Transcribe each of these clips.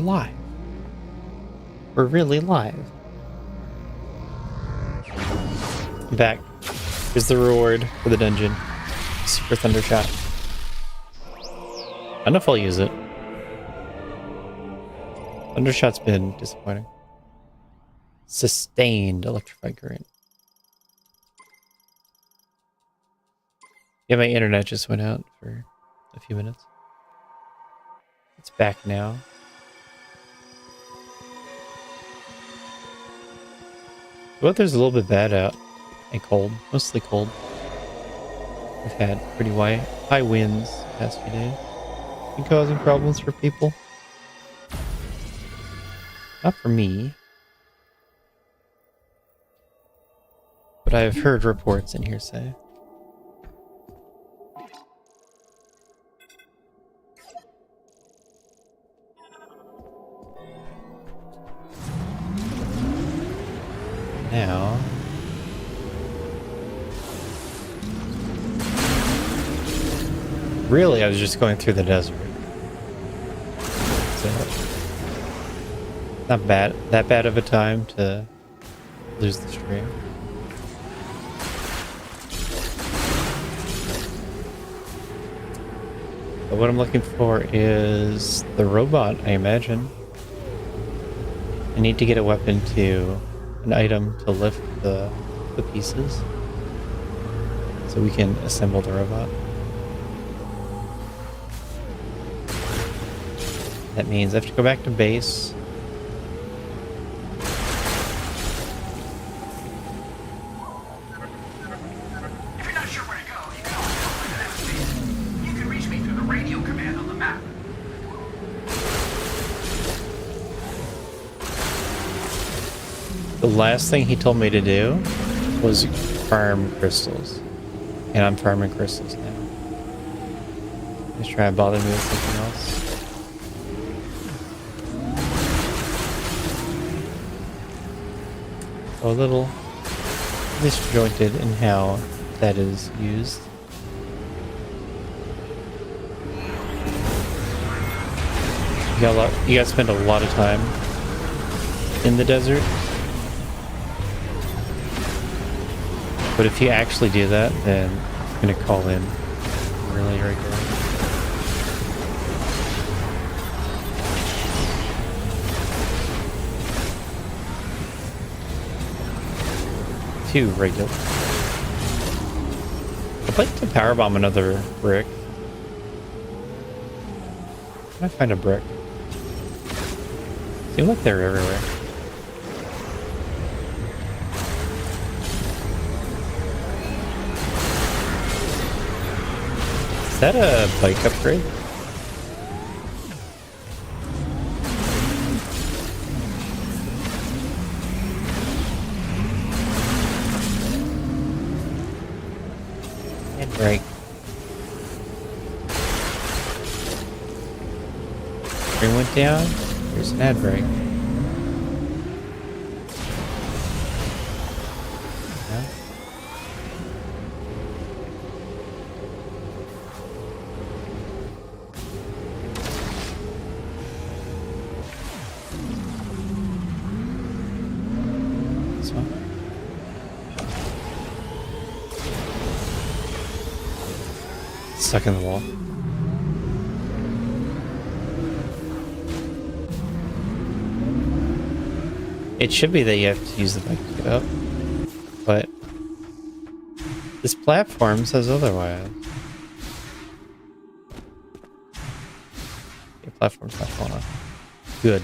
we're live. We're really live. I'm back. Here's the reward for the dungeon. Super Thunder Shot. I don't know if I'll use it. Thundershot's been disappointing. Sustained electrified current. Yeah, my internet just went out for a few minutes. It's back now. The weather's a little bit bad out and cold, mostly cold. We've had pretty high winds the past few days. Been causing problems for people. Not for me. But I have heard reports and hearsay. Now... Really, I was just going through the desert. So, not that bad of a time to lose the stream. But what I'm looking for is the robot, I imagine. I need to get a weapon to an item to lift the pieces so we can assemble the robot. That means I have to go back to base. If you're not sure where to go, you can reach me through the radio command on the map. The last thing he told me to do was farm crystals. And I'm farming crystals now. He's trying to bother me with something else. A little disjointed in how that is used. You guys spend a lot of time in the desert. But if you actually do that, then I'm gonna call in really regularly. Too regular. I'd like to powerbomb another brick. Can I find a brick? Seem like they're everywhere. Is that a bike upgrade? Right. Screen went down. Here's an ad break. Yeah. This one. Stuck in the wall. It should be that you have to use the bike to get up, but this platform says otherwise. Your platform's not falling off. Good.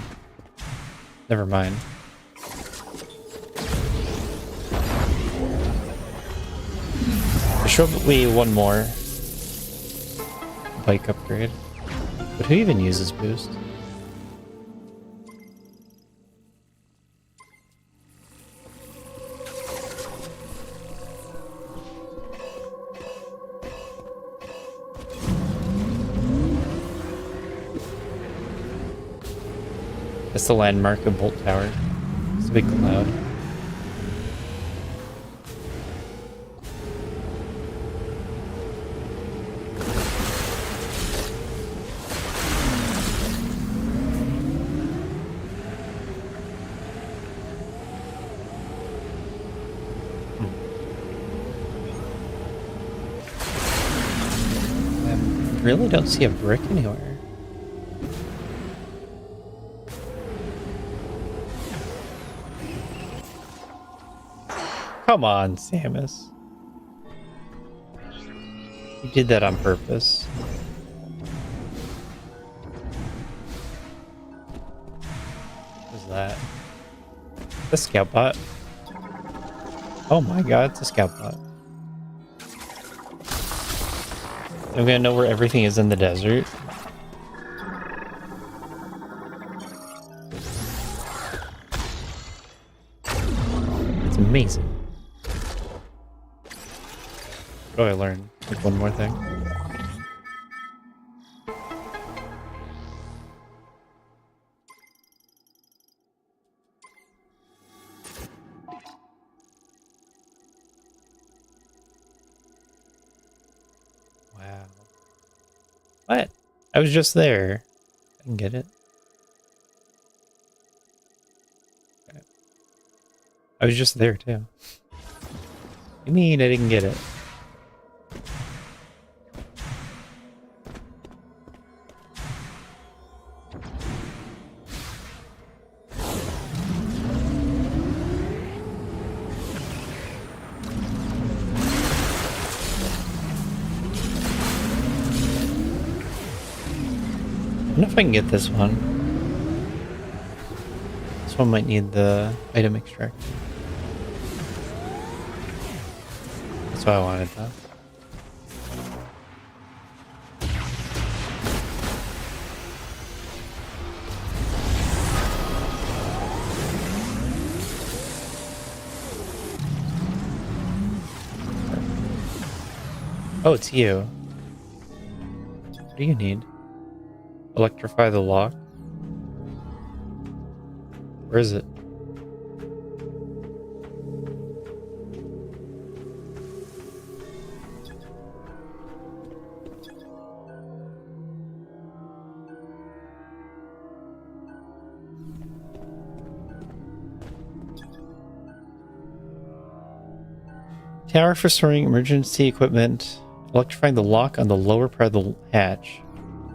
Never mind. There should be one more bike upgrade. But who even uses boost? That's the landmark of Bolt Tower. It's a big cloud. really don't see a brick anywhere. Come on, Samus. You did that on purpose. What is that? The scout bot. Oh my god, it's a scout bot. I'm gonna know where everything is in the desert. It's amazing. What do I learn? Like one more thing. Wow. What? I was just there. I can get it. Okay. I was just there too. You mean I didn't get it? I don't know if I can get this one. This one might need the item extractor. That's why I wanted that. Oh, it's you. What do you need? Electrify the lock? Where is it? Tower for storing emergency equipment. Electrifying the lock on the lower part of the hatch.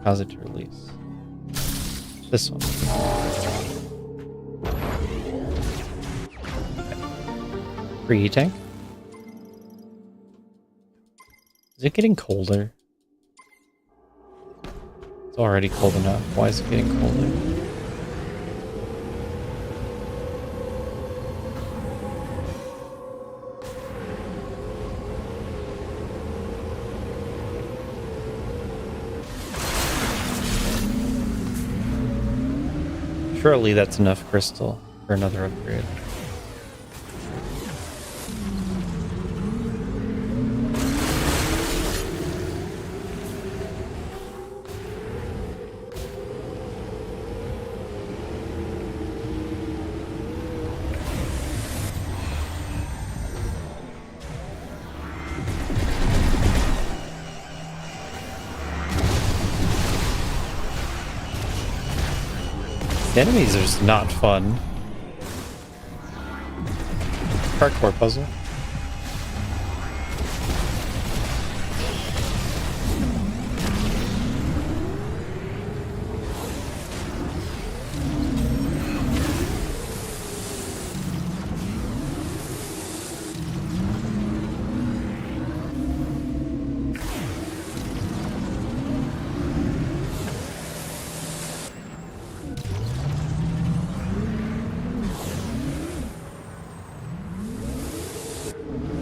Cause it to release. This one. Preheating? Is it getting colder? It's already cold enough. Why is it getting colder? Surely that's enough crystal for another upgrade. The enemies are just not fun. Parkour puzzle.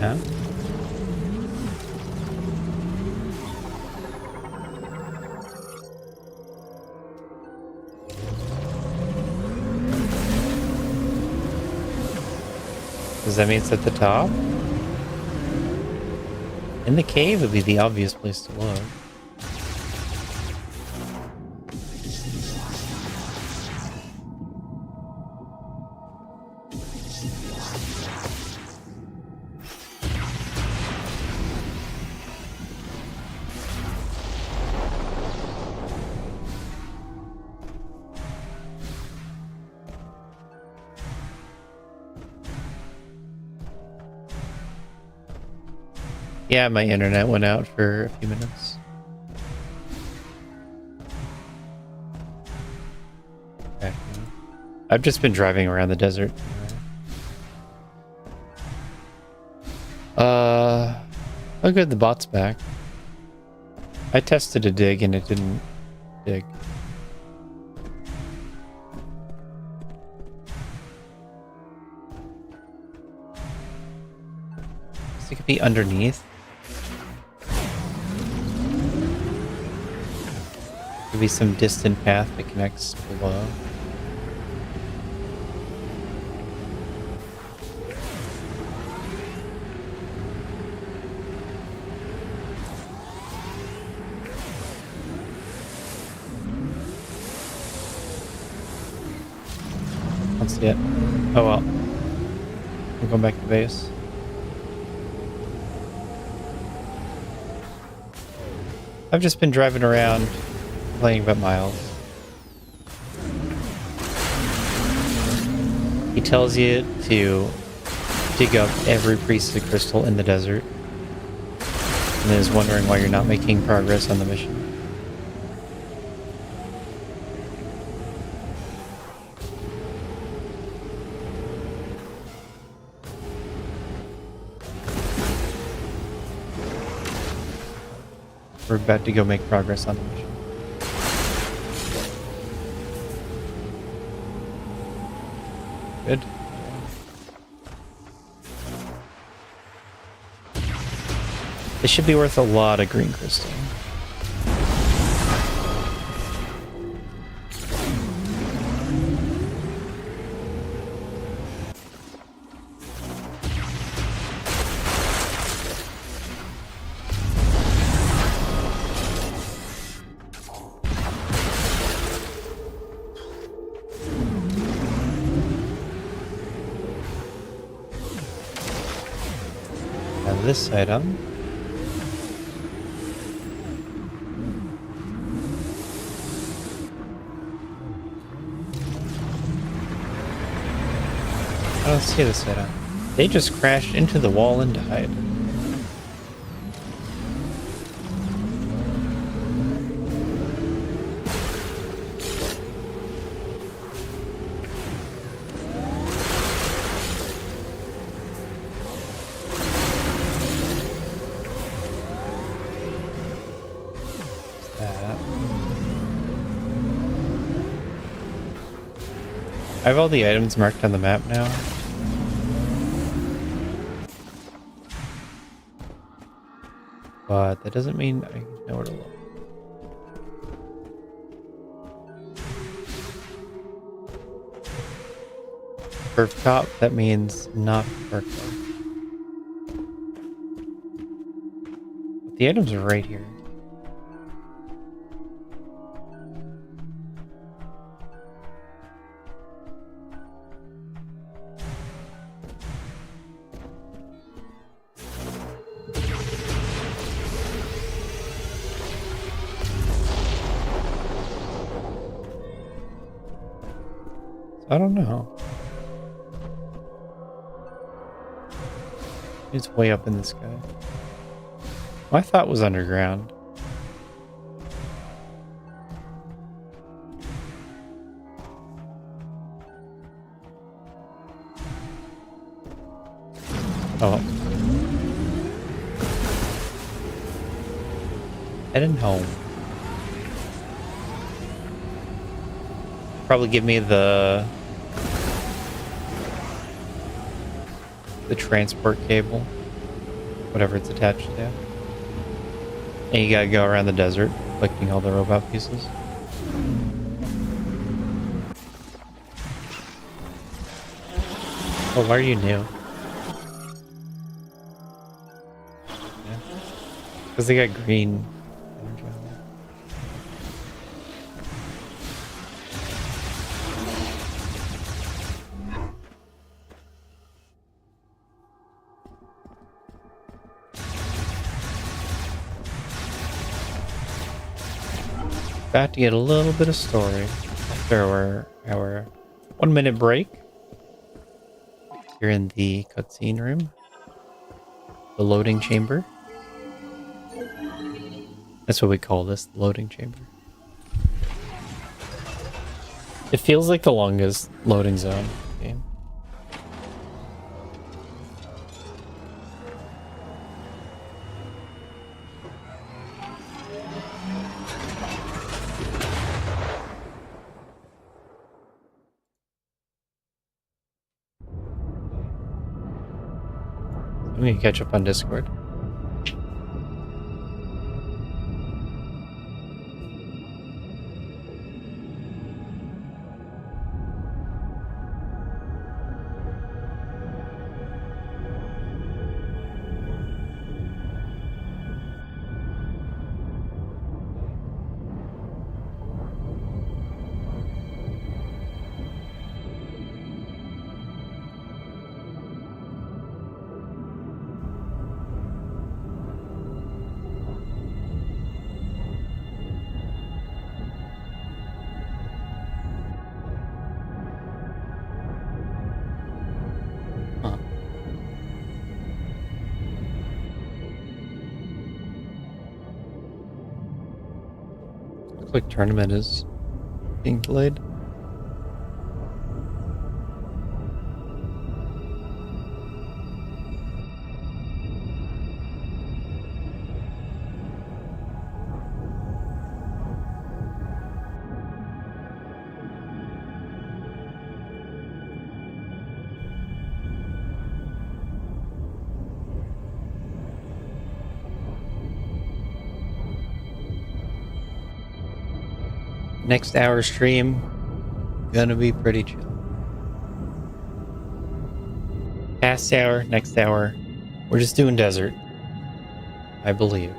Yeah. Does that mean it's at the top? In the cave would be the obvious place to look. Yeah, my internet went out for a few minutes. I've just been driving around the desert. Oh good, the bot's back. I tested a dig and it didn't dig. It could be underneath. Could be some distant path that connects below. Don't see it. Oh well. I'm going back to base. I've just been driving around, playing about Miles. He tells you to dig up every priestly crystal in the desert, and is wondering why you're not making progress on the mission. We're about to go make progress on the mission. Good. This should be worth a lot of green crystal. Now this item. I don't see this item. They just crashed into the wall and died. I have all the items marked on the map now. But that doesn't mean I know where to look. For top, that means not for top. But the items are right here. I don't know. It's way up in the sky. My thought was underground. Oh. Heading home. Probably give me the transport cable, whatever it's attached to. And you gotta go around the desert collecting all the robot pieces. Oh, why are you new? Yeah. Because they got green energy on there. About to get a little bit of story after our 1 minute break. You're in the cutscene room, the loading chamber. That's what we call this, the loading chamber. It feels like the longest loading zone game. I'm gonna catch up on Discord. Huh. Looks like tournament is being delayed. Next hour stream, gonna be pretty chill. Past hour, next hour, we're just doing desert. I believe.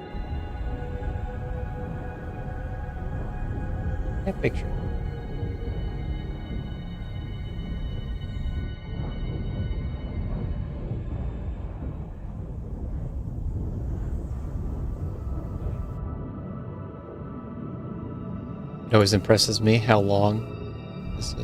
That picture. It always impresses me how long this is.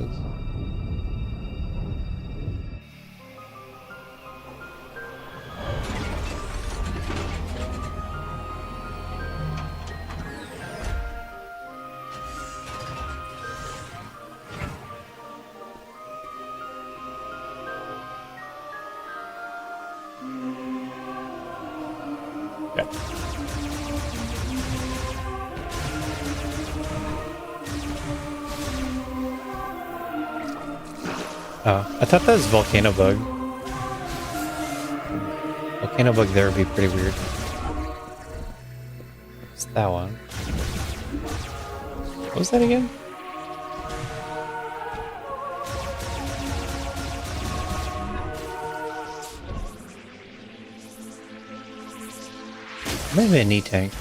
Yeah. Oh, I thought that was Volcano Bug. Volcano Bug there would be pretty weird. It's that one. What was that again? Maybe a knee tank.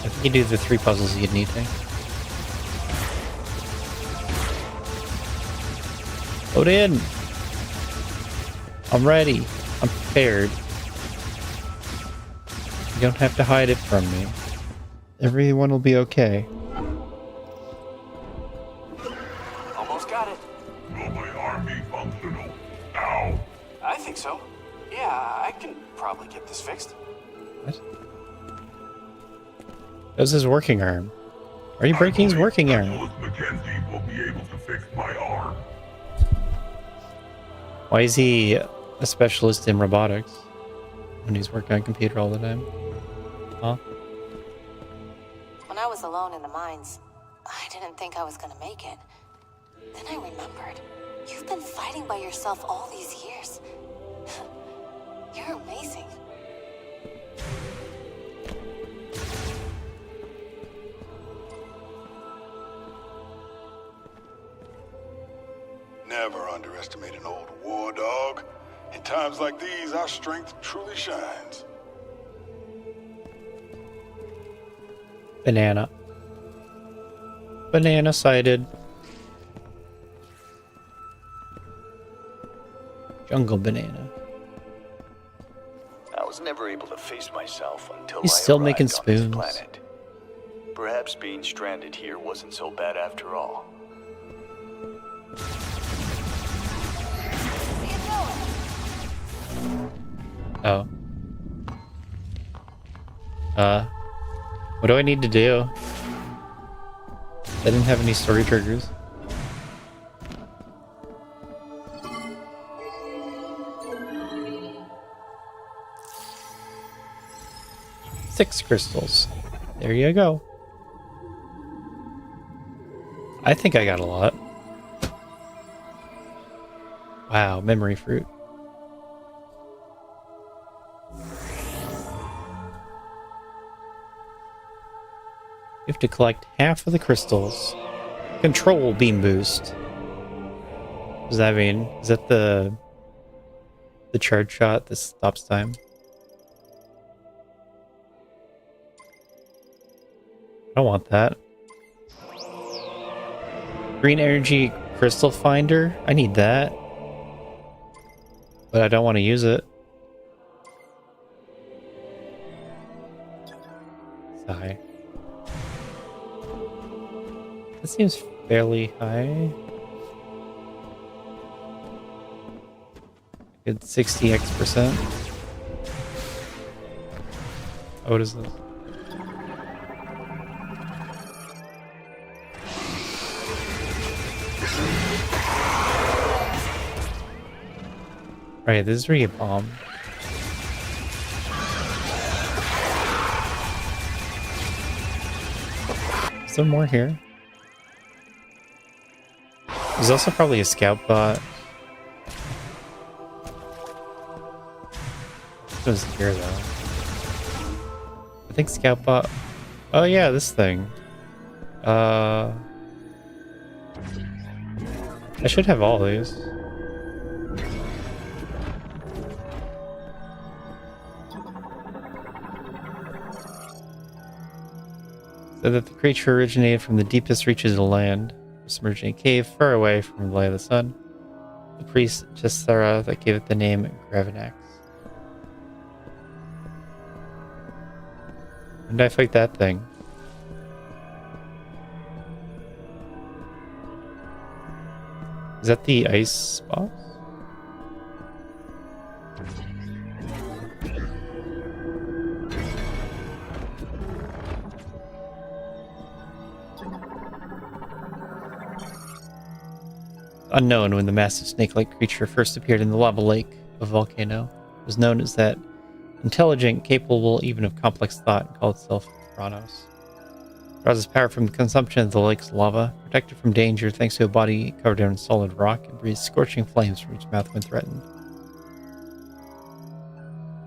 I think you do the 3 puzzles, you get knee tank. Load in! I'm ready. I'm prepared. You don't have to hide it from me. Everyone will be okay. Almost got it. Will my arm be functional? Ow! I think so. Yeah, I can probably get this fixed. What? That was his working arm. Are you breaking his working arm? Mackenzie will be able to fix my arm. Why is he a specialist in robotics when he's working on computer all the time? Huh? When I was alone in the mines, I didn't think I was gonna make it. Then I remembered. You've been fighting by yourself all these years. You're amazing. Never underestimate an old war dog. In times like these, our strength truly shines. Banana. Banana sighted. Jungle banana. I was never able to face myself until He's I still arrived making on this spoons. planet. Perhaps being stranded here wasn't so bad after all. Oh. What do I need to do? They didn't have any story triggers. Six crystals. There you go. I think I got a lot. Wow, memory fruit. You have to collect half of the crystals. Control beam boost. What does that mean? Is that the charge shot that stops time? I don't want that. Green energy crystal finder. I need that. But I don't want to use it. Sigh. That seems fairly high. Good 60x%. Oh, what is this? Right, this is where you get bombed. Is there more here? There's also probably a scout bot. It was here though. I think scout bot. Oh yeah, this thing. I should have all these. Said that the creature originated from the deepest reaches of the land, submerged in a cave far away from the light of the sun. The priest Chesara that gave it the name Gravinax. When did I fight that thing? Is that the ice boss? Unknown when the massive snake-like creature first appeared in the lava lake of Volcano. It was known as that intelligent, capable even of complex thought, and called itself Kronos. It draws its power from the consumption of the lake's lava, protected from danger thanks to a body covered in solid rock, and breathes scorching flames from its mouth when threatened.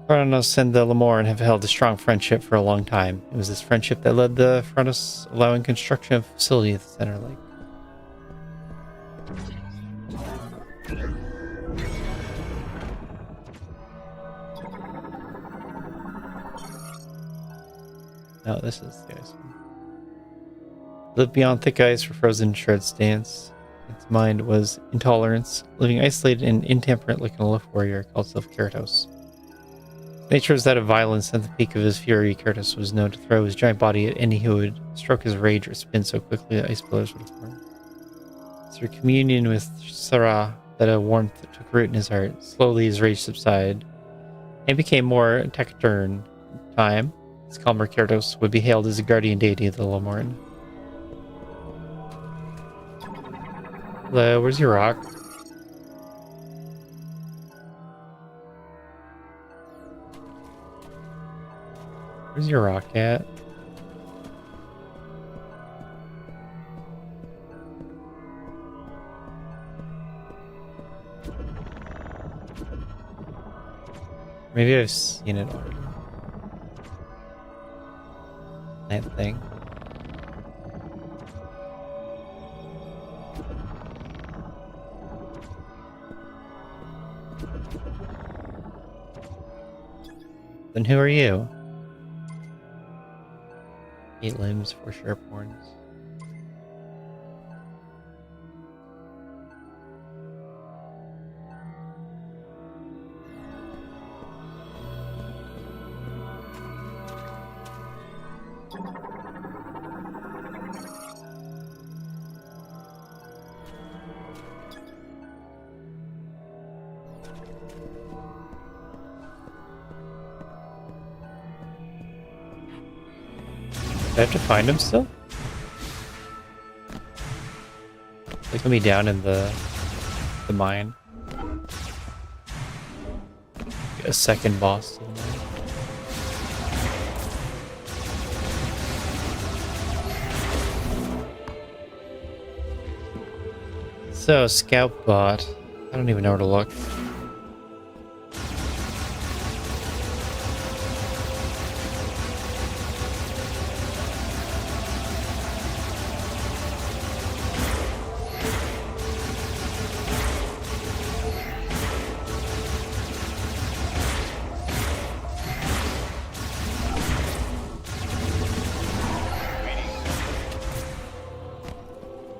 Kronos and the Lemoran have held a strong friendship for a long time. It was this friendship that led the Kronos allowing construction of a facility at the center lake. No, this is the ice one. Lived beyond thick ice where frozen shreds dance. Its mind was intolerance, living isolated and intemperate like an aloof warrior called self Keratos. His nature was that of violence, and at the peak of his fury, Keratos was known to throw his giant body at any who would stroke his rage or spin so quickly that ice pillars would form. Through communion with Sarah, that a warmth took root in his heart. Slowly his rage subsided, and became more taciturn. In time, his calmer Keratos would be hailed as a guardian deity of the Lemoran. Hello, where's your rock? Where's your rock at? Maybe I've seen it already. That thing. Then who are you? 8 limbs, 4 sharp horns. Do I have to find him still? It's gonna be down in the mine. A second boss to the mine. So, scout bot. I don't even know where to look.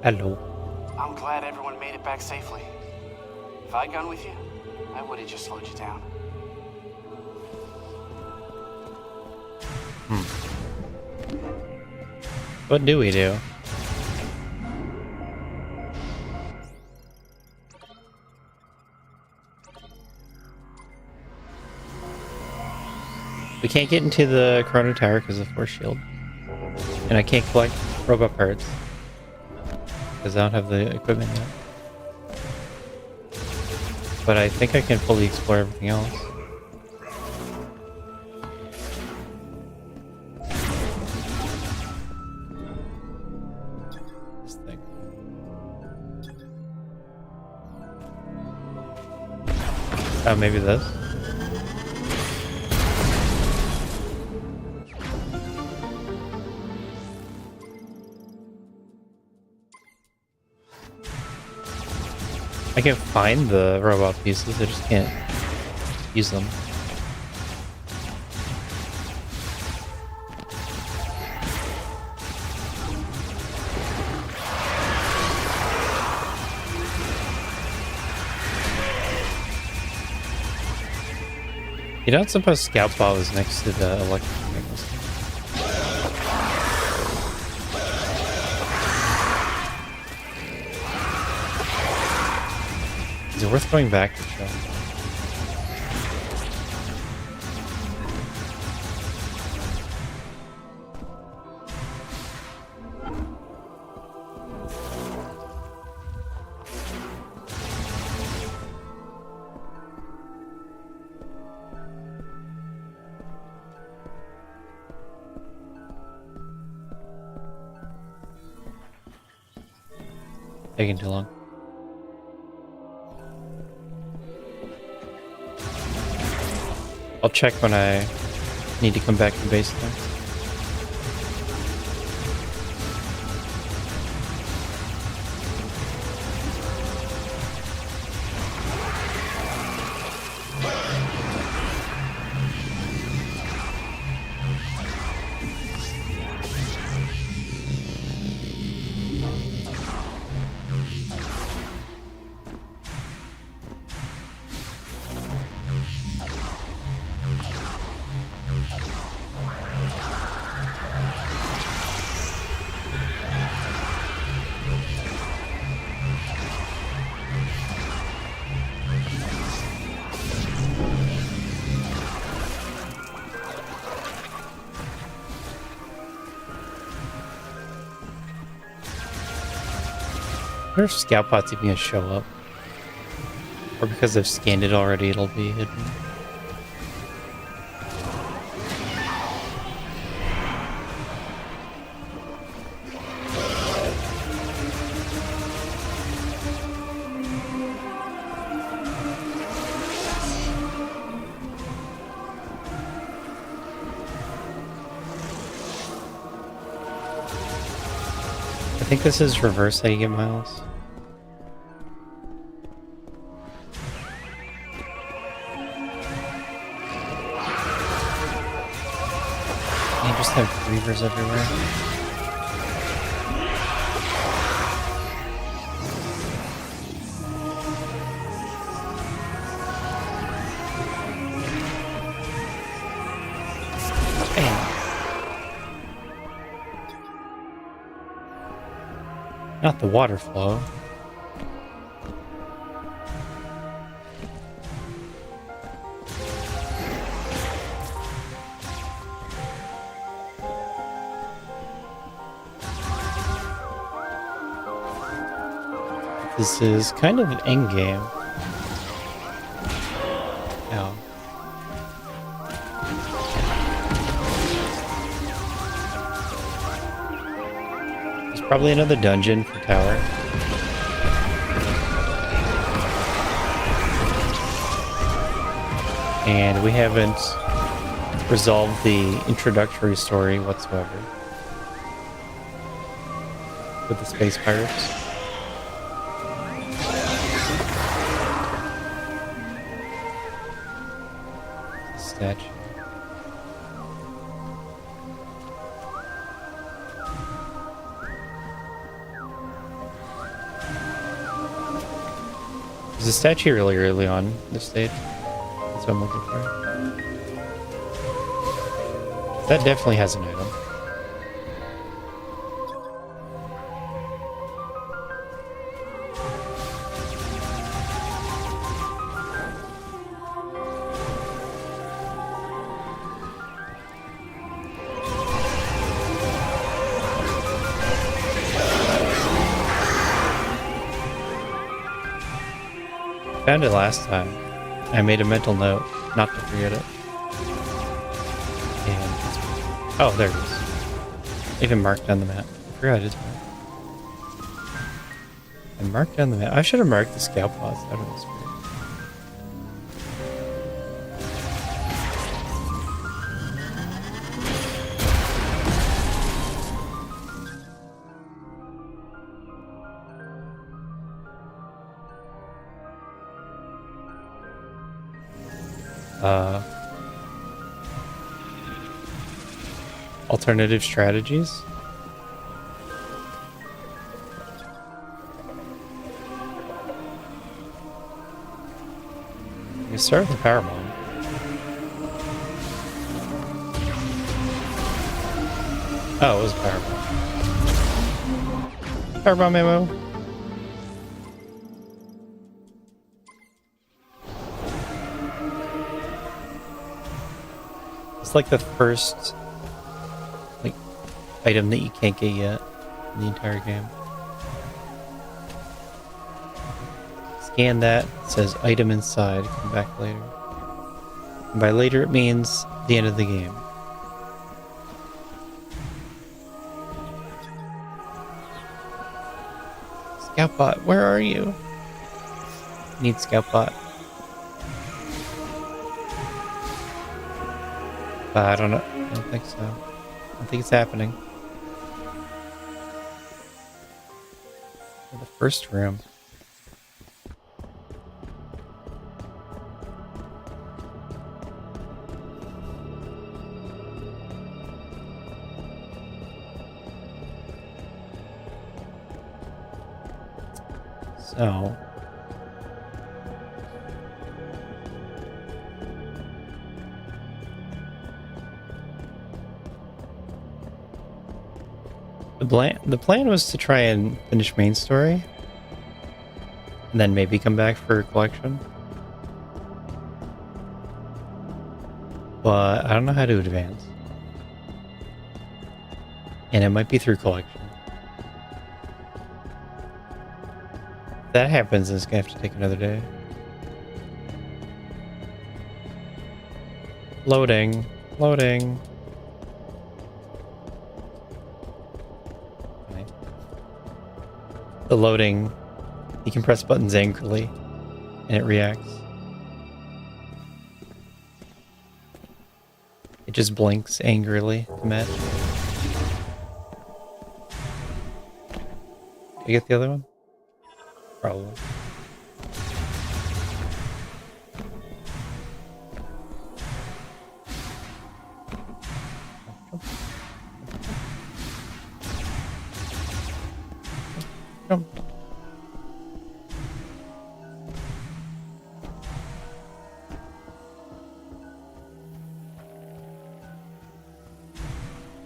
Hello. I'm glad everyone made it back safely. If I'd gone with you, I would have just slowed you down. What do we do? We can't get into the Chrono Tower because of Force Shield. And I can't collect robot parts. Because I don't have the equipment yet. But I think I can fully explore everything else. This thing. Oh, maybe this? I can find the robot pieces, I just can't use them. You don't suppose Scout Ball was next to the electric thing? Is it worth going back to show? Taking too long. I'll check when I need to come back to base then. I wonder if Scout Bot's even gonna show up. Or because I've scanned it already, it'll be hidden. I think this is reverse how you get miles. You just have reavers everywhere. Not the water flow. This is kind of an end game. Yeah. There's probably another dungeon for tower. And we haven't resolved the introductory story whatsoever with the space pirates. Statue. There's a statue really early on this stage. That's what I'm looking for. That definitely has an item. Found it last time. I made a mental note not to forget it. And oh, there it is. Even marked on the map. I forgot it's marked. I marked on the map. I should have marked the scout pods. That was great. Alternative strategies. You can start with the power bomb. Oh, it was a power bomb. Power bomb ammo. It's like the first item that you can't get yet in the entire game. Scan that. It says item inside. Come back later. And by later it means the end of the game. Scoutbot, where are you? Need Scoutbot. I don't know. I don't think so. I don't think it's happening. The first room. So the plan was to try and finish main story and then maybe come back for collection. But I don't know how to advance. And it might be through collection. If that happens, it's gonna have to take another day. Loading. Loading. Okay. The loading, you can press buttons angrily and it reacts. It just blinks angrily to match. Did you get the other one? Probably. Jump.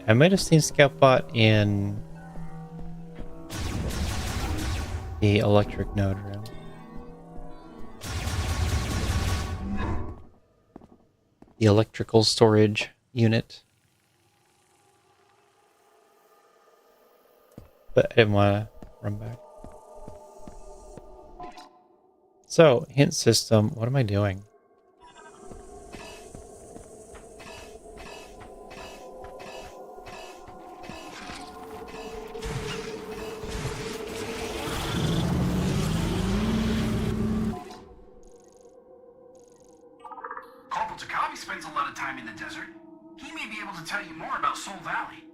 I might have seen Scoutbot in the electric node room. The electrical storage unit. But I didn't want to run back. So, hint system. What am I doing? Corporal Takabi spends a lot of time in the desert. He may be able to tell you more about Soul Valley.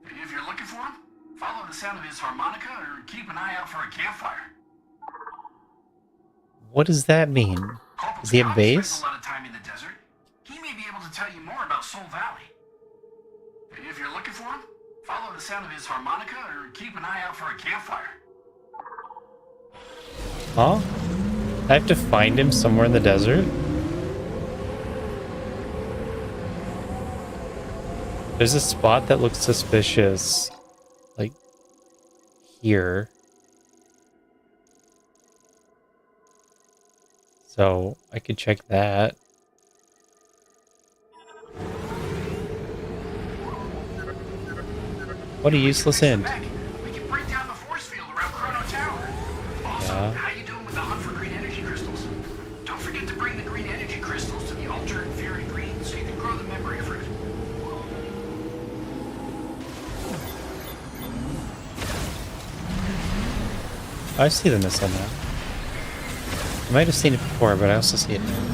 If you're looking for him, follow the sound of his harmonica or keep an eye out for a campfire. What does that mean? Corporal Is he at Takabi base? spends a lot of time in the desert. He may be able to tell you more about Soul Valley. If you're looking for him, follow the sound of his harmonica or keep an eye out for a campfire. Huh? I have to find him somewhere in the desert? There's a spot that looks suspicious. Like, here. So, I could check that. What a useless hint. We can break down the force field around Chrono Tower. Also, Yeah. how you doing with the hunt for green energy crystals? Don't forget to bring the green energy crystals to the altar in Fury Green so you can grow the memory fruit. I see the missile now. I might have seen it before, but I also see it now.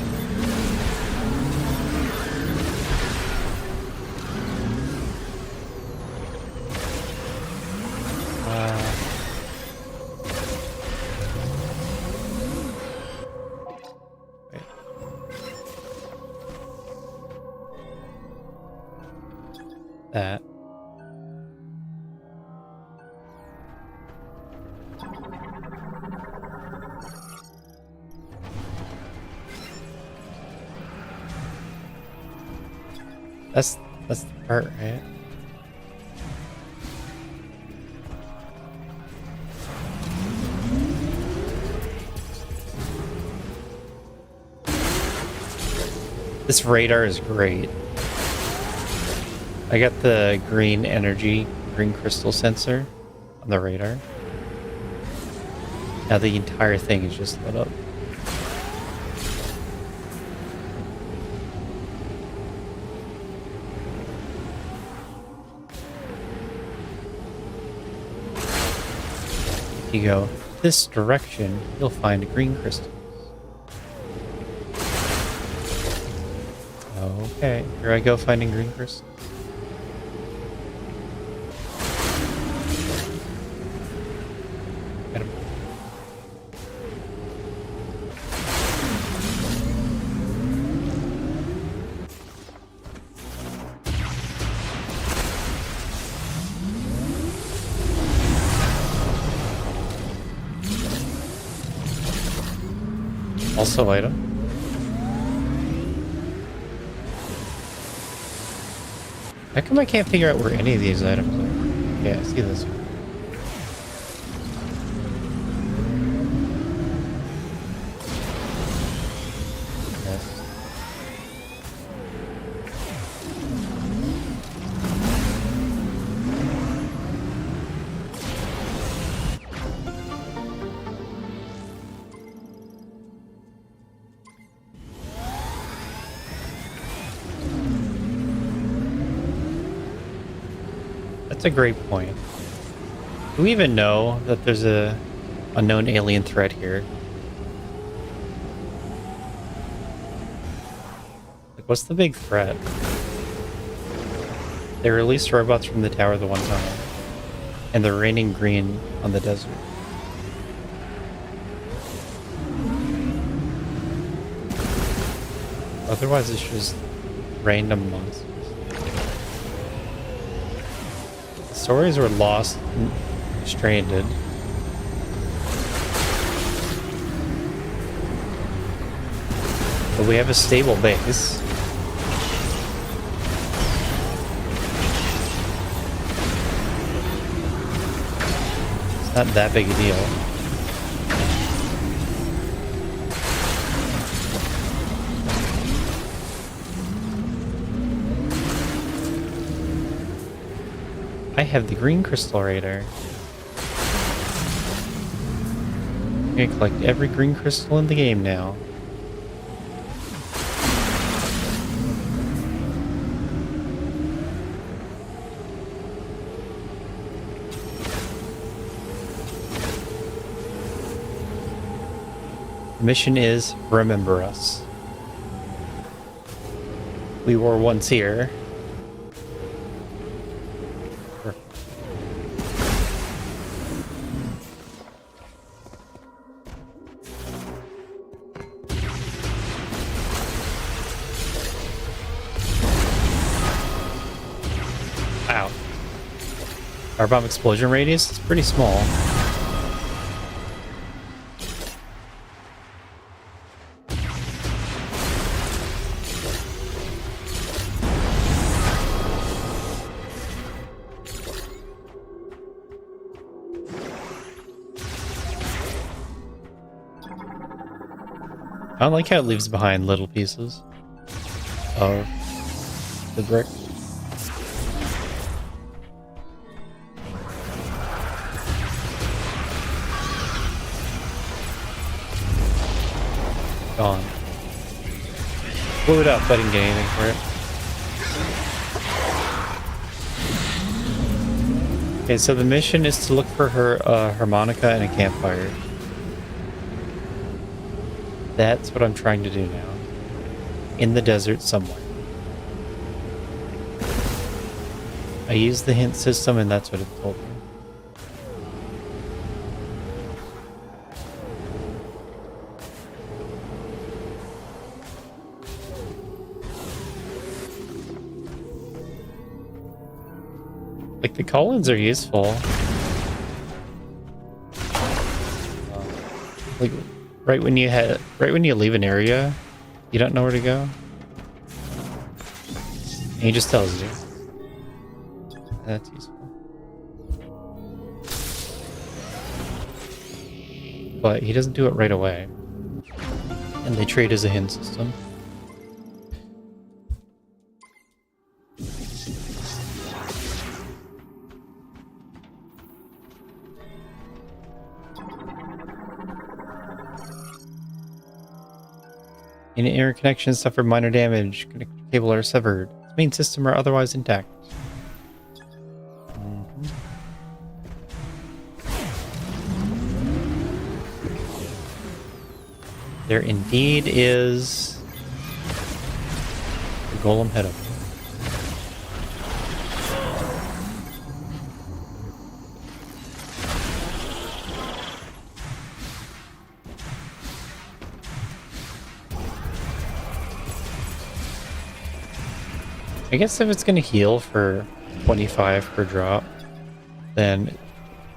Wait. That. That's the part, right? This radar is great. I got the green crystal sensor on the radar. Now the entire thing is just lit up. If you go this direction, you'll find green crystals. Okay, here I go finding green crystals. Got 'em. Also item. How come I can't figure out where any of these items are? Yeah, I see this one. Yes. That's a great point. Do we even know that there's a unknown alien threat here? Like, what's the big threat? They released robots from the tower the one time, and they're raining green on the desert. Otherwise, it's just random monsters. Stories were lost and stranded. But we have a stable base. It's not that big a deal. I have the green crystal radar. I'm gonna collect every green crystal in the game now. The mission is remember us. We were once here. Wow. Our bomb explosion radius is pretty small. I don't like how it leaves behind little pieces of the brick. Gone. Blew it up, but I didn't get anything for it. Okay, so the mission is to look for her harmonica and a campfire. That's what I'm trying to do now. In the desert somewhere. I used the hint system and that's what it told me. Like, the call-ins are useful. Like, right when you leave an area, you don't know where to go. And he just tells you. That's useful. But he doesn't do it right away. And they trade as a hint system. Any interconnections suffered minor damage. Cable are severed. Its main system are otherwise intact. There indeed is the golem head up. I guess if it's going to heal for 25 per drop, then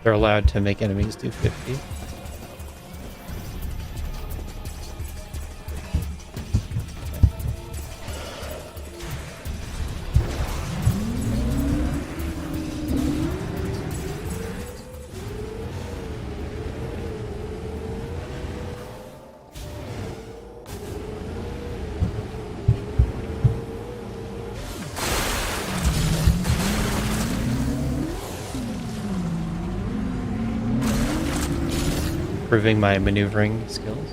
they're allowed to make enemies do 50. Improving my maneuvering skills.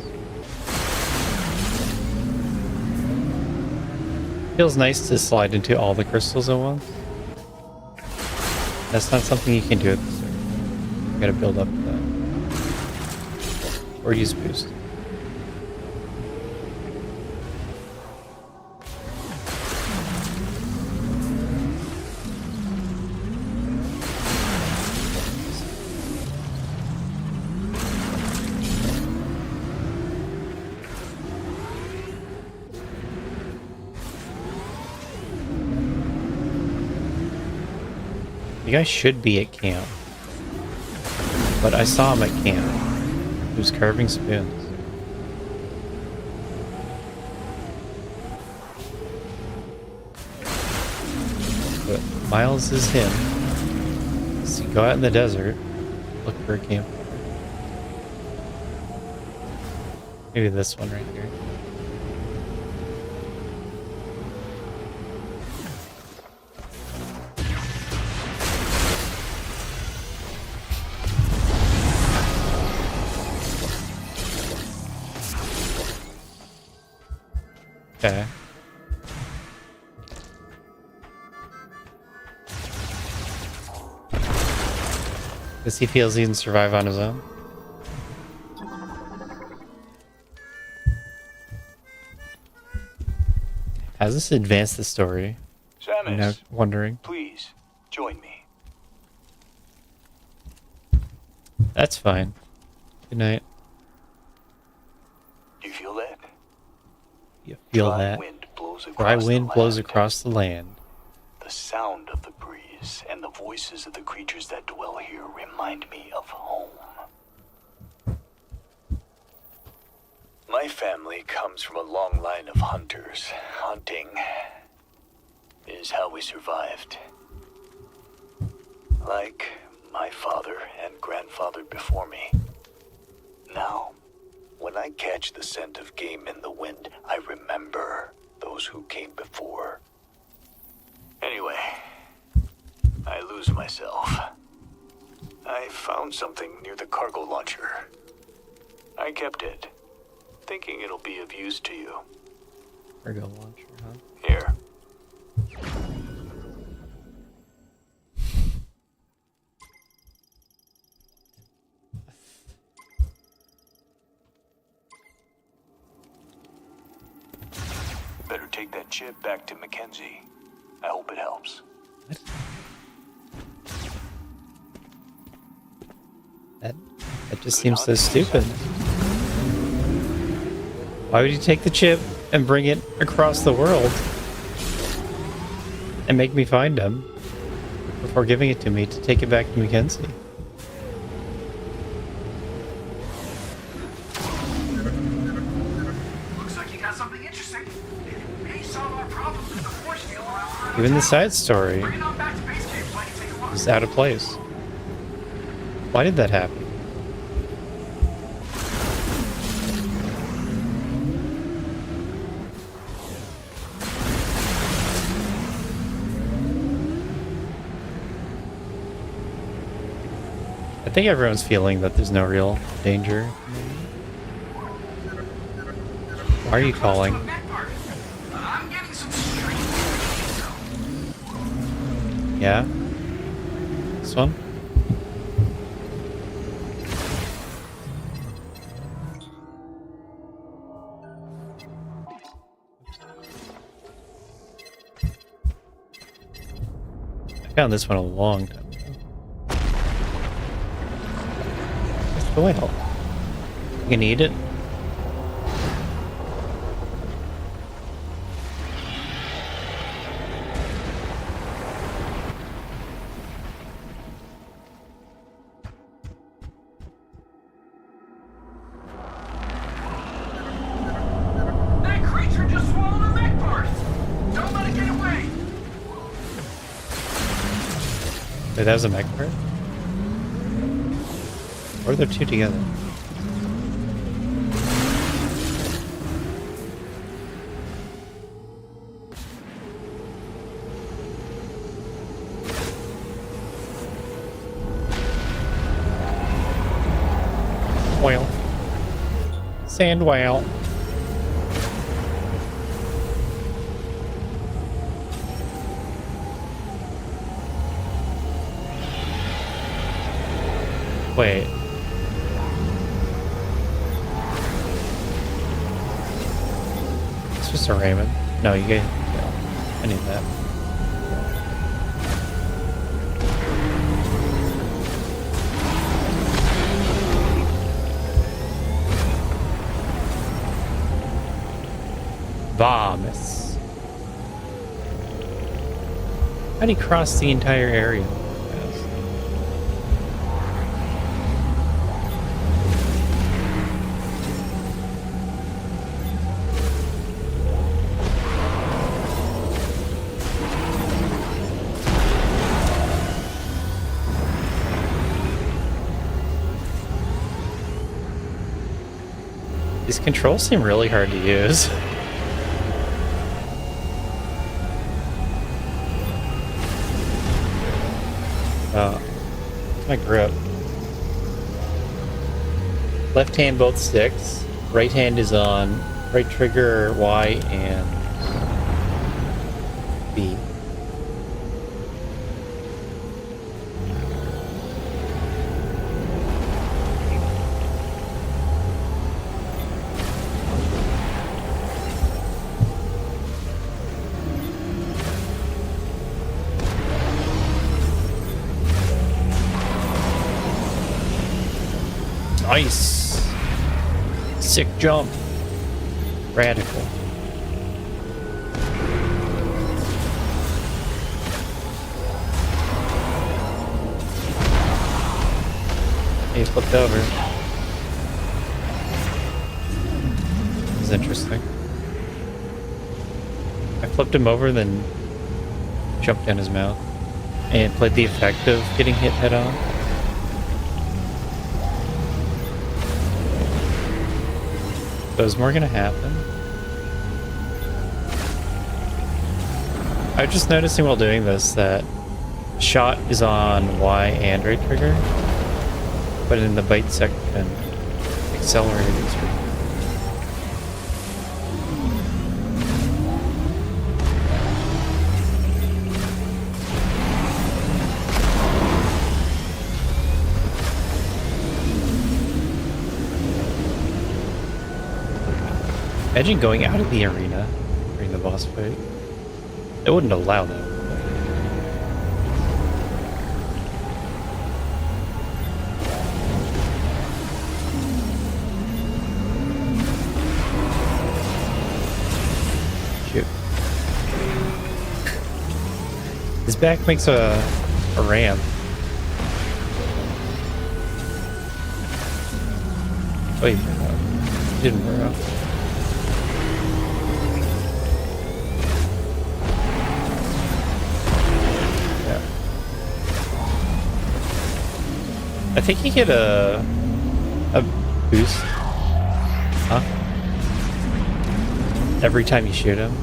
Feels nice to slide into all the crystals at once. That's not something you can do at the start. You gotta build up that. Or use boost. You guys should be at camp. But I saw him at camp. He was carving spoons. But Miles is him. So you go out in the desert, look for a camp. Maybe this one right here. Okay. Guess he feels he can survive on his own. Has this advanced the story? I'm now Samus, wondering. please, join me. That's fine. Good night. Do you feel that? You feel Dry that? wind blows Dry across wind the blows land. across the land. The sound of the breeze and the voices of the creatures that dwell here remind me of home. My family comes from a long line of hunters. Hunting is how we survived. Like my father and grandfather before me. Now, when I catch the scent of game in the wind, I remember those who came before. Anyway, I lose myself. I found something near the cargo launcher. I kept it, thinking it'll be of use to you. Cargo launcher, huh? Here. Better take that chip back to Mackenzie. I hope it helps. What? That just seems so stupid. Why would you take the chip and bring it across the world and make me find him before giving it to me to take it back to Mackenzie? Looks like you got something interesting. May solve our problem with the force field around Even the side story Bring it on back to base camp so I can take a look. is out of place. Why did that happen? I think everyone's feeling that there's no real danger. Why are you calling? I'm getting some strange information. Yeah? This one? I found this one a long time ago. Where's the whale? You can eat it? That creature just swallowed a mech part. Don't let it get away. Wait, that was a mech part? Or are there two together? Whale. Sand whale. Wait. It's just a Raymond. No, you get. Yeah, I need that. Vamos. How'd he cross the entire area? Yes. These controls seem really hard to use. My grip. Left hand both sticks. Right hand is on right trigger, Y, and B. Nice! Sick jump. Radical. He flipped over. This is interesting. I flipped him over, then jumped down his mouth. And played the effect of getting hit head on. So is more gonna happen? I was just noticing while doing this that shot is on Y and right trigger, but in the bite section, accelerated is right. Imagine going out of the arena during the boss fight. It wouldn't allow that. Shoot. His back makes a ramp. Wait, he didn't burn up. I think he get a boost, huh? Every time you shoot him.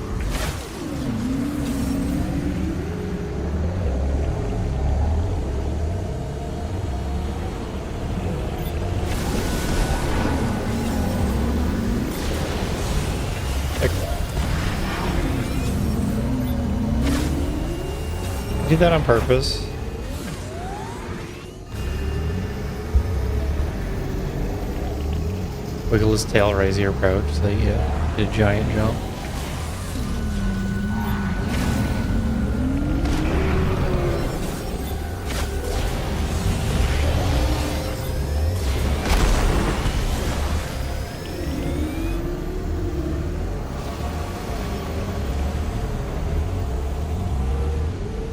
Do that on purpose. Wiggle his tail, raise your approach, so that you did a giant jump.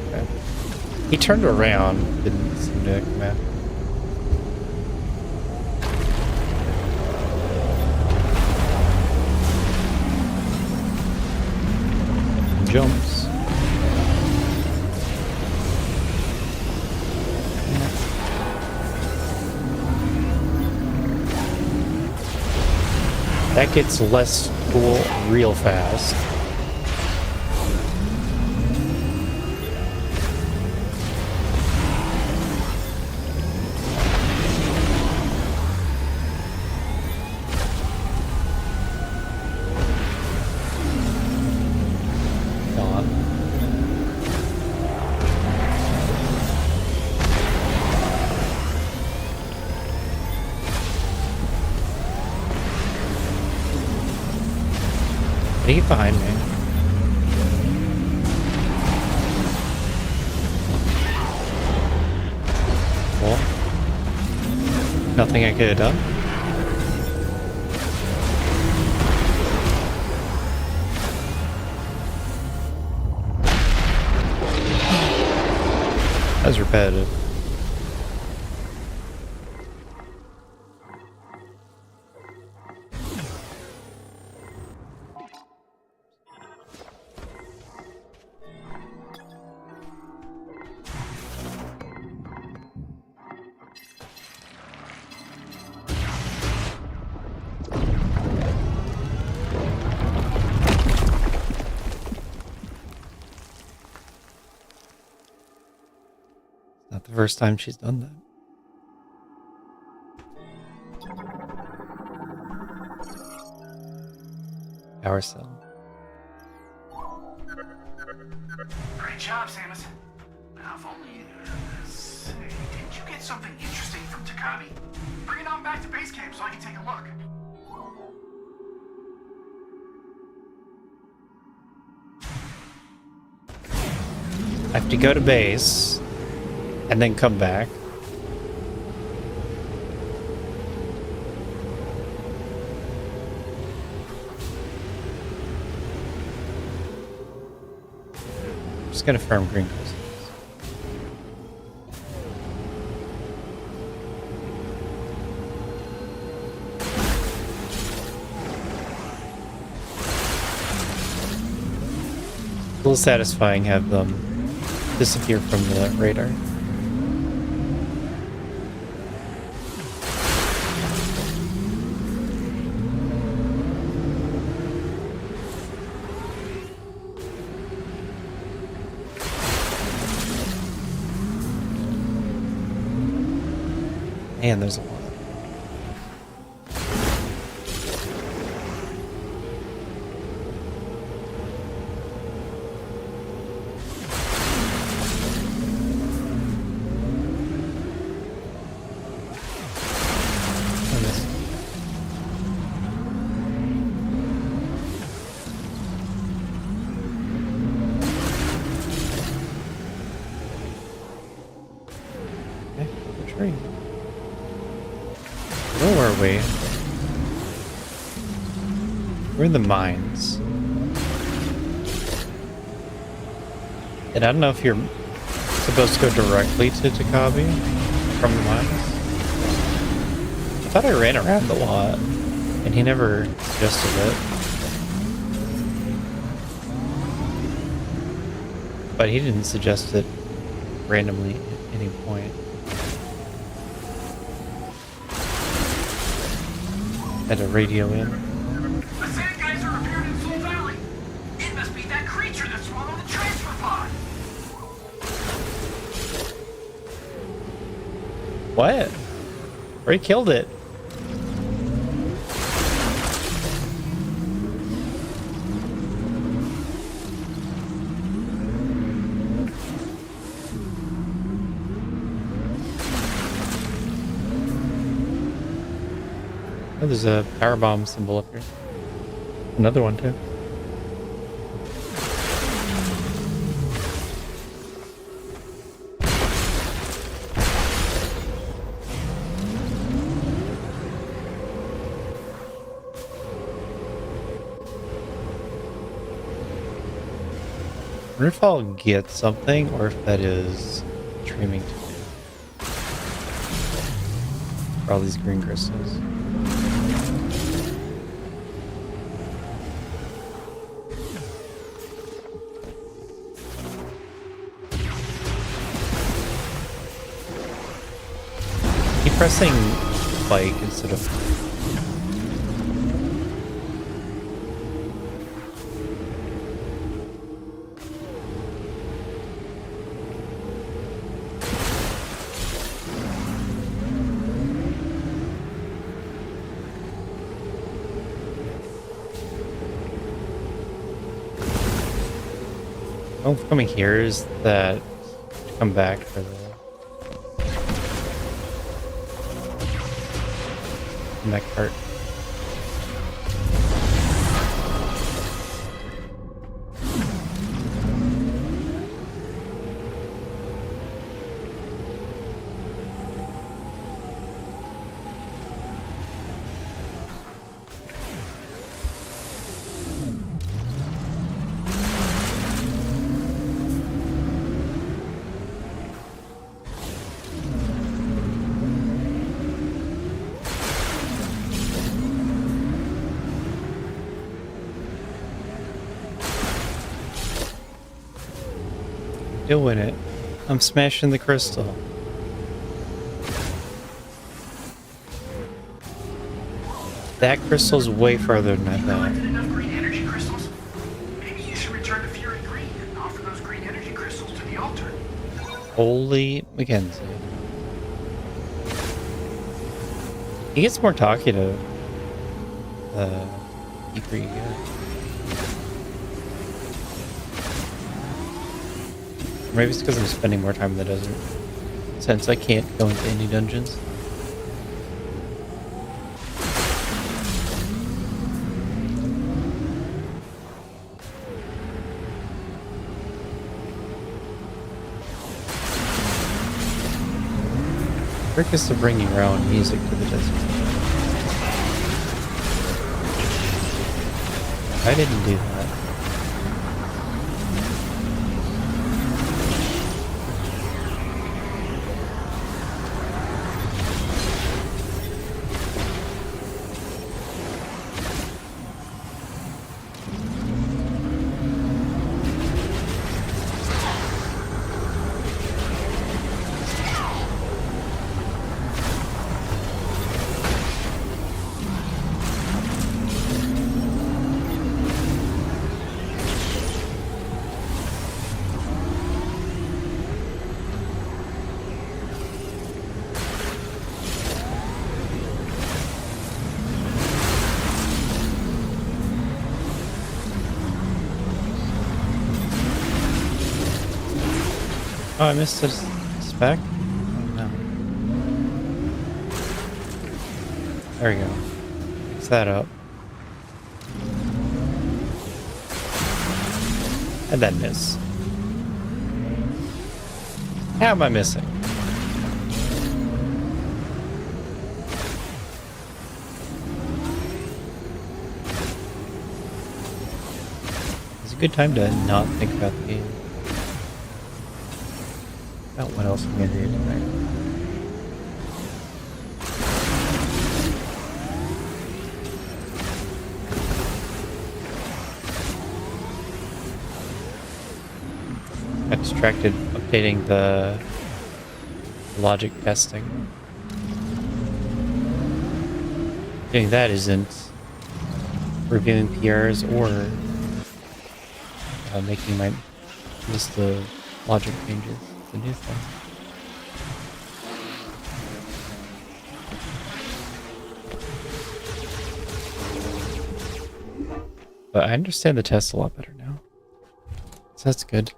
Okay. He turned around, didn't seem to come out. Jumps. That gets less cool real fast. Get behind me. Well, nothing I could have done. That was repetitive. Not the first time she's done that. Power cell. Great job, Samus. Now, if only, say, did you get something interesting from Takabi? Bring it on back to base camp so I can take a look. I have to go to base and then come back. Just gonna farm green crystals. A little satisfying have them disappear from the radar. Man, there's a lot. Okay, the tree. Where are we? We're in the mines. And I don't know if you're supposed to go directly to Takabi from the mines. I thought I ran around a lot, and he never suggested it. But he didn't suggest it randomly at any point. Had a radio in. The sand geyser appeared in Soul Valley. It must be that creature that swallowed the transfer pod. What? Already killed it. Oh, there's a power bomb symbol up here. Another one too. I wonder if I'll get something or if that is dreaming to do. For all these green crystals. Keep pressing like instead of oh, coming here is that to come back for the mech cart. Doing it. I'm smashing the crystal. That crystal's way farther than I You thought. collected enough green energy crystals? Maybe you should return to Fury Green and offer those green energy crystals to the altar. Holy Mackenzie. He gets more talkative. deeper you get. Maybe it's because I'm spending more time in the desert, since I can't go into any dungeons. Trick is to bring your own music to the desert. I didn't do that. Oh, I missed a spec? Oh, no. There we go. Fix that up. And then miss. How am I missing? It's a good time to not think about the game. About what else I'm gonna do tonight. Got distracted updating the logic testing. Doing that isn't reviewing PRs or making my list of logic changes. The new thing. But I understand the test a lot better now. So that's good.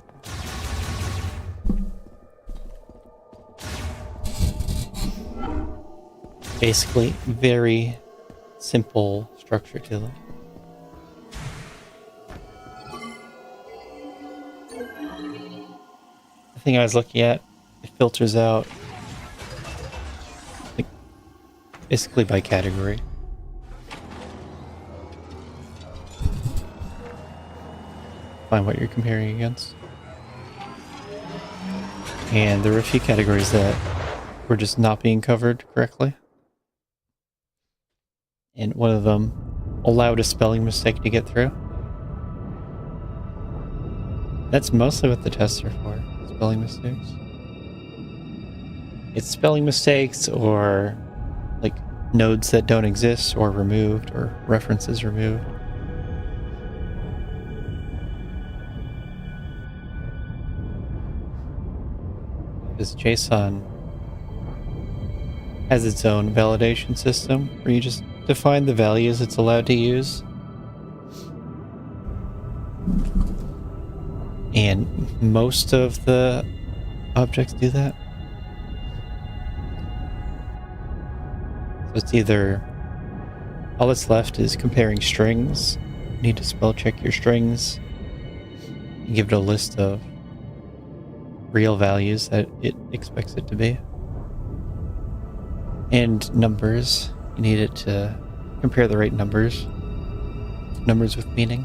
Basically, very simple structure to them. Thing I was looking at, it filters out like basically by category. Find what you're comparing against. And there were a few categories that were just not being covered correctly. And one of them allowed a spelling mistake to get through. That's mostly what the tests are for. Spelling mistakes. It's spelling mistakes or like nodes that don't exist or removed or references removed. Because JSON has its own validation system where you just define the values it's allowed to use. And most of the objects do that. So it's either all that's left is comparing strings. You need to spell check your strings. You give it a list of real values that it expects it to be. And numbers. You need it to compare the right numbers. Numbers with meaning.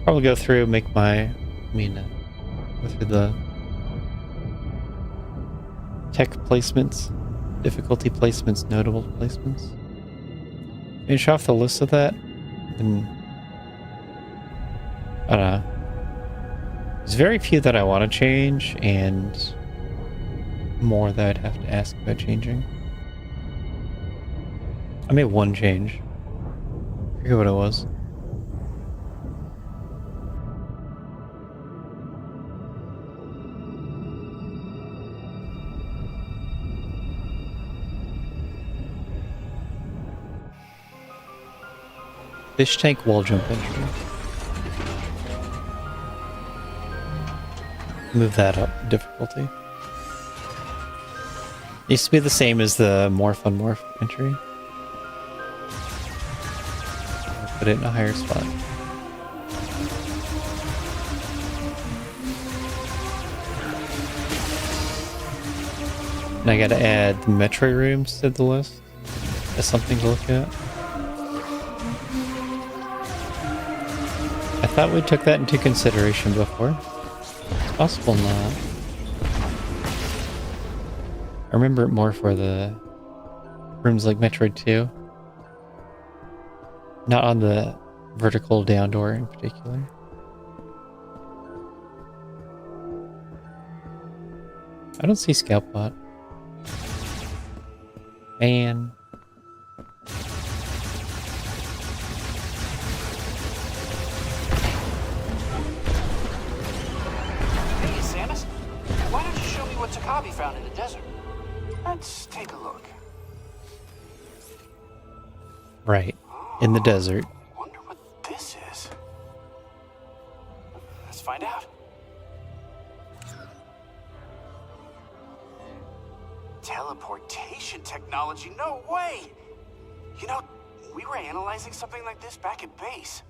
Probably go through, go through the tech placements, difficulty placements, notable placements. Finish off the list of that, and I don't know. There's very few that I want to change, and more that I'd have to ask about changing. I made one change. I forget what it was. Fish tank wall jump entry. Move that up in difficulty. Used to be the same as the morph on morph entry. Put it in a higher spot. And I gotta add the Metroid rooms to the list. That's something to look at. I thought we took that into consideration before. It's possible not. I remember it more for the rooms like Metroid 2. Not on the vertical down door in particular. I don't see Scout Bot. Man. Hey, Samus. Why don't you show me what Takabi found in the desert? Let's take a look. Right. In the desert. Wonder what this is. Let's find out. Teleportation technology? No way! You know, we were analyzing something like this back at base.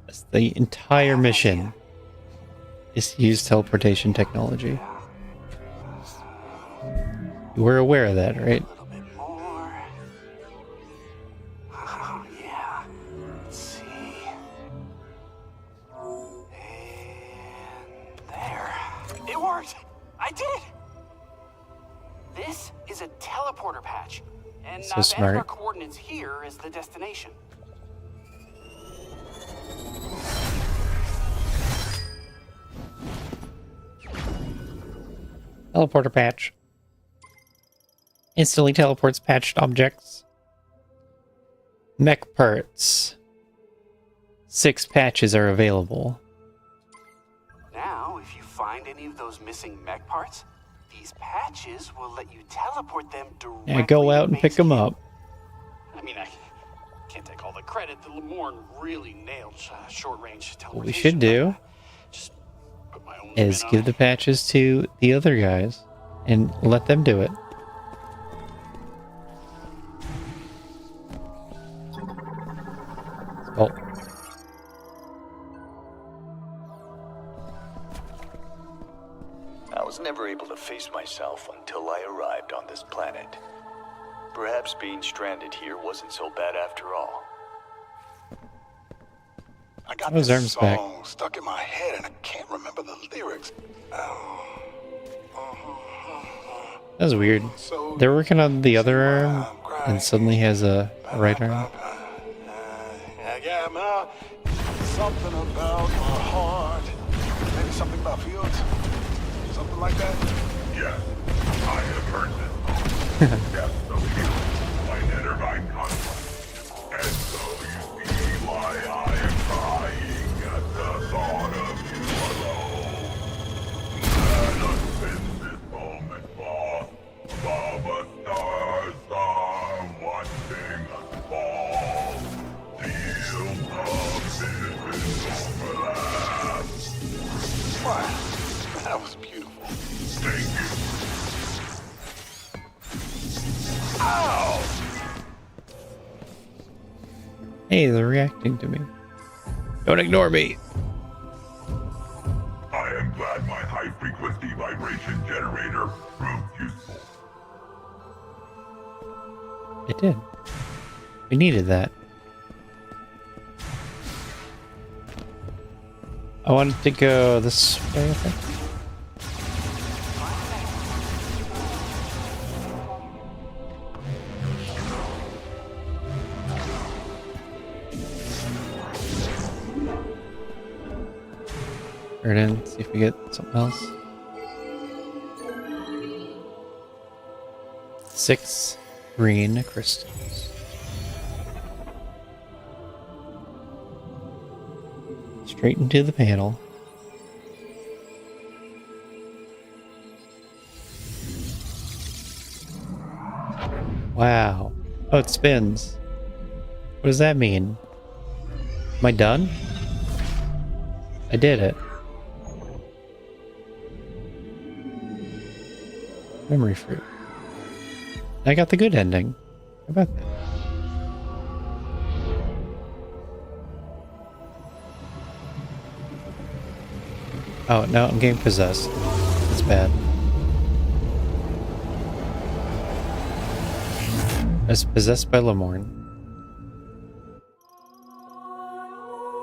That's the entire mission. Is to use teleportation technology. You were aware of that, right? A little bit more. Oh, yeah. Let's see. And there. It worked! I did it! This is a teleporter patch. And So I've smart. added our coordinates here as the destination. Teleporter patch. Instantly teleports patched objects. Mech parts. 6 patches are available. Now, if you find any of those missing mech parts, these patches will let you teleport them directly Yeah, go out to and pick base them camp. up. I mean, I can't take all the credit that Lemorne really nailed short-range teleportation. What we should do Just put my own is spin on give it. the patches to the other guys and let them do it. Oh, I was never able to face myself until I arrived on this planet. Perhaps being stranded here wasn't so bad after all. I got Those this arms song back. stuck in my head and I can't remember the lyrics. that was weird. They're working on the other arm and suddenly has a right arm. Yeah, man. Something about my heart. Maybe something about fields. Something like that. Yes, I have heard this song. Depths of Fields by Nethervine Conflict. And so you see why I am crying at the thought of you alone. Let us spend this moment lost above a stars are watching us fall. Fields of vision overlap. Wow. That was beautiful. Thank you. Ow! Hey, they're reacting to me. Don't ignore me. I am glad my high-frequency vibration generator proved useful. It did. We needed that. I wanted to go this way, I think. Turn in, see if we get something else. 6 green crystals. Straight into the panel. Wow. Oh, it spins. What does that mean? Am I done? I did it. Memory fruit. I got the good ending. How about that? Oh, no, I'm getting possessed. That's bad. I was possessed by Lemorne.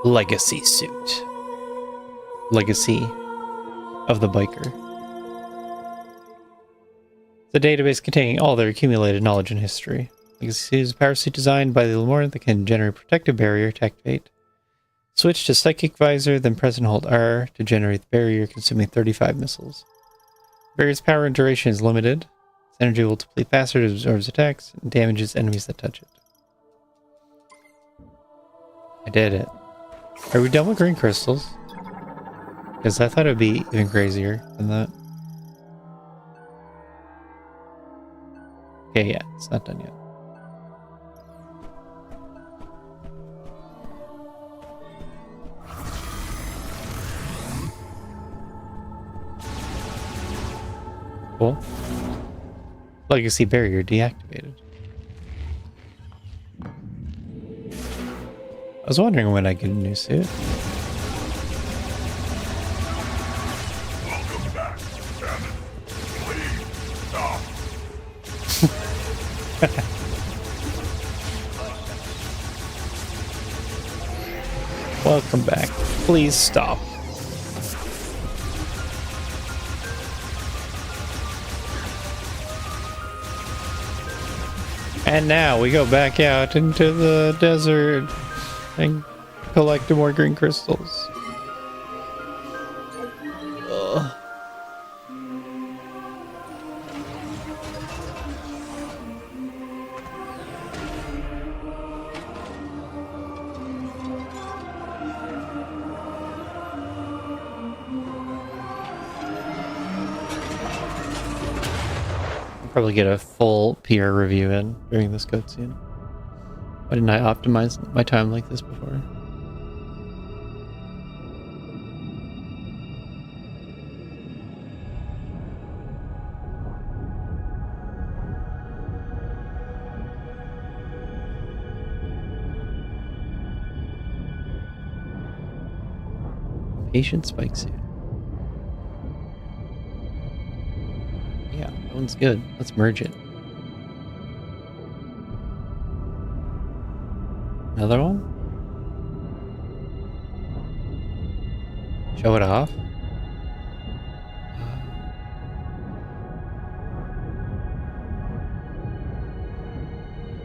Legacy suit. Legacy of the biker. The database containing all their accumulated knowledge and history. Legacy is a power suit designed by the Lemorne that can generate a protective barrier to activate. Switch to Psychic Visor, then press and hold R to generate the barrier, consuming 35 missiles. The barrier's power and duration is limited. Its energy will deplete faster, it absorbs attacks, and damages enemies that touch it. I did it. Are we done with green crystals? Because I thought it would be even crazier than that. Okay, yeah, it's not done yet. Cool. Legacy barrier deactivated. I was wondering when I get a new suit. Welcome back, damn it. Please stop. Welcome back. Please stop. And now we go back out into the desert and collect more green crystals. Ugh. Probably get a full PR review in during this cutscene. Why didn't I optimize my time like this before? Patient spike suit. Yeah, that one's good. Let's merge it. Another one? Show it off?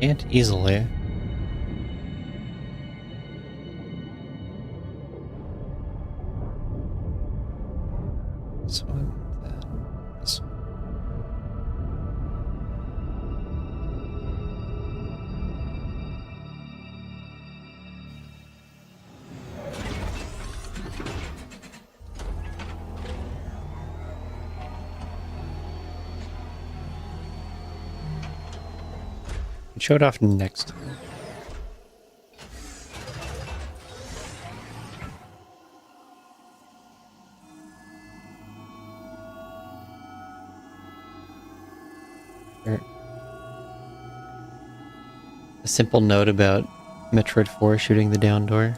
Can't easily. This one, then this one. Show it off next time. Sure. A simple note about Metroid 4 shooting the down door.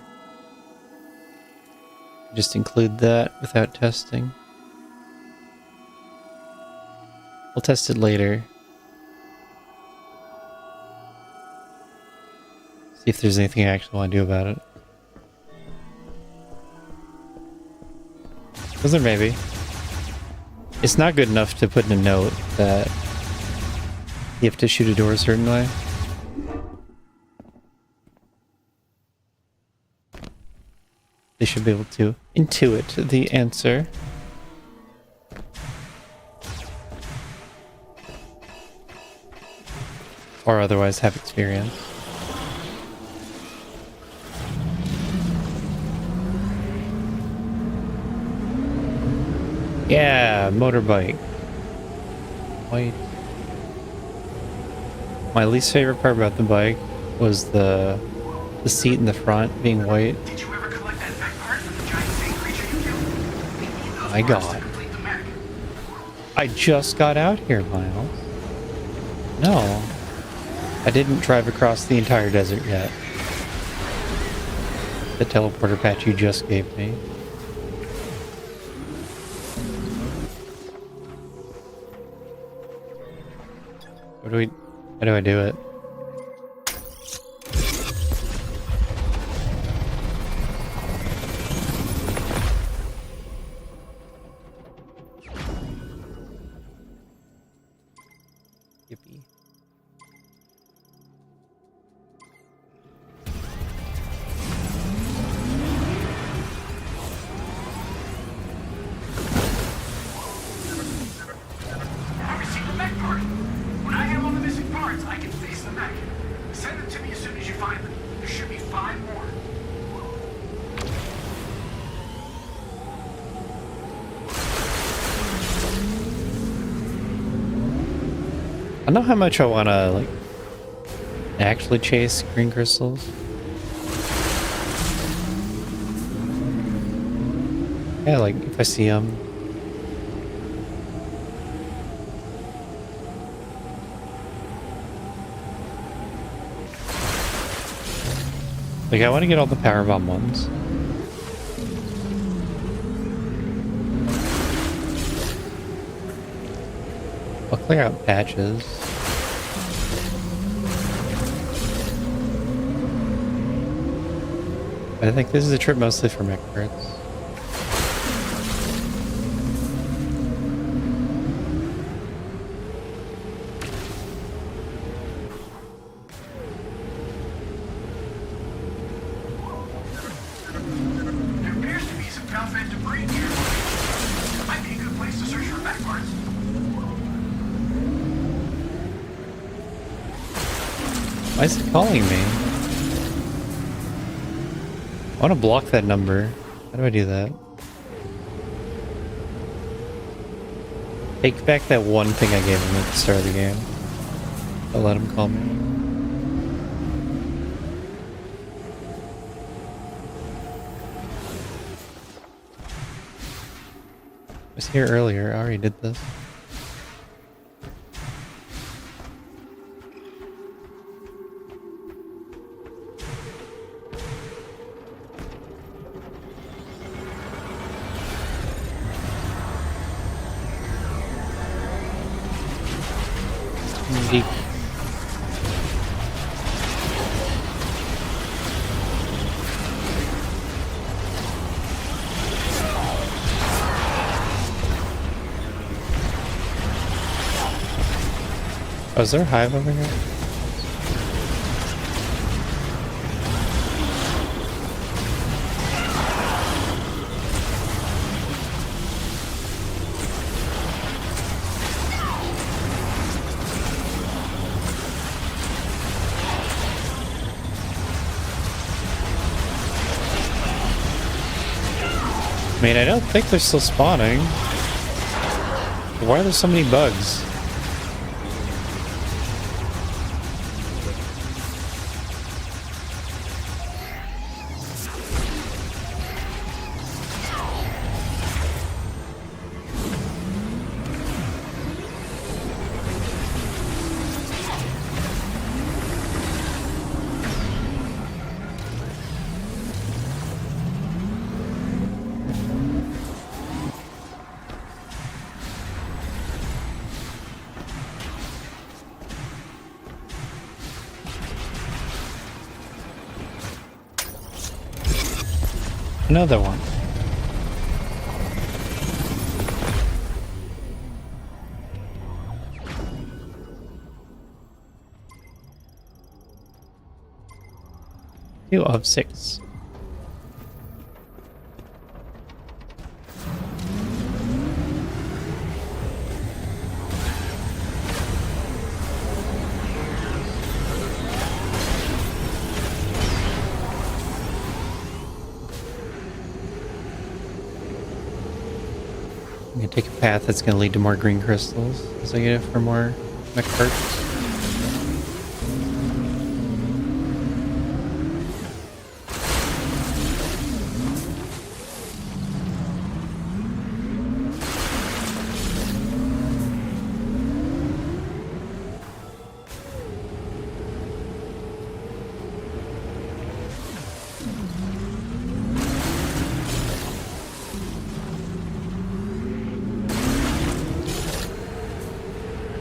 Just include that without testing. We'll test it later. See if there's anything I actually want to do about it. Because there may be. It's not good enough to put in a note that you have to shoot a door a certain way. They should be able to intuit the answer. or otherwise have experience. Yeah, motorbike. White. My least favorite part about the bike was the seat in the front being white. Did you ever collect that mech part from the giant tank creature you killed? We need those My parts God. to complete the mech. I just got out here, Miles. No. I didn't drive across the entire desert yet. The teleporter patch you just gave me. How do I do it? Yippee. I received the mech part. When I have all the missing parts, I can face the mech. Send them to me as soon as you find them. There should be 5 more. I don't know how much I want to like actually chase green crystals. Yeah, like if I see them. Like I want to get all the power bomb ones. I'll clear out patches. I think this is a trip mostly for mech parts. There appears to be some Calfed debris here. Might be a good place to search for mech parts. Why is it calling me? I want to block that number. How do I do that? Take back that one thing I gave him at the start of the game. I'll let him call me. I was here earlier. I already did this. Deep. Oh, is there a hive over here? I mean, I don't think they're still spawning. Why are there so many bugs? Another one. Two of 6. take a path that's going to lead to more green crystals as I get it for more mech parts.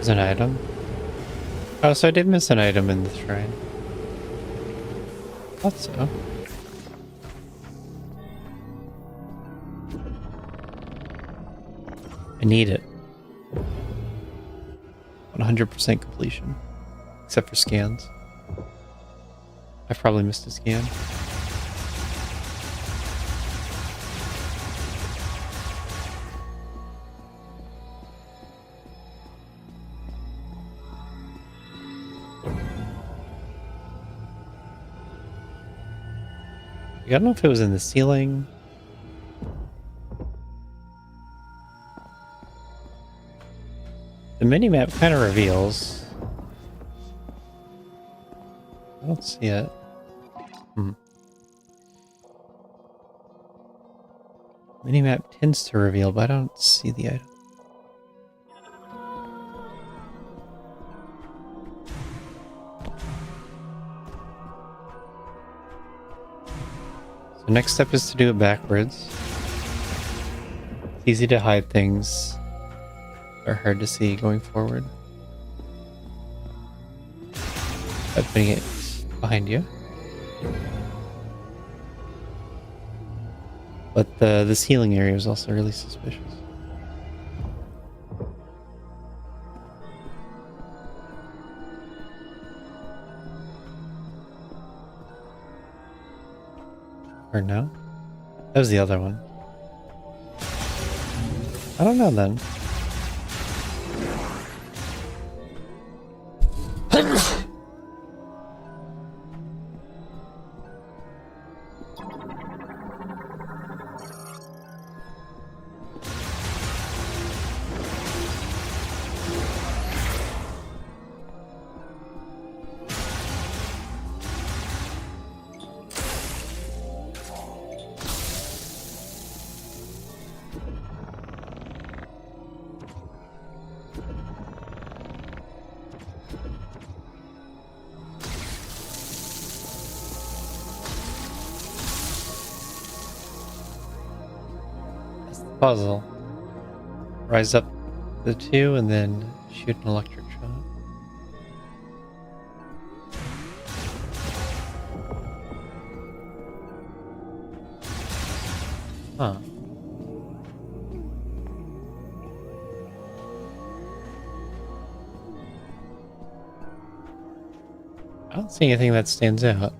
An item? Oh, so I did miss an item in the shrine. Thought so. I need it. 100% completion. Except for scans. I've probably missed a scan. I don't know if it was in the ceiling. The minimap kind of reveals. I don't see it. Minimap tends to reveal, but I don't see the item. So next step is to do it backwards. It's easy to hide things that are hard to see going forward. By putting it behind you. But the ceiling area is also really suspicious. Or no? That was the other one. I don't know then. Puzzle. Rise up the two and then shoot an electric shot. Huh. I don't see anything that stands out.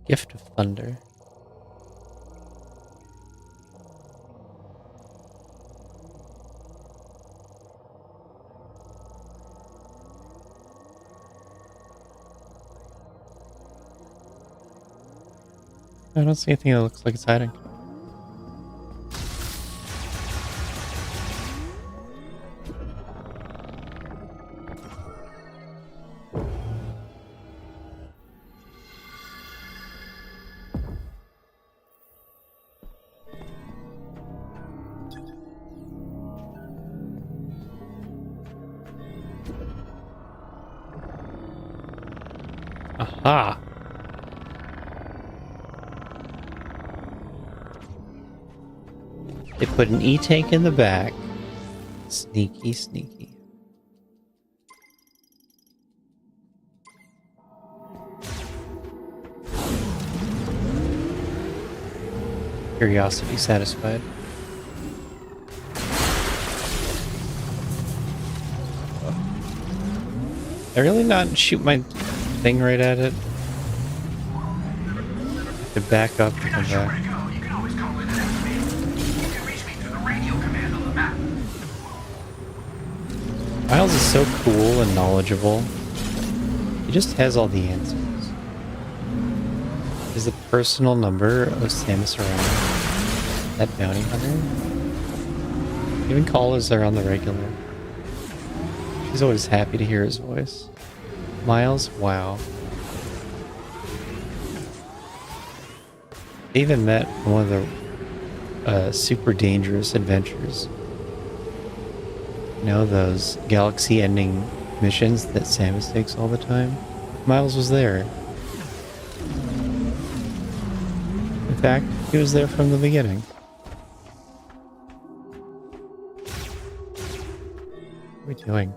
Gift of Thunder. I don't see anything that looks like it's hiding. Aha! They put an E-tank in the back. Sneaky, sneaky. Curiosity satisfied. I really not shoot my thing right at it? To back up and come Not sure where back. to go. You can always call in and ask me. You can reach me through the radio command on the map. Miles is so cool and knowledgeable. He just has all the answers. Is the personal number of Samus Aran that bounty hunter? Even callers are on the regular. She's always happy to hear his voice. Miles, wow. They even met on one of the super dangerous adventures. You know, those galaxy-ending missions that Samus takes all the time? Miles was there. In fact, he was there from the beginning. What are we doing?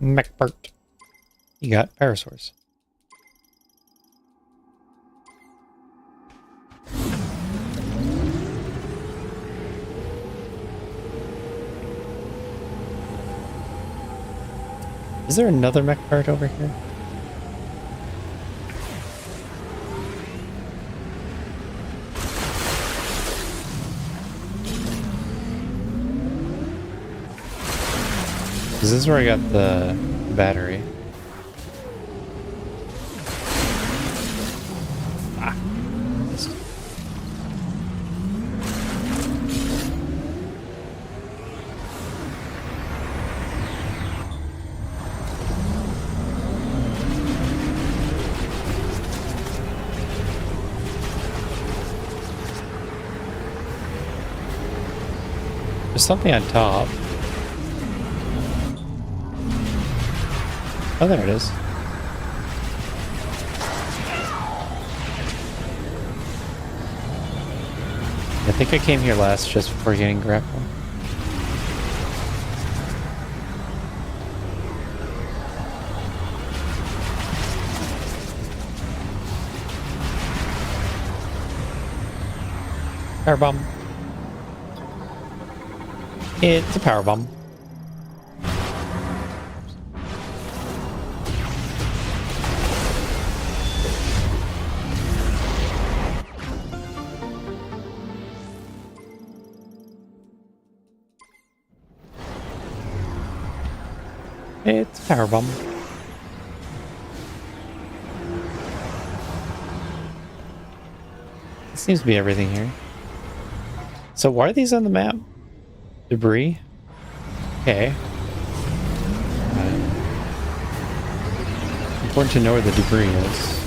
MacBart. You got Parasaurs. Is there another mech part over here? This is where I got the battery. Ah. There's something on top. Oh, there it is. I think I came here last just before getting grappled. Power bomb. It's a power bomb. It's a power bomb. It seems to be everything here. So why are these on the map? Debris? Okay. Got it. Important to know where the debris is.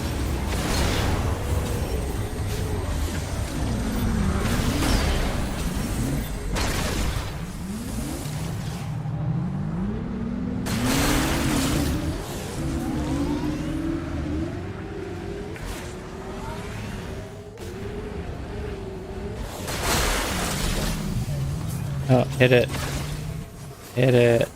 Oh, hit it. Hit it.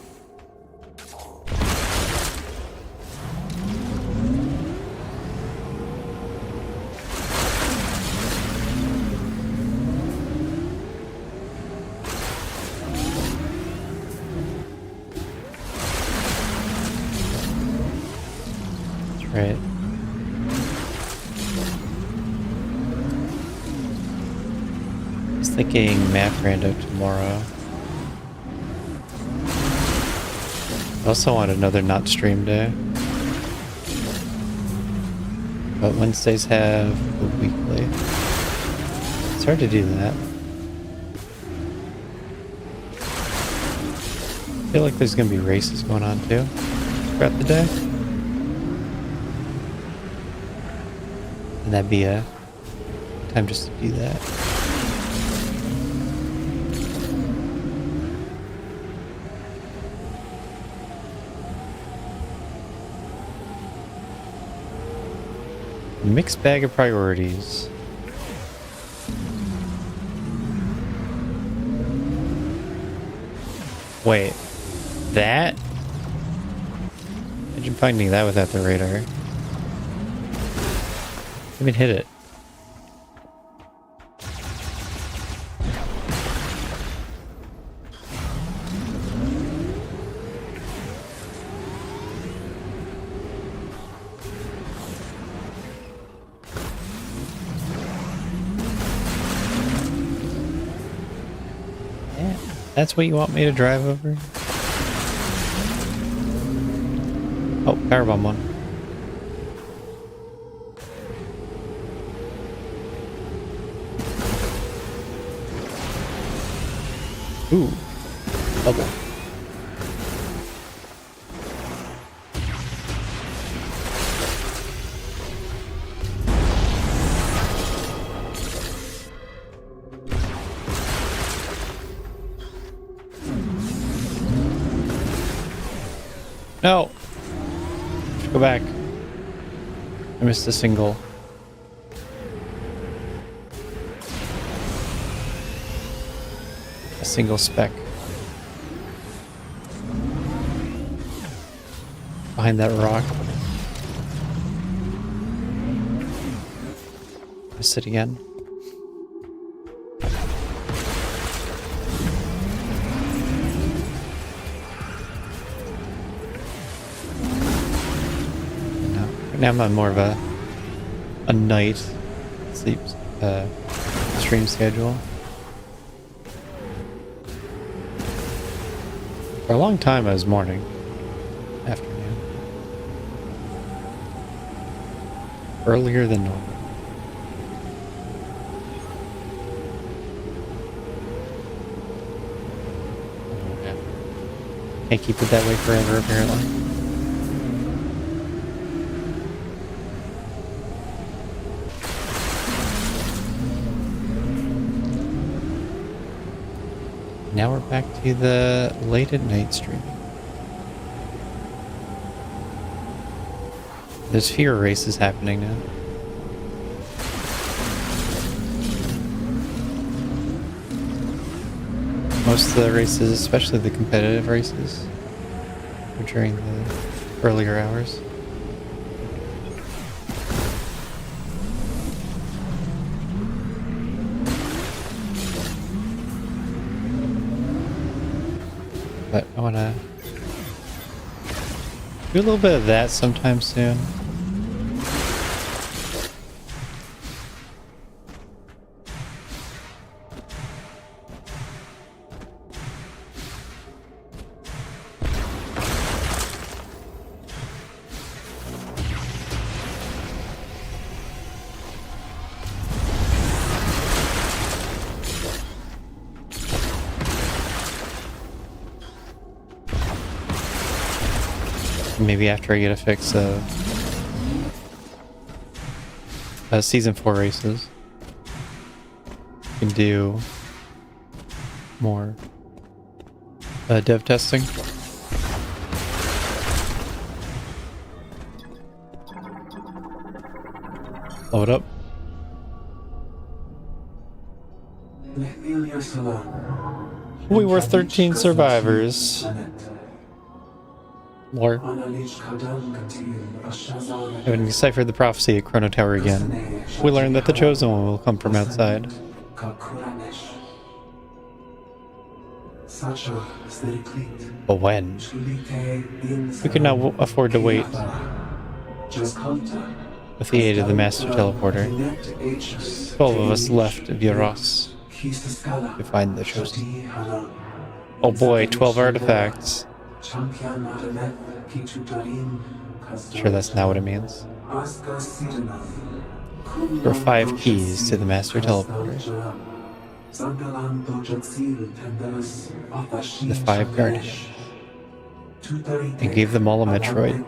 That's right. I was thinking map rando tomorrow. I also want another not stream day. But Wednesdays have the weekly. It's hard to do that. I feel like there's gonna be races going on too throughout the day. And that'd be a time just to do that. Mixed bag of priorities. Wait, that? Imagine finding that without the radar. Even hit it. Yeah, that's what you want me to drive over? Oh, powerbomb one. Ooh, double. No! Go back. I missed a single. A single speck. Behind that rock. Miss it again. Now I'm on more of a night sleep stream schedule. For a long time I was morning, afternoon. Earlier than normal. Oh, yeah. Can't keep it that way forever apparently. Now we're back to the late at night streaming. There's fewer races happening now. Most of the races, especially the competitive races, are during the earlier hours. But I want to do a little bit of that sometime soon. Maybe after I get a fix of Season 4 races, you can do more dev testing. Load up. We were 13 survivors. Lore. Having deciphered the prophecy at Chrono Tower again, we learned that the Chosen One will come from outside. But when? We could not afford to wait. With the aid of the Master Teleporter, 12 of us left Viros to find the Chosen. Oh boy, 12 artifacts. Sure, that's not what it means. There are 5 keys to the Master Teleporter. The 5 Guardians. And gave them all a Metroid.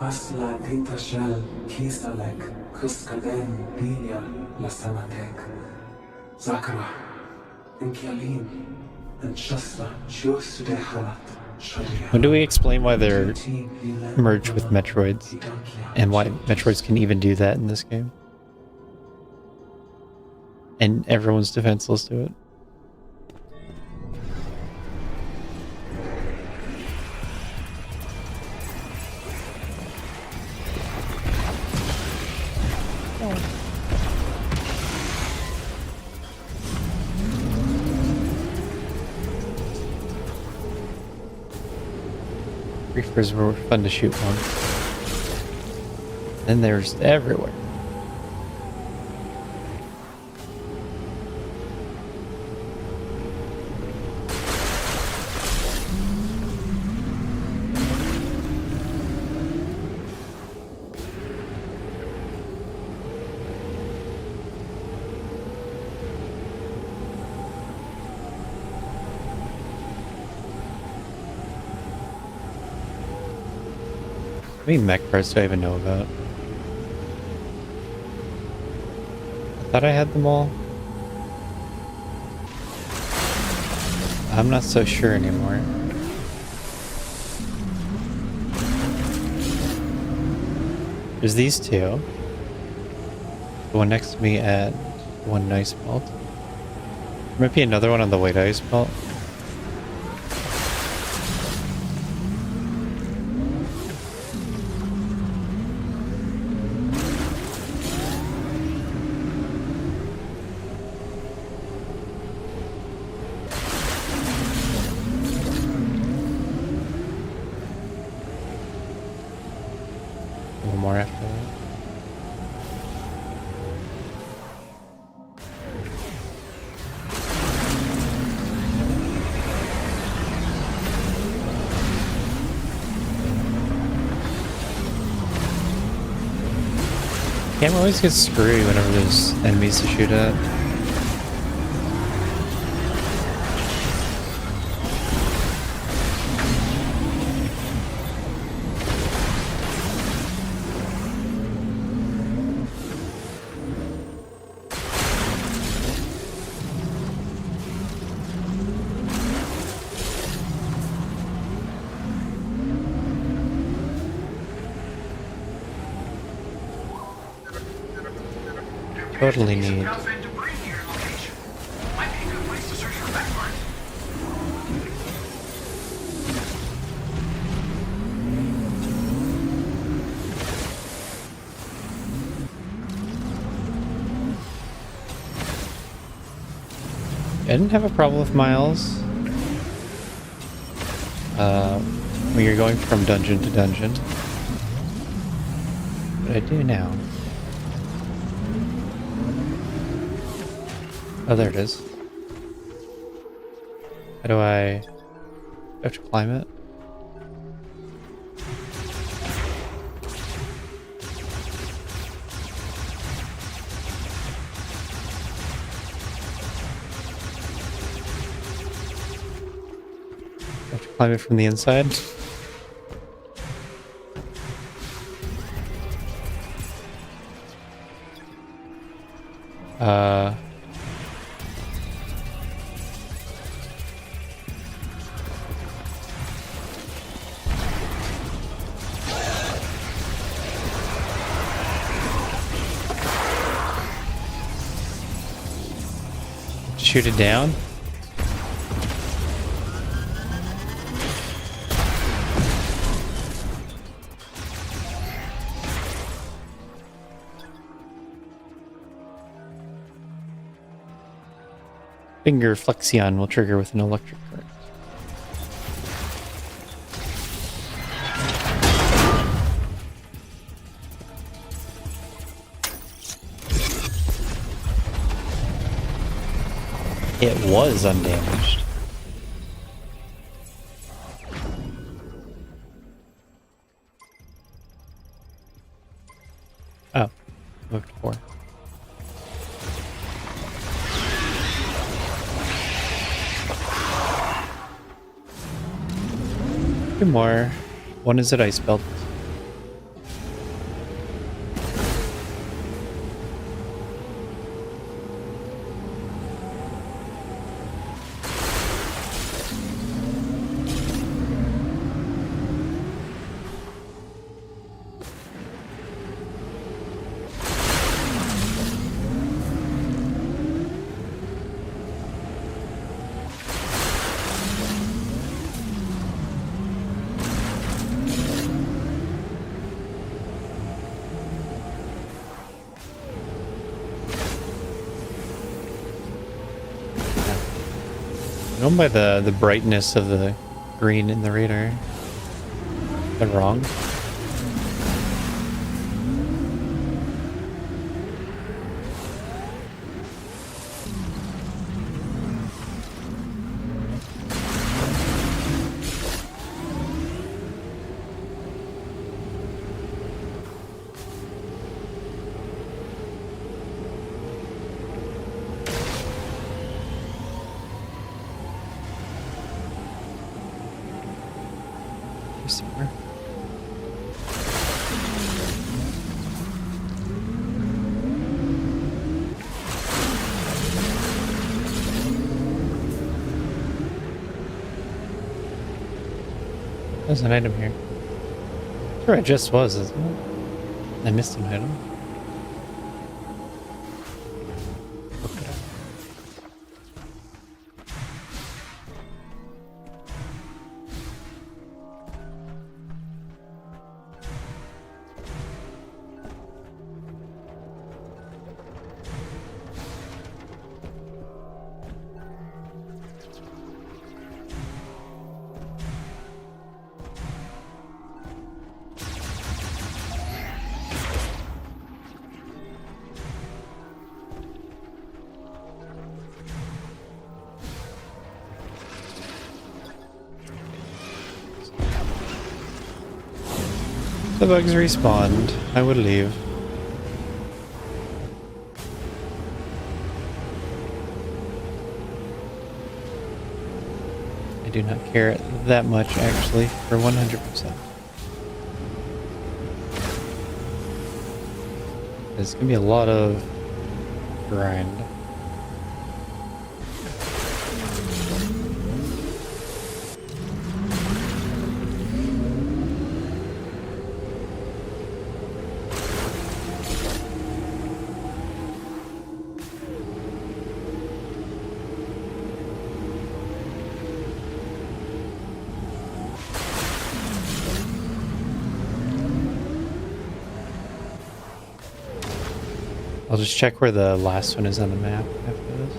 Asla tinta shell, kisalek, kuskaden, lilia, lasamatek. Zakra, Inkialin, When do we explain why they're merged with Metroids? And why Metroids can even do that in this game? And everyone's defenseless to it. Reefers were fun to shoot on. And there's everywhere. How many mech parts do I even know about? I thought I had them all. I'm not so sure anymore. There's these two. The one next to me at one ice belt. There might be another one on the white ice belt. One more after that. Camera always gets screwy whenever there's enemies to shoot at. Totally need. Stuff and debris near your location. Might be a good place to search for mech parts. I didn't have a problem with Miles. When you're going from dungeon to dungeon. But I do now. Oh, there it is. How do I have to climb it? I have to climb it from the inside. Shoot it down. Finger flexion will trigger with an electric current. It was undamaged. Oh, moved to 4. Two more. One is at ice belt. Going by the brightness of the green in the radar. Is that wrong? Somewhere. There's an item here. Sure, it just was, isn't it? I missed an item. Look it up. The bugs respawned. I would leave. I do not care that much, actually, for 100%. There's gonna be a lot of grind. I'll just check where the last one is on the map after this.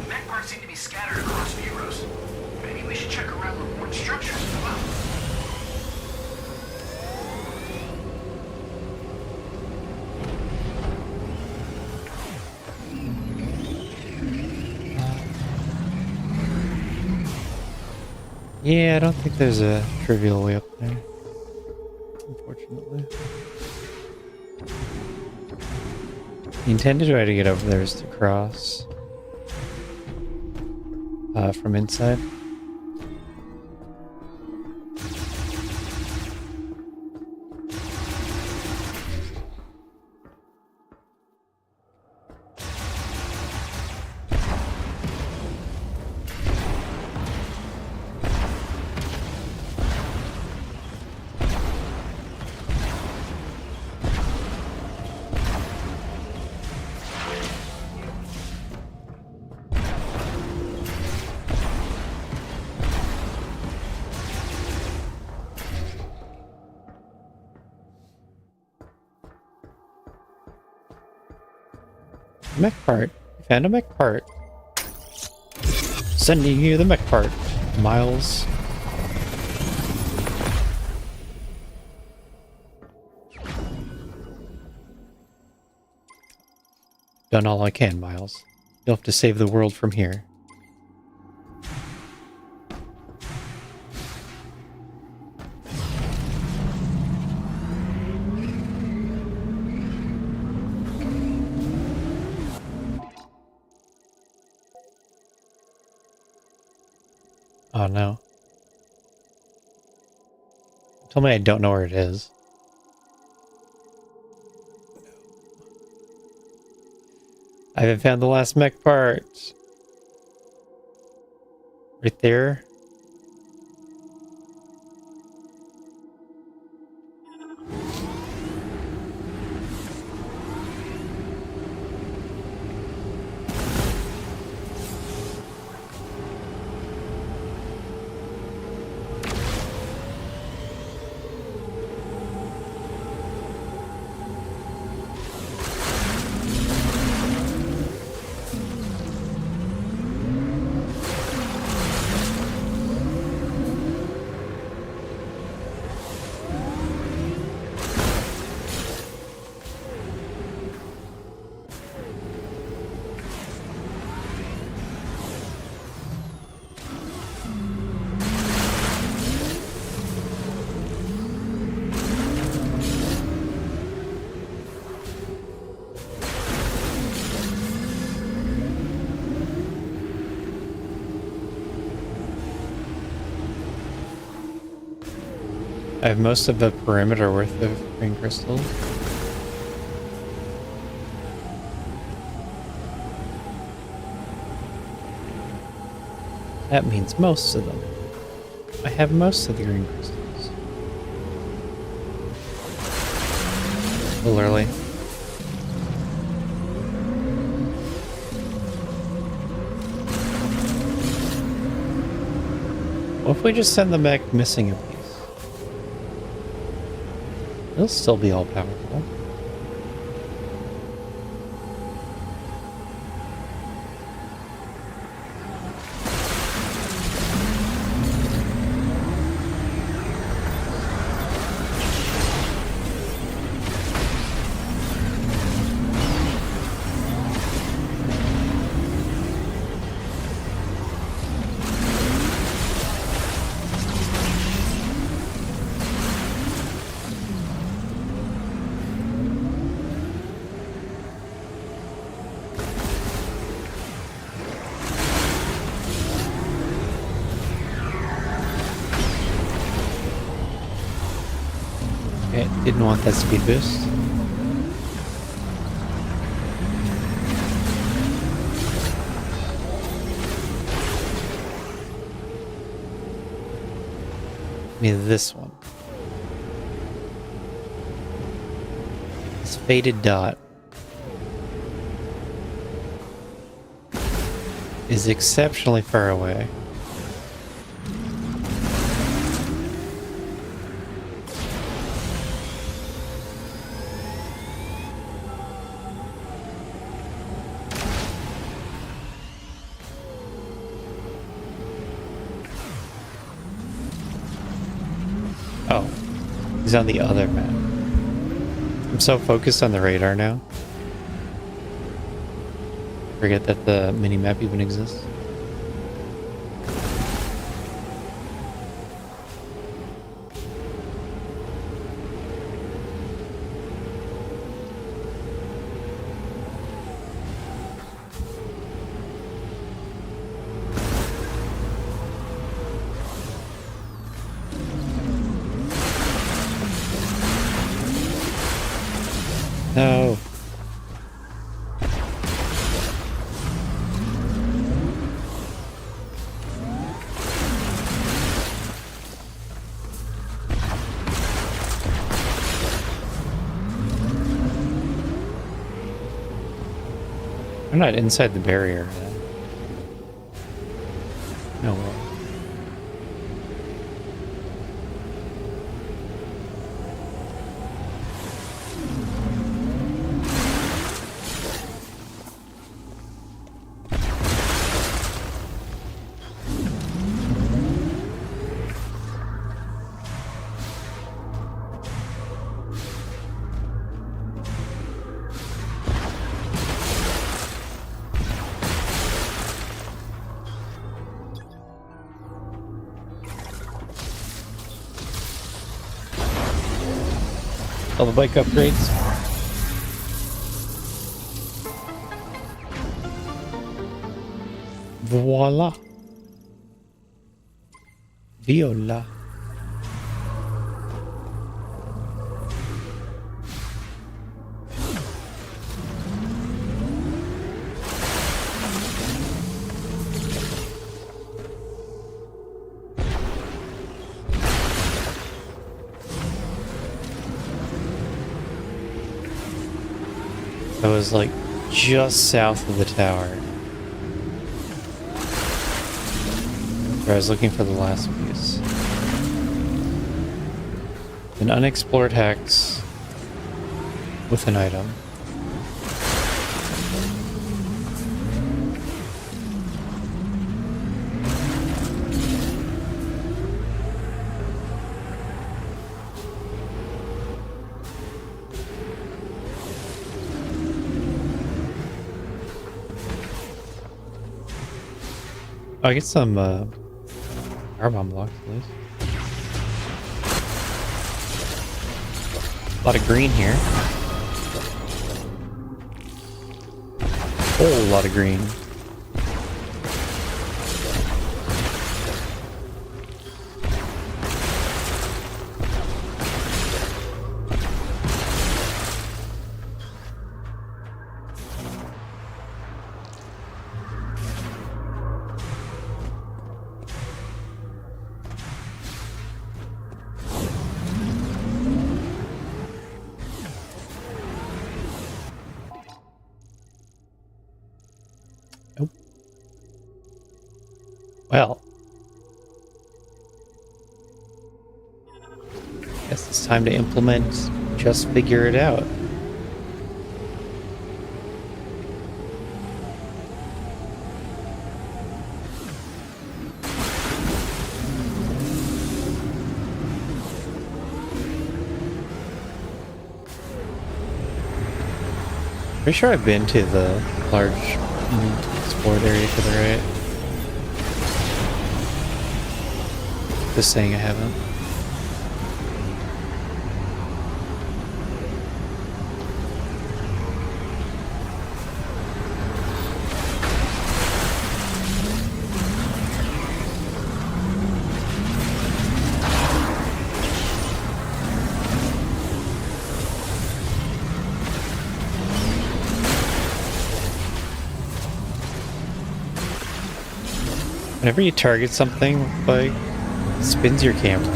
Mech parts seem to be scattered across Bureaus. Maybe we should check around the worn structures as well. Yeah, I don't think there's a trivial way up there, unfortunately. The intended way to get over there is to cross from inside. Mech part. You found a mech part. Sending you the mech part, Miles. Done all I can, Miles. You'll have to save the world from here. Oh no. Tell me I don't know where it is. I haven't found the last mech part. Right there. I have most of the perimeter worth of green crystals. That means most of them. I have most of the green crystals. A little early. What if we just send them back missing a piece? They'll still be all powerful. Okay, didn't want that speed boost. Maybe this one. This faded dot is exceptionally far away. Oh, he's on the other map. I'm so focused on the radar now. Forget that the mini-map even exists. No. I'm not inside the barrier. No way. All the bike upgrades. Voila. Viola. I was like just south of the tower, where I was looking for the last piece. An unexplored hex with an item. I get some power bomb blocks, please. A lot of green here. Whole lot of green. Well, guess it's time to implement just figure it out. Pretty sure I've been to the large explored area to the right. Just saying I haven't. Whenever you target something, like, it spins your camera.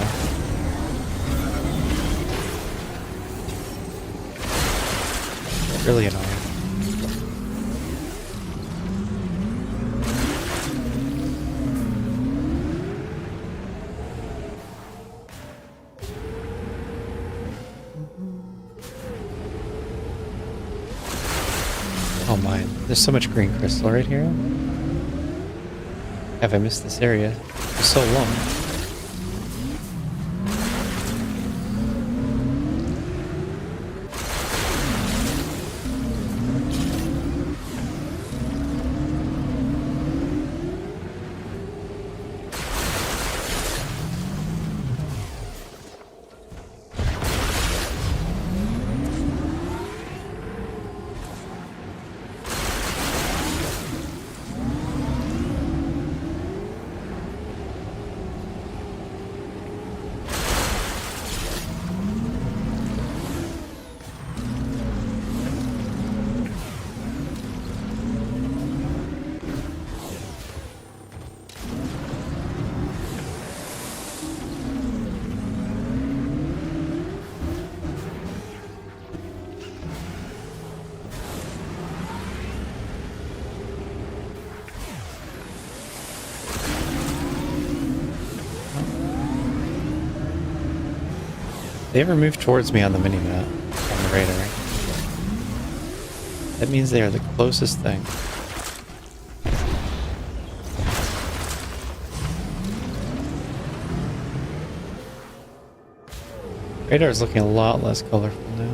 Really annoying. Oh my, there's so much green crystal right here. Have I missed this area for so long? They ever move towards me on the minimap, on the radar. That means they are the closest thing. Radar is looking a lot less colorful now.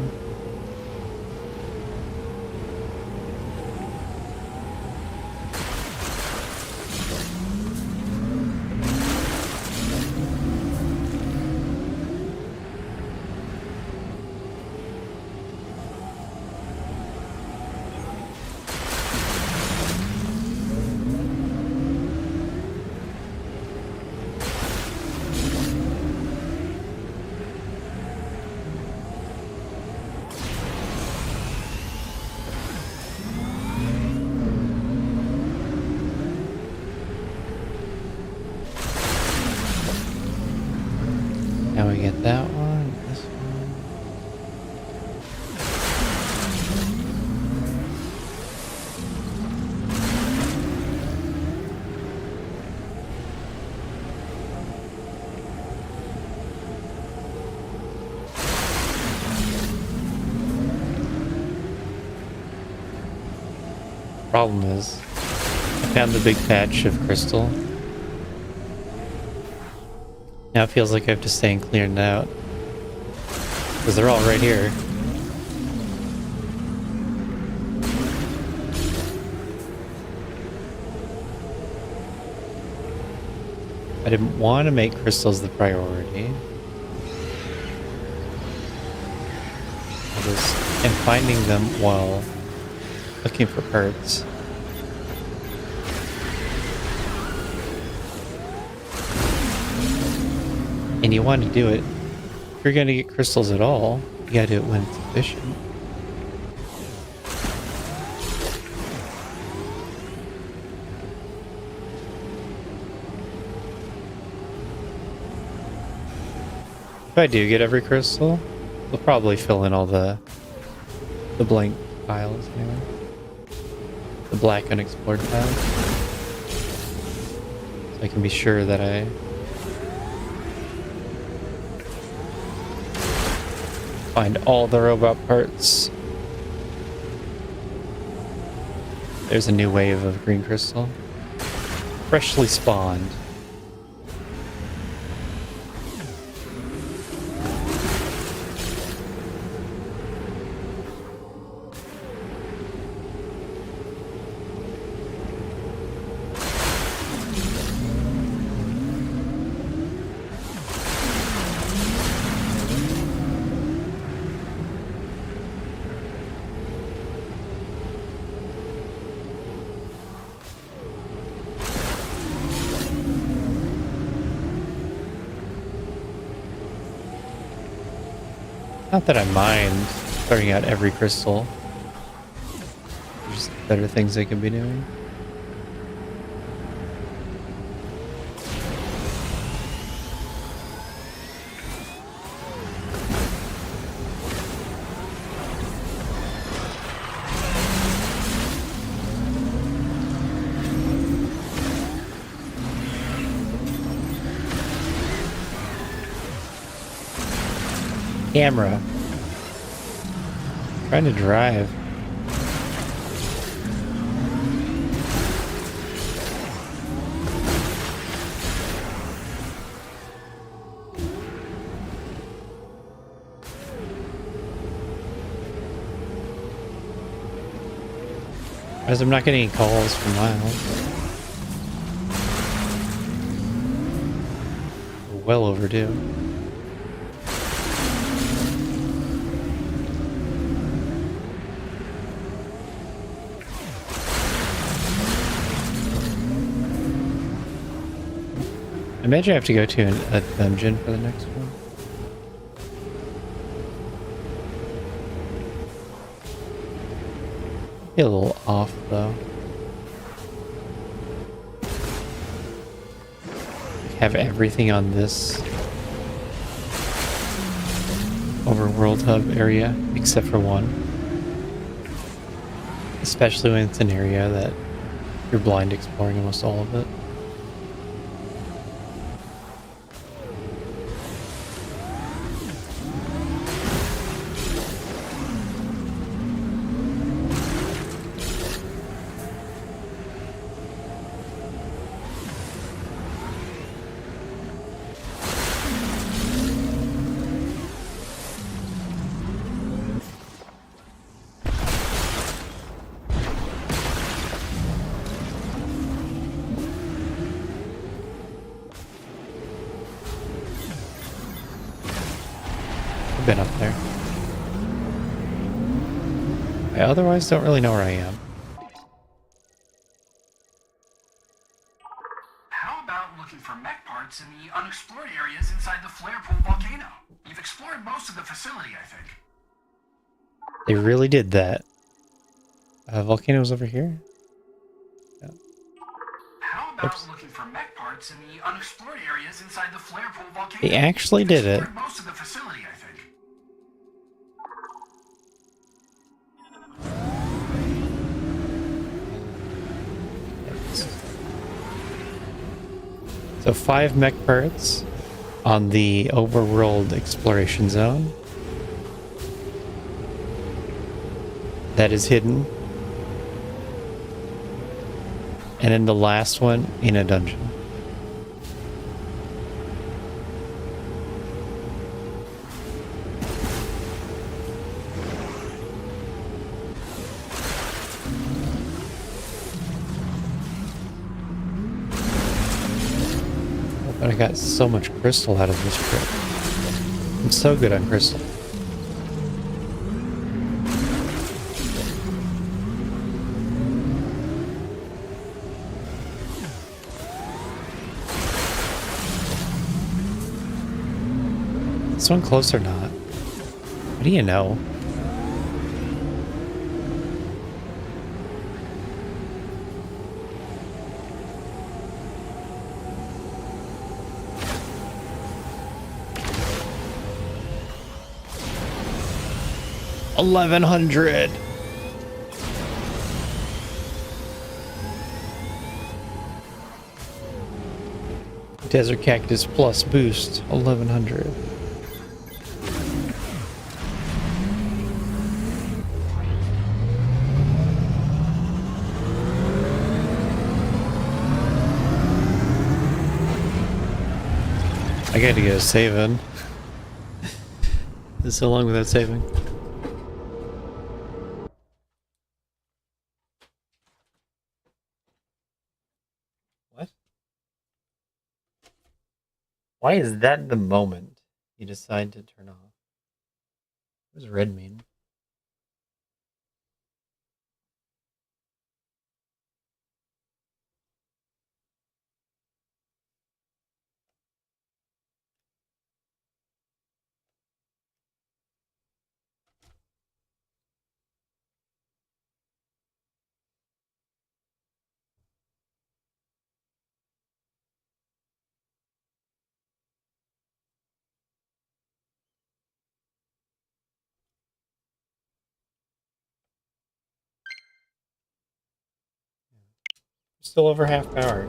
Now we get that one, this one. Problem is, I found the big patch of crystal. Now it feels like I have to stay and clear it out. Because they're all right here. I didn't want to make crystals the priority. And finding them while looking for parts. And you want to do it, if you're going to get crystals at all, you gotta do it when it's efficient. If I do get every crystal, we'll probably fill in all the blank tiles anyway. The black unexplored tiles. So I can be sure that I find all the robot parts. There's a new wave of green crystal. Freshly spawned. Not that I mind throwing out every crystal. There's better things they could be doing. Camera. Trying to drive. As I'm not getting any calls for miles. Well overdue. I imagine I have to go to a dungeon for the next one. Be a little off though. Have everything on this overworld hub area except for one. Especially when it's an area that you're blind exploring almost all of it. Been up there. I otherwise don't really know where I am. How about looking for mech parts in the unexplored areas inside the flare pool volcano? You've explored most of the facility, I think. They really did that. Volcano's over here? Yeah. How about Oops. looking for mech parts in the unexplored areas inside the flare pool volcano? They actually did it. Explored most of the facility, I think. So 5 mech parts on the overworld exploration zone. That is hidden. And then the last one in a dungeon. But I got so much crystal out of this trip. I'm so good on crystal. Is this one close or not? What do you know? $1,100. Desert Cactus Plus Boost, 1100. I gotta get a save in. It's so long without saving. What? Why is that the moment you decide to turn off? What does red mean? Still over half power.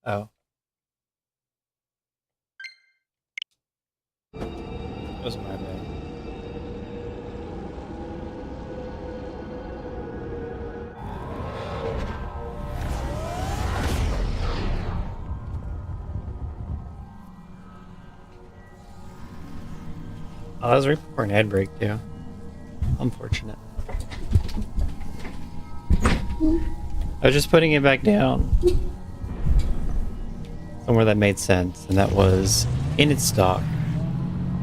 Oh. That was my bad. Oh, that was right before an ad break, too. Unfortunate. I was just putting it back down. Somewhere that made sense, and that was in its dock,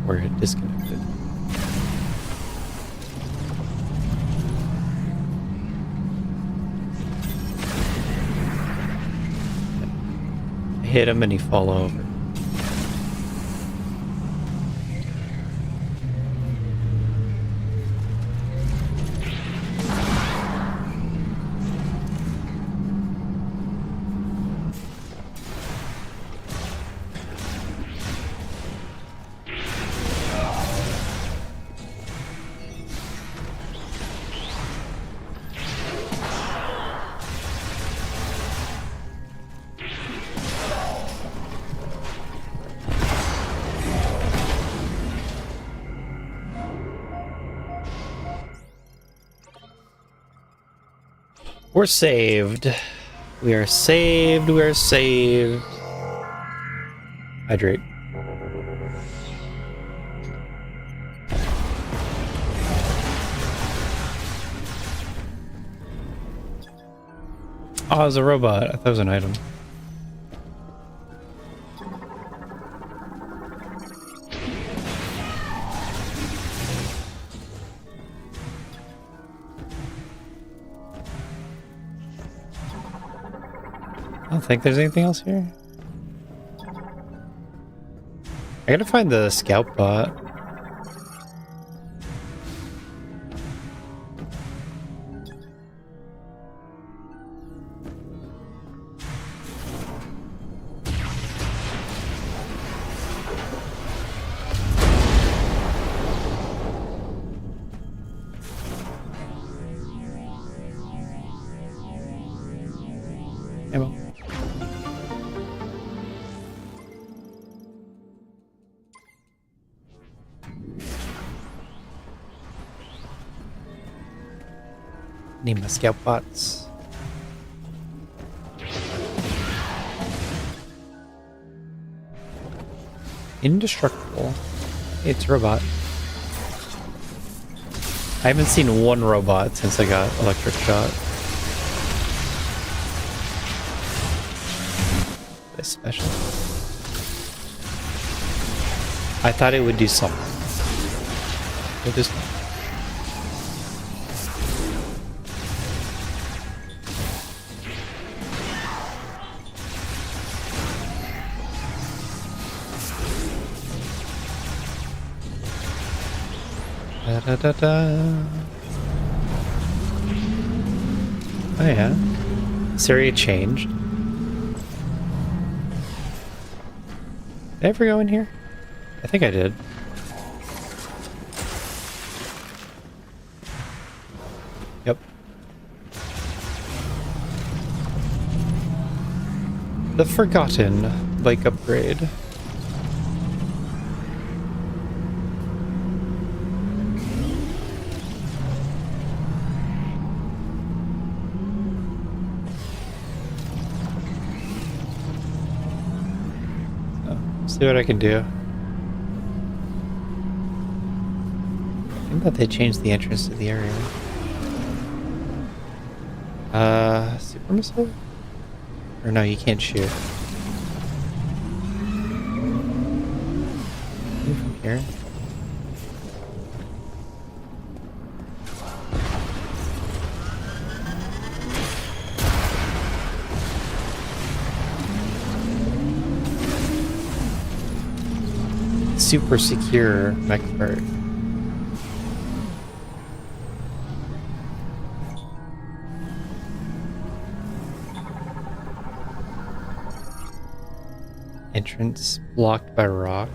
where it disconnected. I hit him and he fell over. We're saved. We are saved. We are saved. Hydrate. Oh, it was a robot. I thought it was an item. I don't think there's anything else here. I gotta find the scout bot. Ammo. Need my scout bots. Indestructible. It's a robot. I haven't seen one robot since I got electric shot. Especially. I thought it would do something. It just. Da, da, da, da. Oh yeah. This area changed. Did I ever go in here? I think I did. Yep. The Forgotten bike upgrade. See what I can do. I think that they changed the entrance to the area. Super missile? Or no, you can't shoot. Move from here. Super secure mech part. Entrance blocked by rock.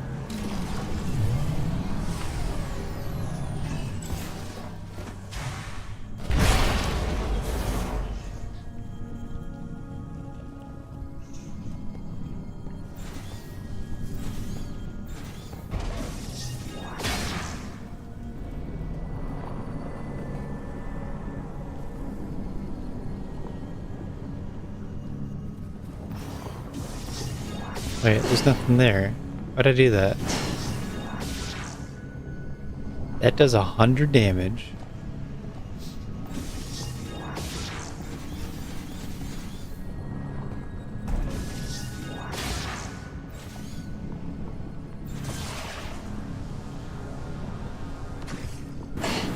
Wait, there's nothing there. Why'd I do that? That does 100 damage.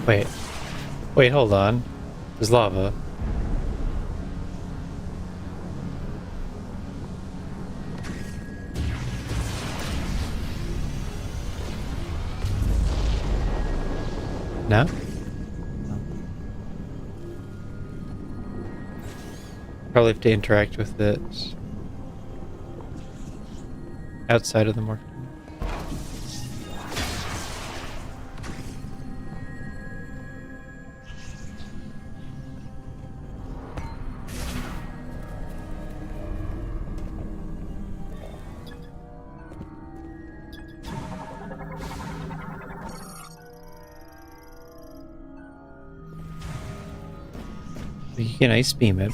Wait. Wait, hold on. There's lava. No? Probably have to interact with it outside of the market. You can ice beam it.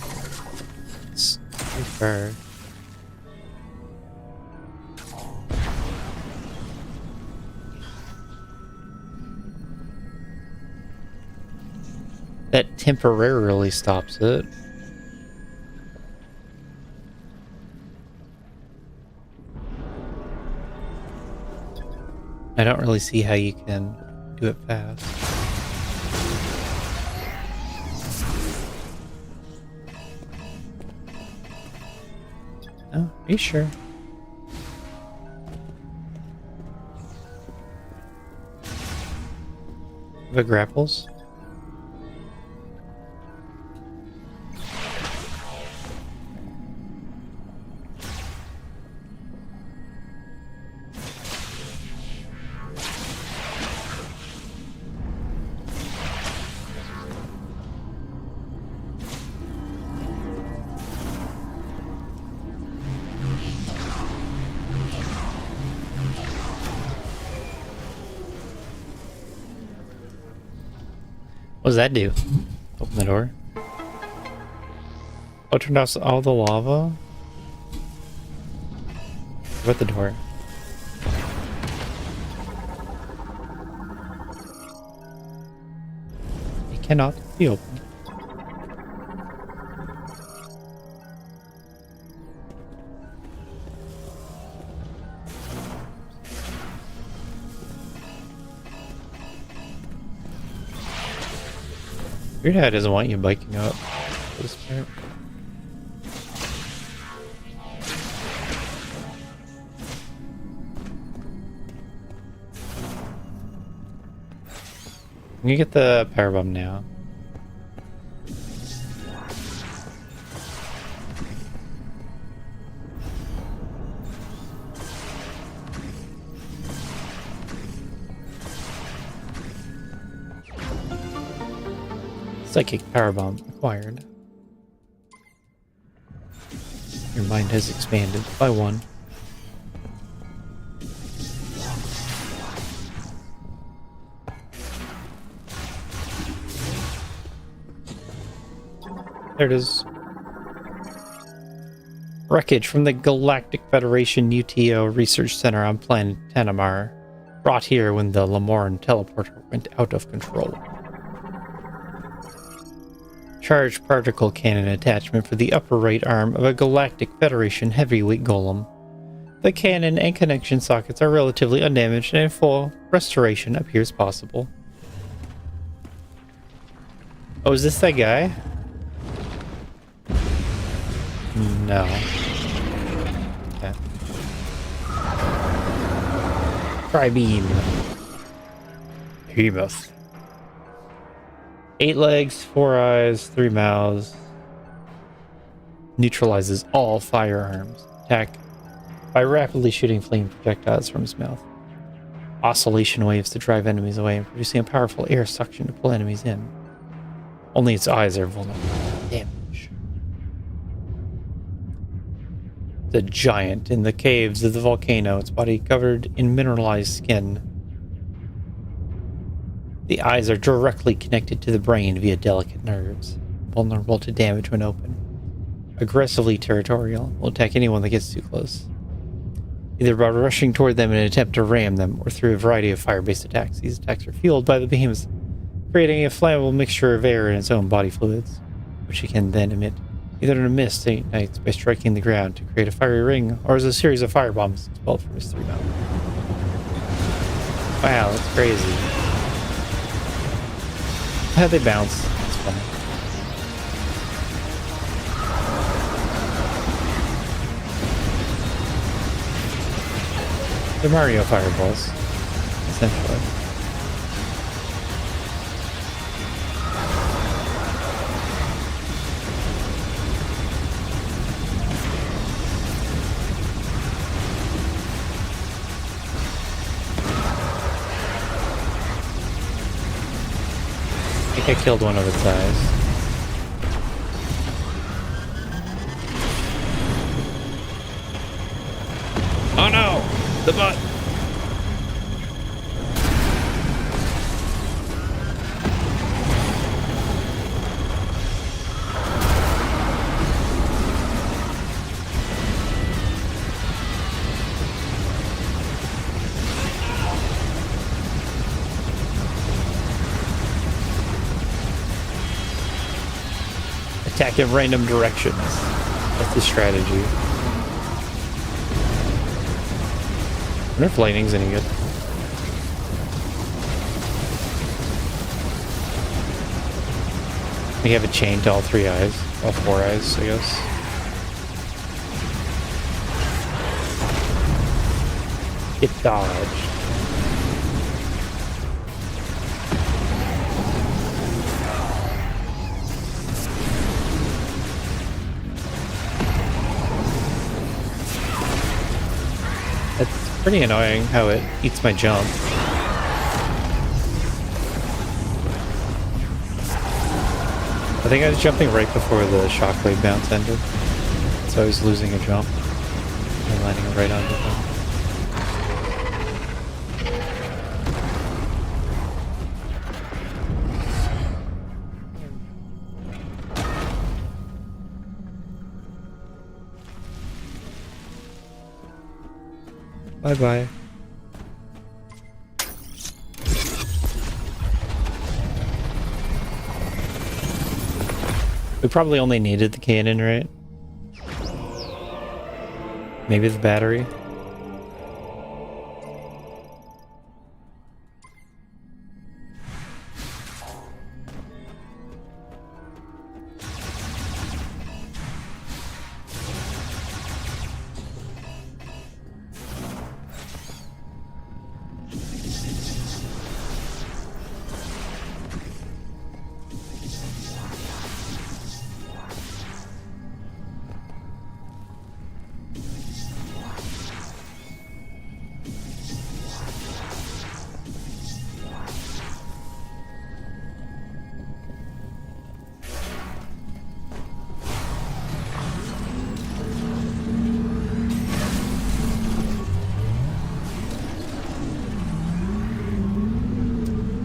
It's too far. That temporarily stops it. I don't really see how you can do it fast. Oh, are you sure? If it grapples. What does that do? Open the door. Oh, turned off all the lava? What about the door? It cannot be opened. Weird how it doesn't want you biking up this part. Can you get the power bomb now? Psychic power bomb acquired. Your mind has expanded by 1. There it is. Wreckage from the Galactic Federation UTO Research Center on planet Tanamar, brought here when the Lamorne teleporter went out of control. Charged particle cannon attachment for the upper right arm of a Galactic Federation heavyweight golem. The cannon and connection sockets are relatively undamaged and full restoration appears possible. Oh, is this that guy? No. Okay. Tri-beam. Behemoth. 8 legs, 4 eyes, 3 mouths. Neutralizes all firearms. Attack by rapidly shooting flame projectiles from his mouth. Oscillation waves to drive enemies away and producing a powerful air suction to pull enemies in. Only its eyes are vulnerable to damage. The giant in the caves of the volcano, its body covered in mineralized skin. The eyes are directly connected to the brain via delicate nerves, vulnerable to damage when open. Aggressively territorial, will attack anyone that gets too close. Either by rushing toward them in an attempt to ram them, or through a variety of fire-based attacks. These attacks are fueled by the behemoth, creating a flammable mixture of air and its own body fluids, which it can then emit, either in a mist that ignites by striking the ground to create a fiery ring, or as a series of firebombs expelled from his 3 mouths. Wow, that's crazy. How they bounce. It's funny. They're Mario fireballs, essentially. I think I killed one of its eyes. Oh no! The butt! Attack in random directions. That's the strategy. I wonder if lightning's any good. We have a chain to all 3 eyes. All 4 eyes, I guess. It dodged. Pretty annoying how it eats my jump. I think I was jumping right before the shockwave bounce ended, so I was losing a jump and landing it right onto them. Bye-bye. We probably only needed the cannon, right? Maybe the battery?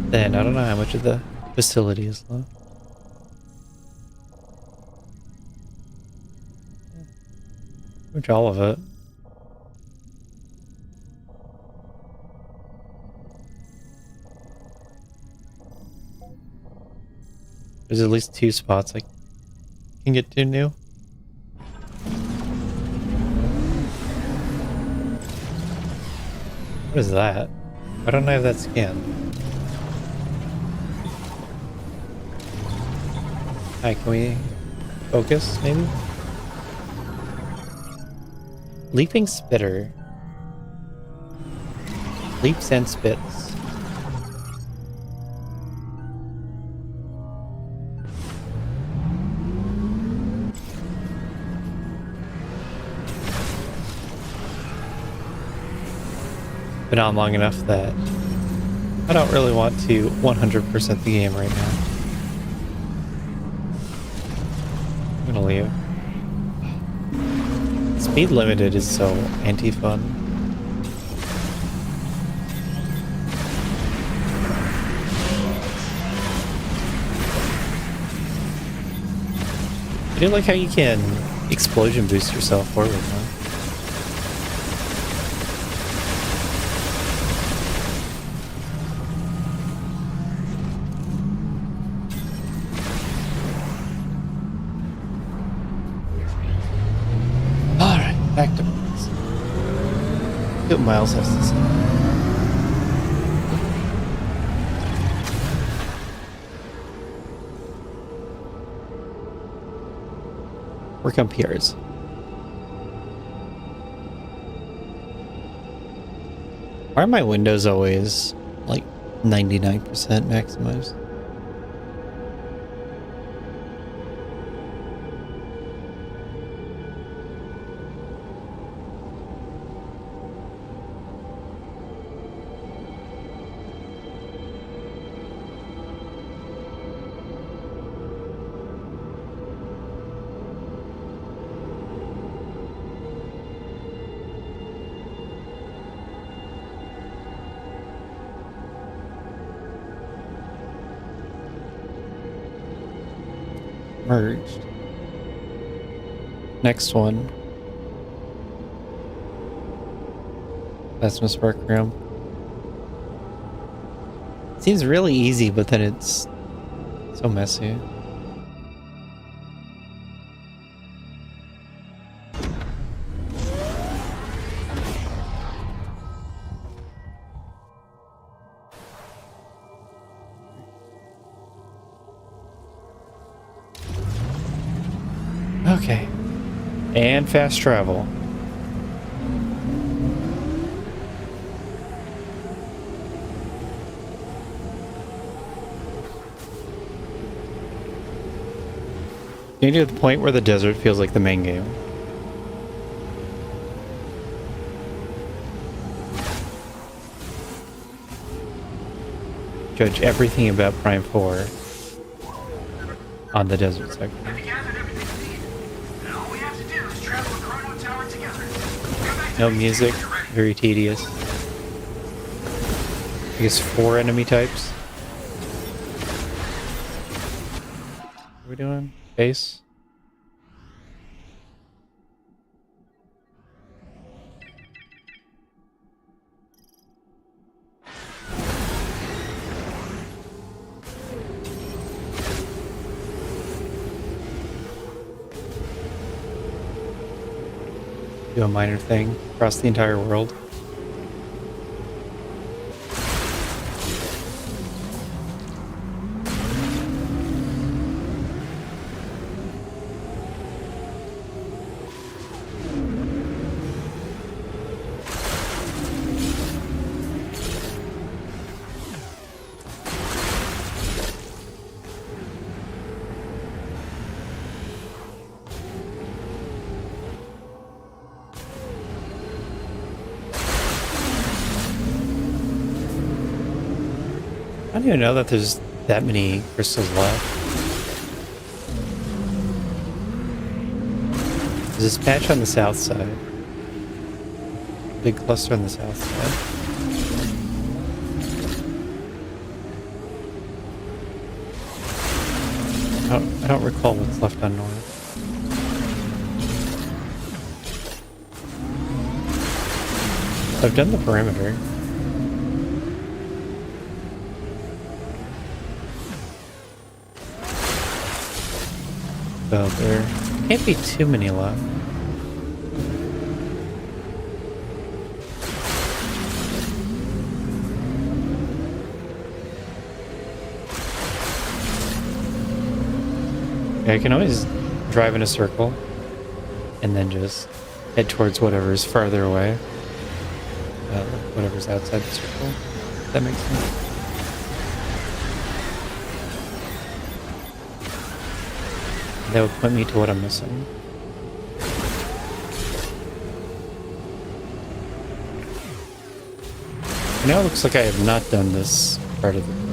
Then I don't know how much of the facility is left. Pretty much all of it. There's at least 2 spots I can get to new. What is that? Why don't I have that scanned? Hi, can we focus, maybe? Leaping Spitter. Leaps and spits. Been on long enough that I don't really want to 100% the game right now. I'm gonna leave. Speed limited is so anti-fun. I do like how you can explosion boost yourself forward now. Back to Miles. See what Miles has to say. Work on PRs. Why are my windows always like 99% maximized? Merged. Next one. Plasma Spark Room. Seems really easy, but then it's so messy. Okay. And fast travel. You get to the point where the desert feels like the main game. judge everything about Prime 4 on the desert section. Have you gathered everything we need? And all we have to do is travel the Chrono Tower together. Come back to No base music, when you're ready. very tedious. I guess 4 enemy types. What are we doing? Base? Do a minor thing across the entire world. I don't even know that there's that many crystals left. There's this patch on the south side. Big cluster on the south side. I don't recall what's left on north. I've done the perimeter. So there can't be too many left. Yeah, I can always drive in a circle and then just head towards whatever's farther away. Whatever's outside the circle. If that makes sense. That would point me to what I'm missing. Now it looks like I have not done this part of the...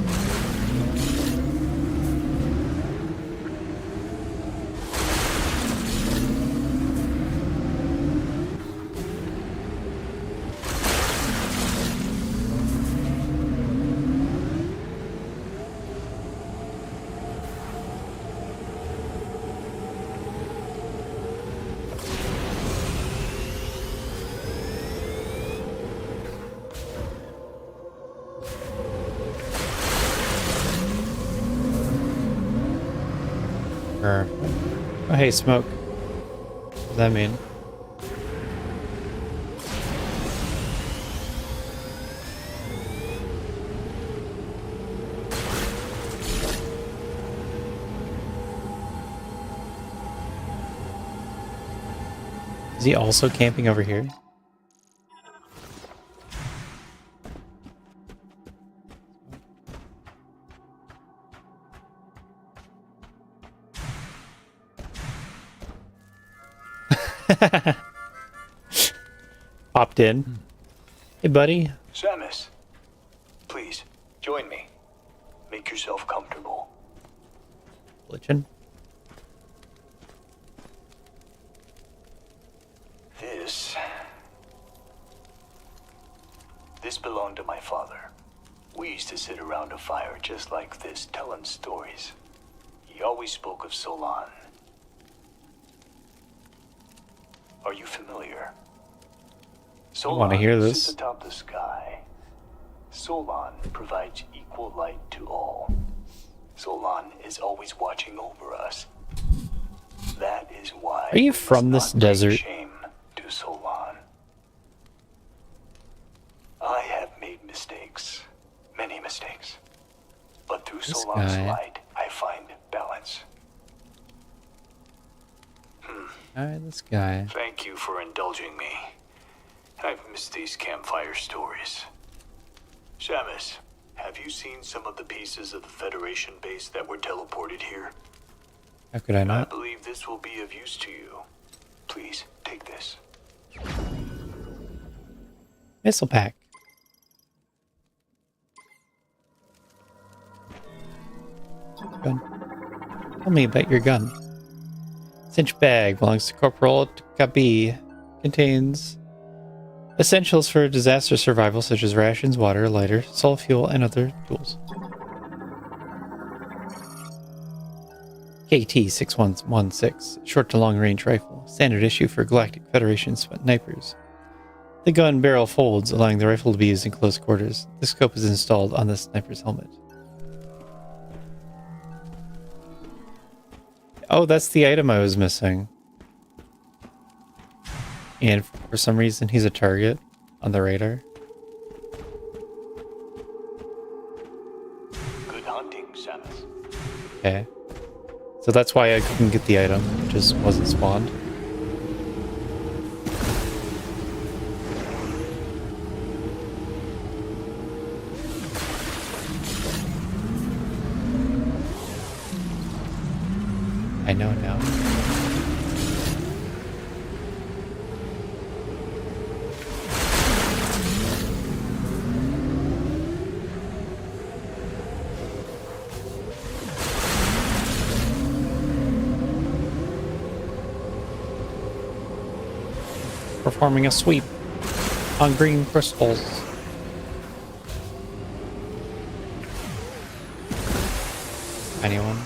Oh, hey, smoke. What does that mean? Is he also camping over here? Popped in. Hey, buddy. Samus, please, join me. Make yourself comfortable. Glitching. This belonged to my father. We used to sit around a fire just like this, telling stories. He always spoke of Solon. Are you familiar? I want to hear this. Sits atop the sky. Solon provides equal light to all. Solon is always watching over us. That is why. Are you we from must this not desert? take shame to Solon. I have made mistakes, many mistakes, but through This Solon's guy. light, I find balance. Alright, this guy. Thank you for indulging me. I've missed these campfire stories. Samus, have you seen some of the pieces of the Federation base that were teleported here? How could I I not? believe this will be of use to you. Please, take this. Missile pack. gun. Tell me about your gun. Cinch bag belongs to Corporal Kabi. Contains essentials for disaster survival such as rations, water, lighter, salt fuel, and other tools. KT-6116, short to long range rifle, standard issue for Galactic Federation snipers. The gun barrel folds, allowing the rifle to be used in close quarters. The scope is installed on the sniper's helmet. Oh, that's the item I was missing. And for some reason, he's a target on the radar. Good hunting, Samus. Okay. So that's why I couldn't get the item. It just wasn't spawned. I know now. Performing a sweep on green crystals. Anyone?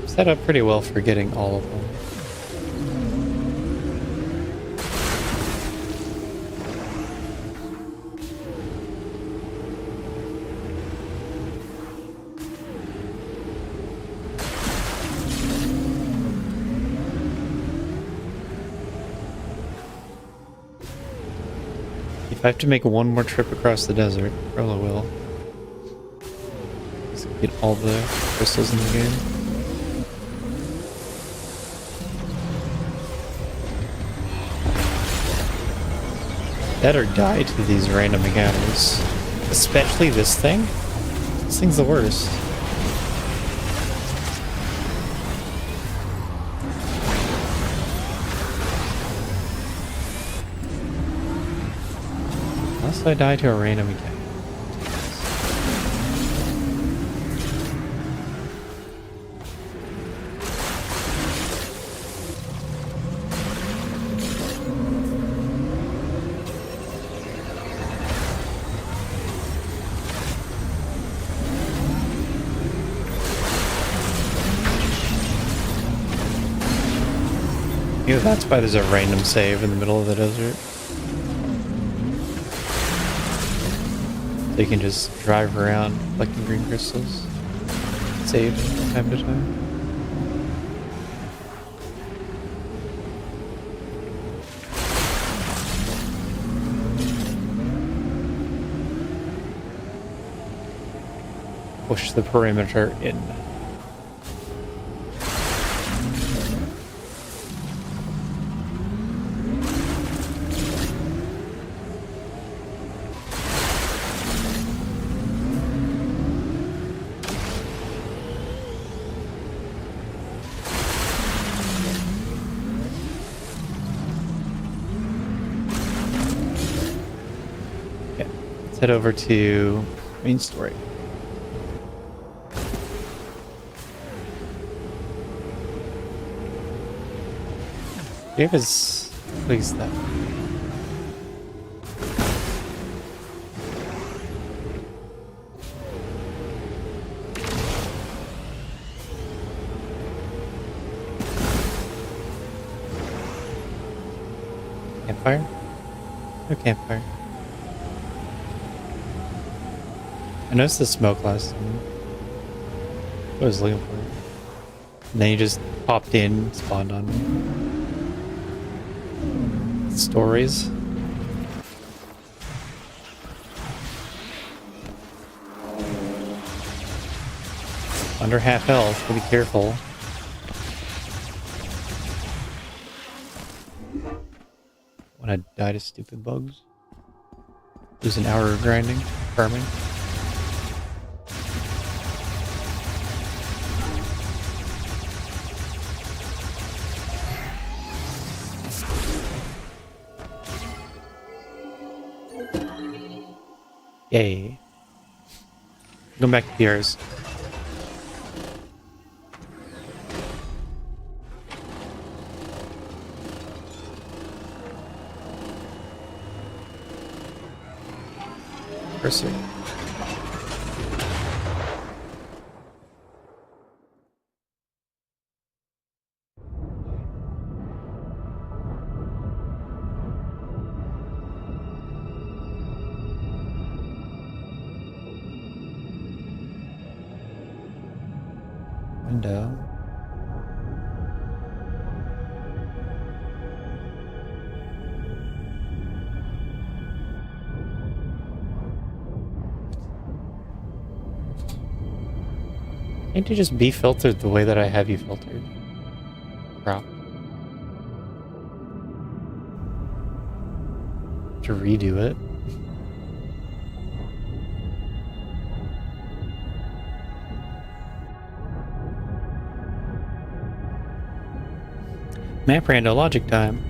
Set up pretty well for getting all of them. If I have to make one more trip across the desert, probably will. Just get all the crystals in the game. Better die to these random encounters. Especially this thing. This thing's the worst. Unless I die to a random encounter. Yeah, that's why there's a random save in the middle of the desert. So you can just drive around collecting green crystals. Save from time to time. Push the perimeter in. Head over to main story. Give his please that. Campfire? No campfire. I noticed the smoke last time. What I was looking for. And then you just popped in, spawned on me. Stories. Under half health, be careful. When I die to stupid bugs. Lose an hour of grinding, farming. Yay. Go back to yours. Pursue. Window. Can't you just be filtered the way that I have you filtered? Crap. To redo it. Map rando logic time.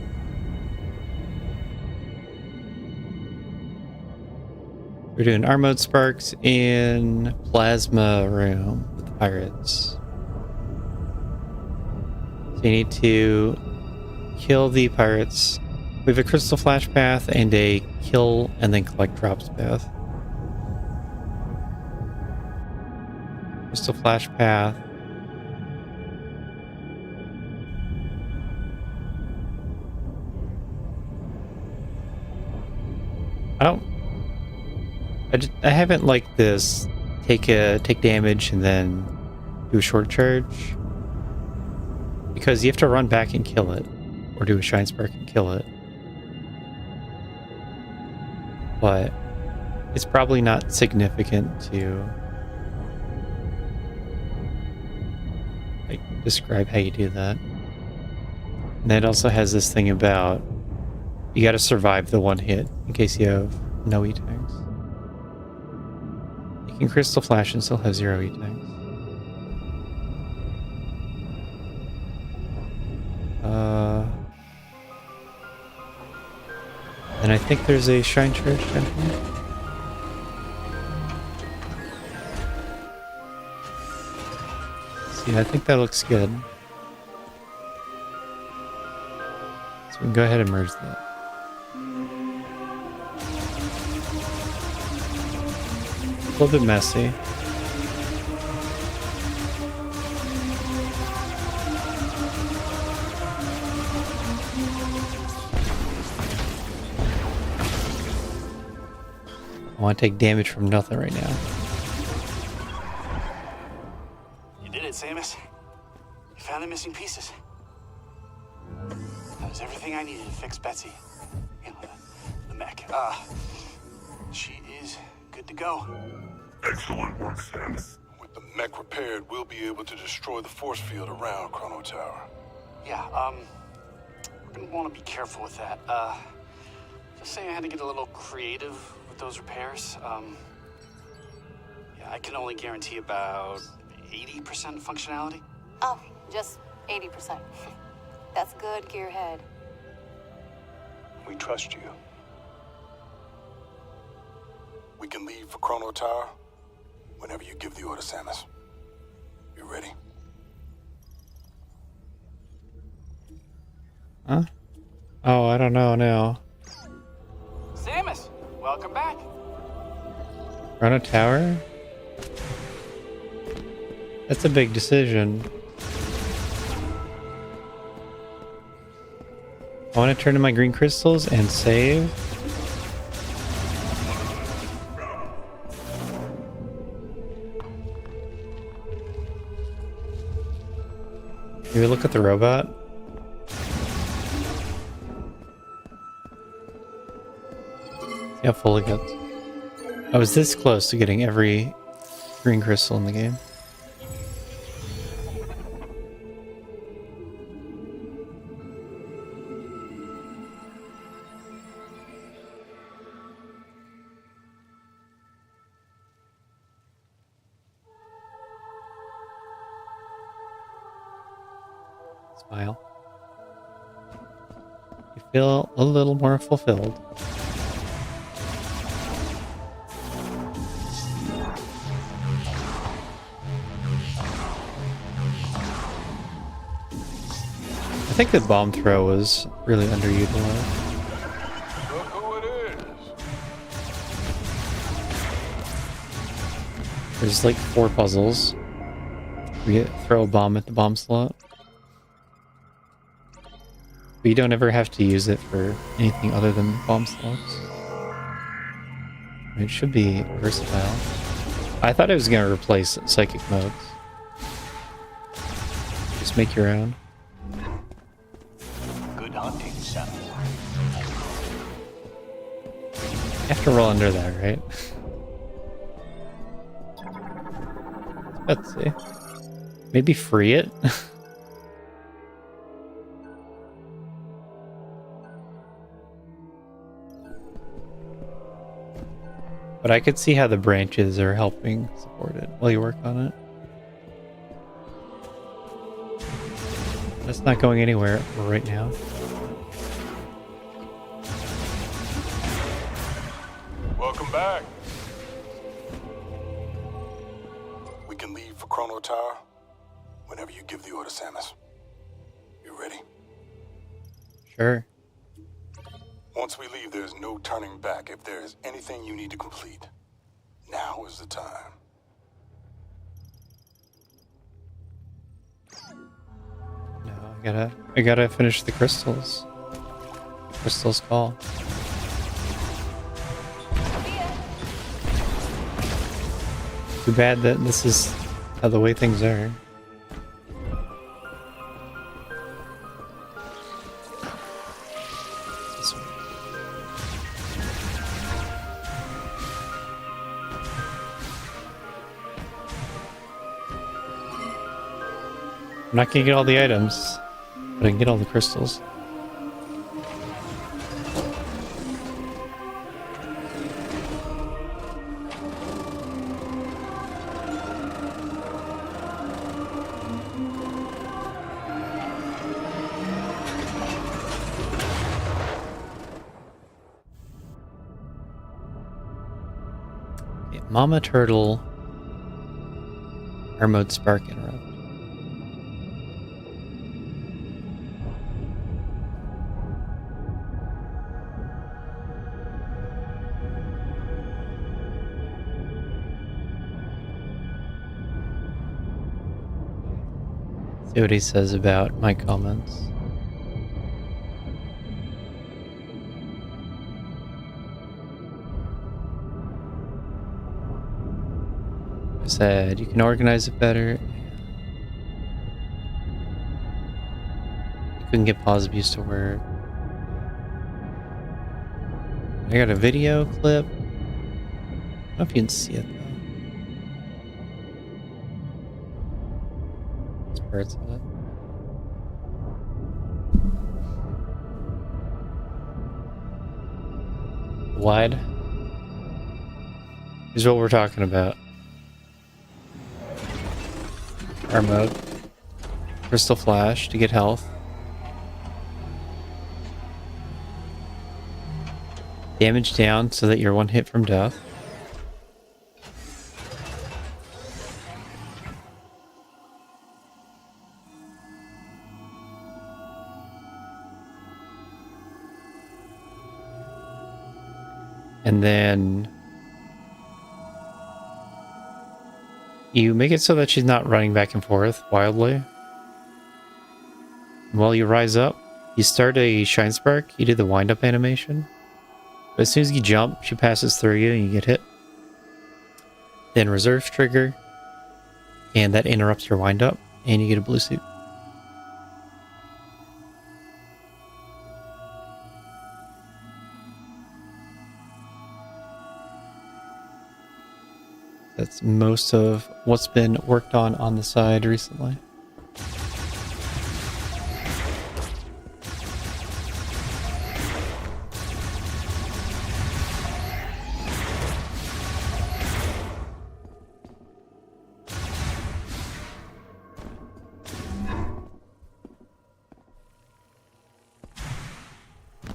We're doing R mode sparks in plasma room with the pirates. So you need to kill the pirates. We have a crystal flash path and a kill and then collect drops path. Crystal flash path. I haven't liked this take damage and then do a short charge, because you have to run back and kill it, or do a shine spark and kill it. But it's probably not significant to like describe how you do that. And it also has this thing about you got to survive the one hit in case you have no E-tanks. You can crystal flash and still have 0 E-tanks. And I think there's a shrine church down here. See, I think that looks good. So we can go ahead and merge that. A little bit messy. I want to take damage from nothing right now. You did it, Samus. You found the missing pieces. That was everything I needed to fix Betsy. You know, the mech. She is good to go. Excellent work, Samus. With the mech repaired, we'll be able to destroy the force field around Chrono Tower. Yeah, we're gonna want to be careful with that. Just saying I had to get a little creative with those repairs. Yeah, I can only guarantee about 80% functionality. Oh, just 80%. That's good, Gearhead. We trust you. We can leave for Chrono Tower whenever you give the order, Samus. You ready? Huh? Oh, I don't know now. Samus, welcome back. Run a tower? That's a big decision. I want to turn in my green crystals and save. Maybe look at the robot. See how full it gets. I was this close to getting every green crystal in the game. Smile. You feel a little more fulfilled. I think the bomb throw was really underutilized. Look who it is. There's like 4 puzzles. We throw a bomb at the bomb slot. But you don't ever have to use it for anything other than bomb slots. It should be versatile. I thought it was going to replace psychic modes. Just make your own. Good hunting, son. You have to roll under that, right? Let's see. Maybe free it? But I could see how the branches are helping support it while you work on it. That's not going anywhere right now. Welcome back. We can leave for Chrono Tower whenever you give the order, Samus. You ready? Sure. Once we leave, there's no turning back. If there is anything you need to complete, now is the time. No, I gotta finish the crystals. Crystals call. Too bad that this is how the way things are. I'm not gonna get all the items, but I can get all the crystals. Okay, Mama Turtle. Our mode spark interrupt. See what he says about my comments. I said you can organize it better. You couldn't get pause abuse to work. I got a video clip. I don't know if you can see it though. Parts of it. Wide. Here's what we're talking about. Our mode. Crystal Flash to get health. Damage down so that you're one hit from death. And then you make it so that she's not running back and forth wildly. While you rise up, you start a Shine Spark, you do the wind up animation. But as soon as you jump, she passes through you and you get hit. Then reserve trigger, and that interrupts your wind up, and you get a blue suit. That's most of what's been worked on the side recently.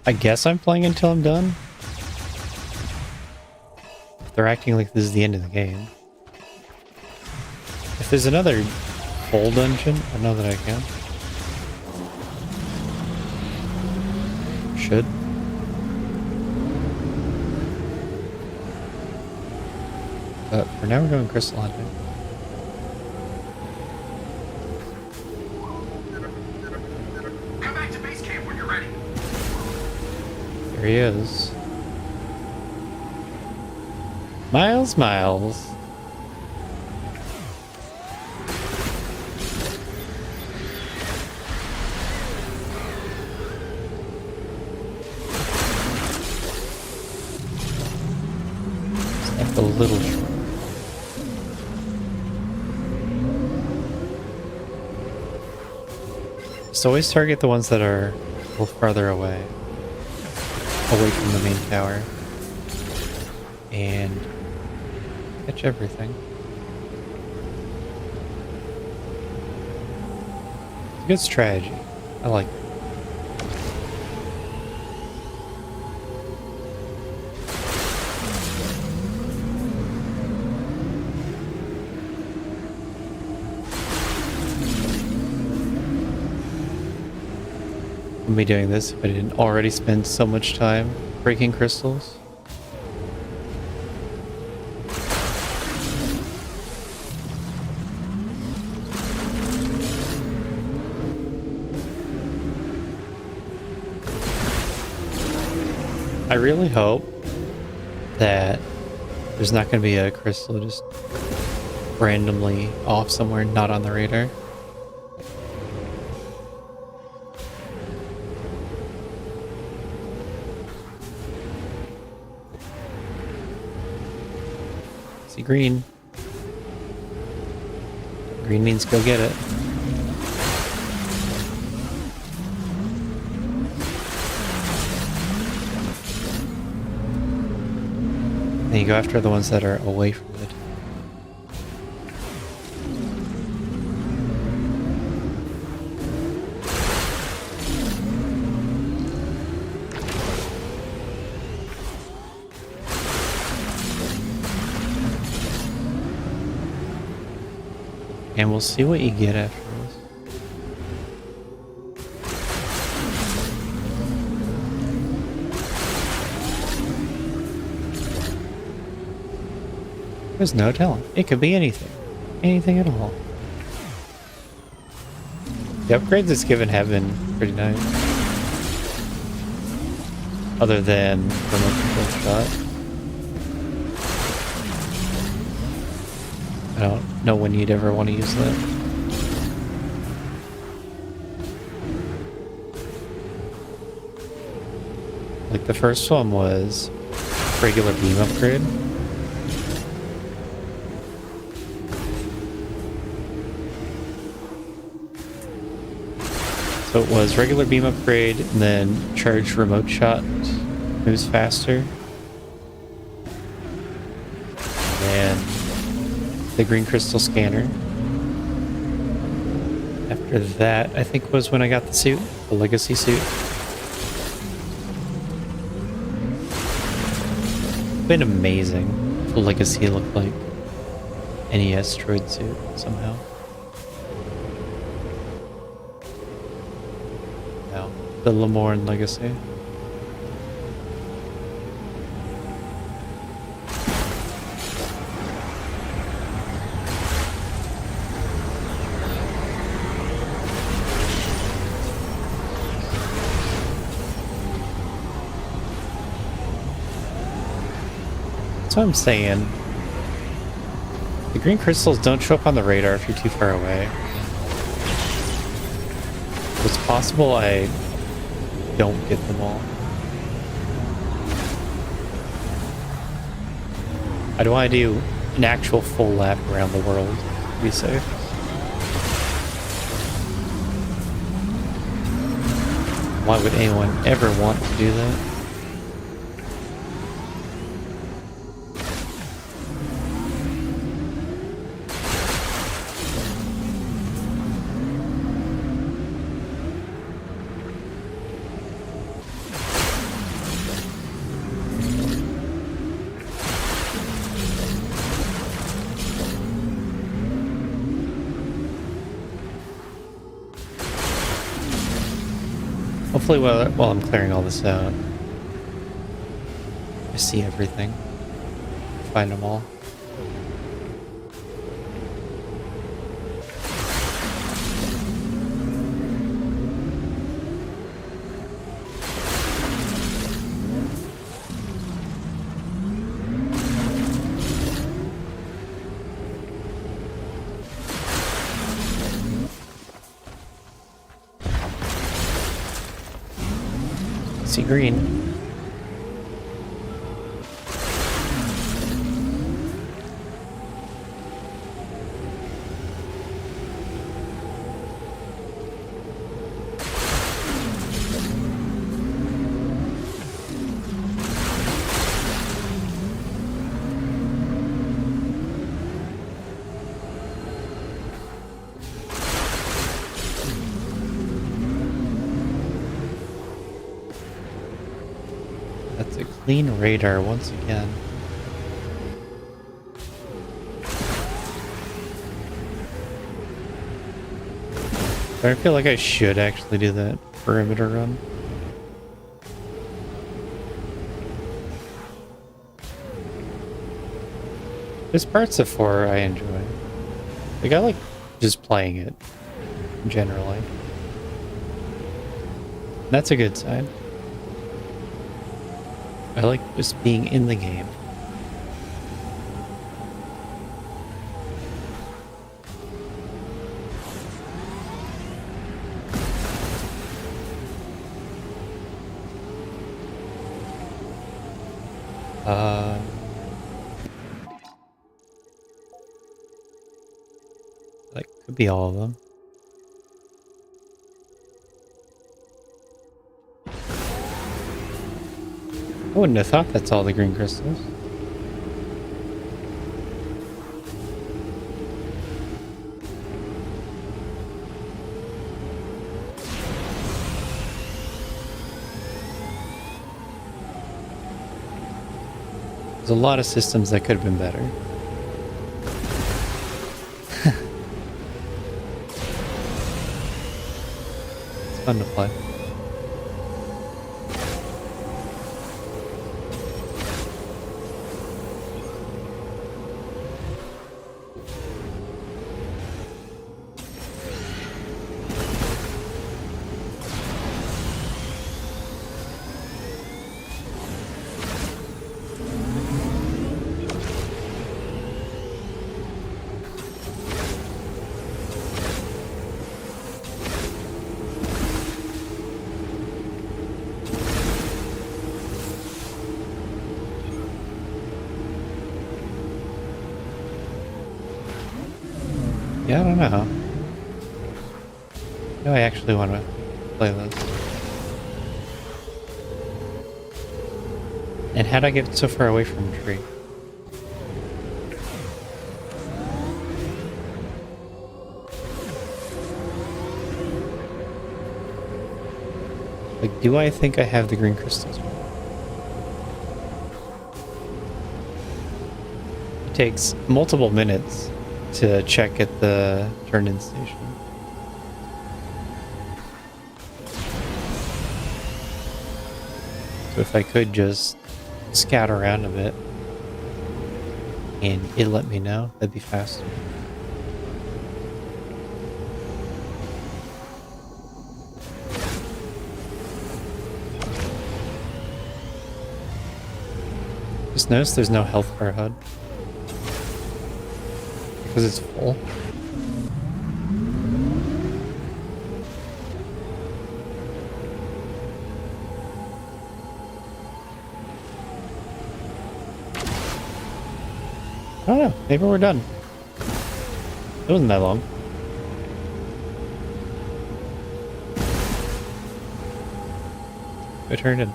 I guess I'm playing until I'm done. They're acting like this is the end of the game. If there's another full dungeon, I know that I can. should. But for now, we're going crystal hunting. Come back to base camp when you're ready. There he is. Miles. That's a little short. Just always target the ones that are a little farther away from the main tower, and catch everything. It's a good strategy. I like it. Wouldn't be doing this if I didn't already spend so much time breaking crystals. I really hope that there's not going to be a crystal just randomly off somewhere, not on the radar. See green. Green means go get it. Then you go after the ones that are away from it. And we'll see what you get after this. There's no telling. It could be anything. Anything at all. The upgrades it's given have been pretty nice. Other than remote control shot. I don't know when you'd ever want to use that. Like the first one was regular beam upgrade. So it was regular beam upgrade and then charged remote shot moves faster. And the green crystal scanner. After that, I think was when I got the suit, the legacy suit. Been amazing if the legacy looked like any asteroid suit somehow. No, the Lemorne legacy. That's what I'm saying. The green crystals don't show up on the radar if you're too far away. It's possible I don't get them all. I don't want to do an actual full lap around the world to be safe. Why would anyone ever want to do that? Hopefully while I'm clearing all this out, I see everything. Find them all. See green. That's a clean radar once again. But I feel like I should actually do that perimeter run. There's parts of 4 I enjoy. Like, I like just playing it, generally. That's a good sign. I like just being in the game. That could be all of them. I wouldn't have thought that's all the green crystals. There's a lot of systems that could have been better. It's fun to play. Yeah, I don't know. No, I actually want to play this. And how'd I get so far away from the tree? Like, do I think I have the green crystals? It takes multiple minutes to check at the turn-in station. So if I could just scout around a bit and it let me know, that'd be faster. Just notice there's no health bar HUD. Because it's full. I don't know. Maybe we're done. It wasn't that long. Go turn in.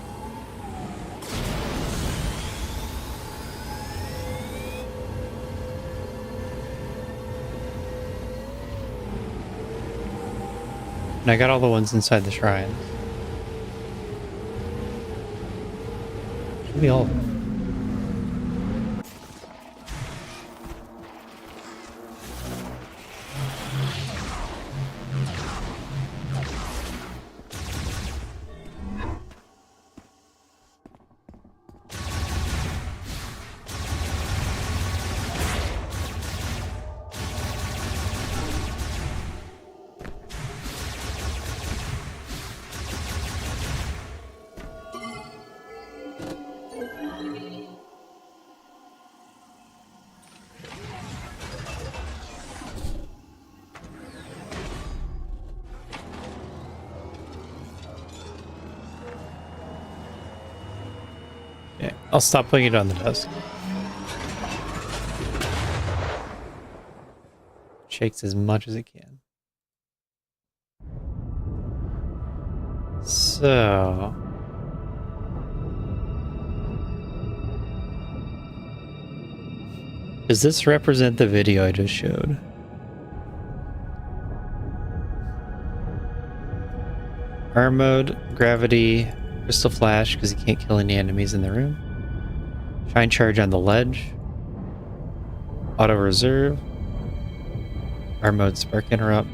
And I got all the ones inside the shrine. Should be all of them. I'll stop putting it on the desk. Shakes as much as it can. So... does this represent the video I just showed? Arm mode, gravity, crystal flash because you can't kill any enemies in the room. Shine charge on the ledge. Auto reserve. Arm mode, spark interrupt.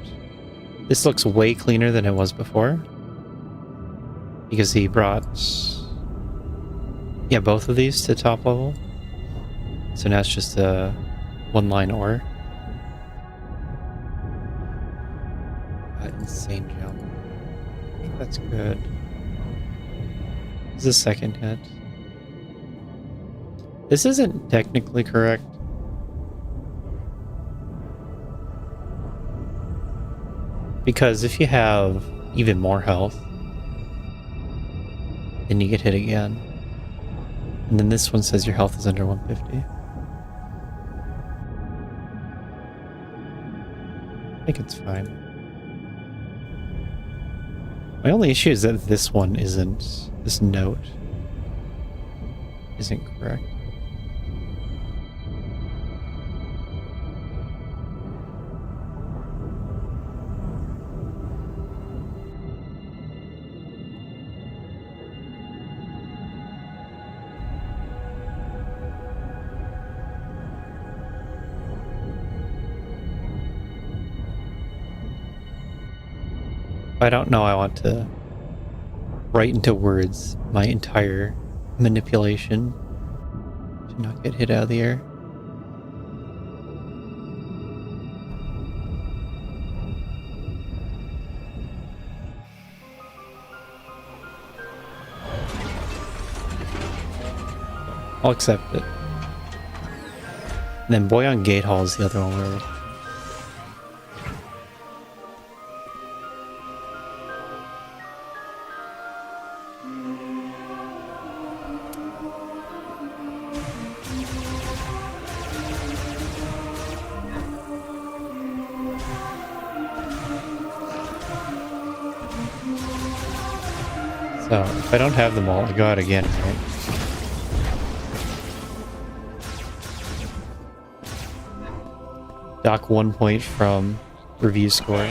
This looks way cleaner than it was before. Because he brought... yeah, both of these to top level. So now it's just a one-line ore. Insane jump. I think that's good. This is a second hit. This isn't technically correct. Because if you have even more health, then you get hit again. And then this one says your health is under 150. I think it's fine. My only issue is that this one isn't, this note isn't correct. I don't know, I want to write into words my entire manipulation to not get hit out of the air. I'll accept it. And then Boy on Gate Hall is the other one where so, if I don't have them all, I go out again, right? Dock 1 point from review score.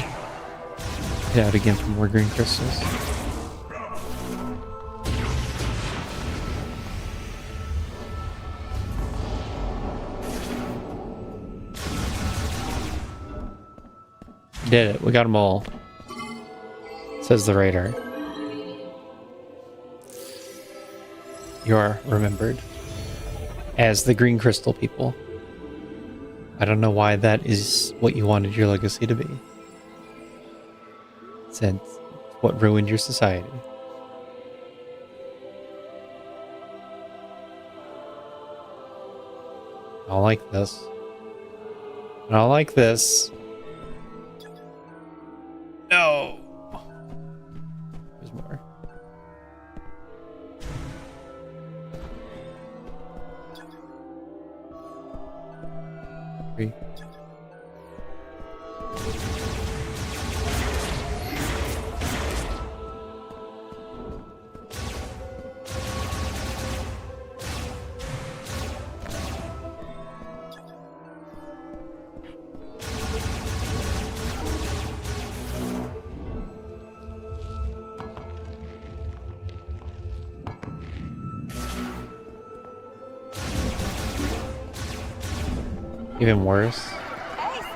Get out again for more green crystals. Did it. We got them all. Says the radar. You are remembered as the green crystal people. I don't know why that is what you wanted your legacy to be. Since what ruined your society. I don't like this. I don't like this. No. There's more. Three. Even worse,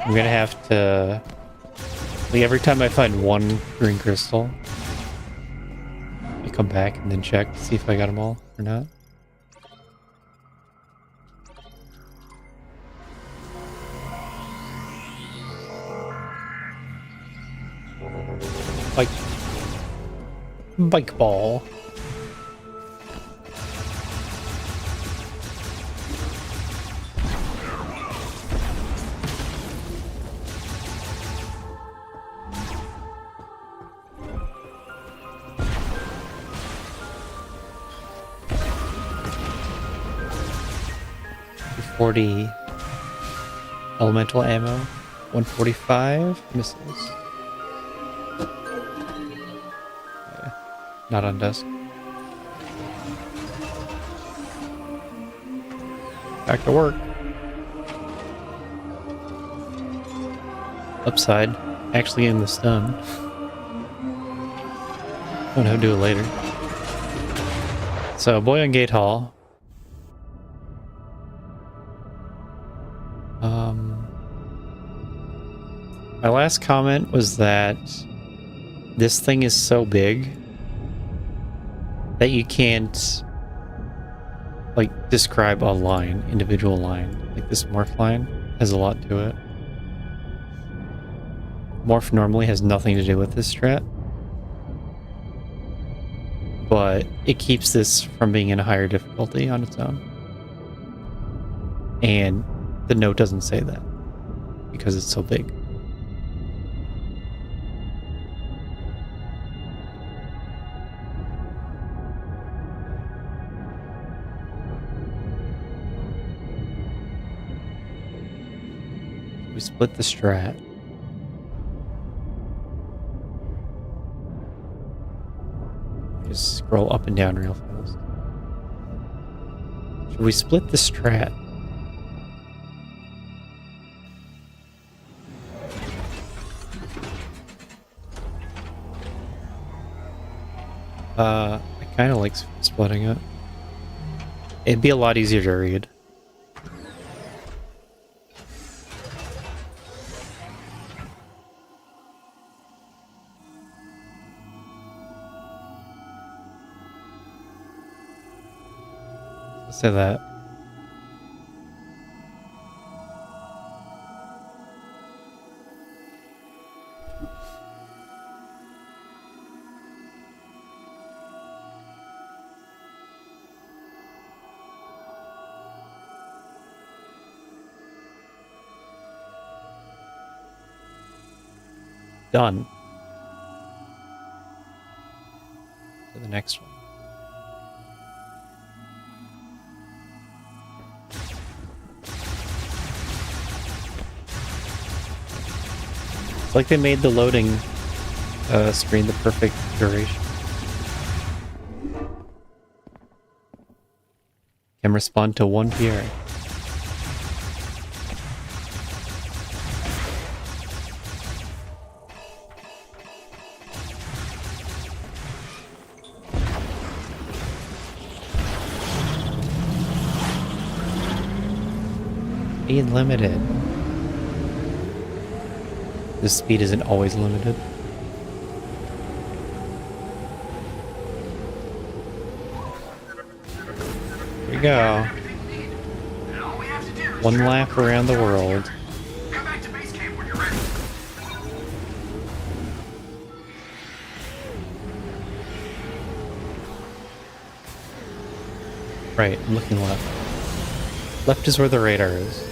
I'm gonna have to, like, every time I find one green crystal, I come back and then check to see if I got them all or not. Bike ball. 140 elemental ammo, 145 missiles. Not on dusk. Back to work. Upside, actually in the stun. Don't have to do it later. So, boy on Gate Hall. My last comment was that this thing is so big that you can't like describe a line, individual line. Like this morph line has a lot to it. Morph normally has nothing to do with this strat, but it keeps this from being in a higher difficulty on its own. And the note doesn't say that because it's so big. We split the strat. Just scroll up and down real fast. Should we split the strat? I kind of like splitting it. It'd be a lot easier to read. Let's say that. Done. To the next one. It's like they made the loading screen the perfect duration. Can respond to 1 PR. Being limited. The speed isn't always limited. Here we go. One lap around the world. Come back to base camp when you're ready. Right, I'm looking left. Left is where the radar is.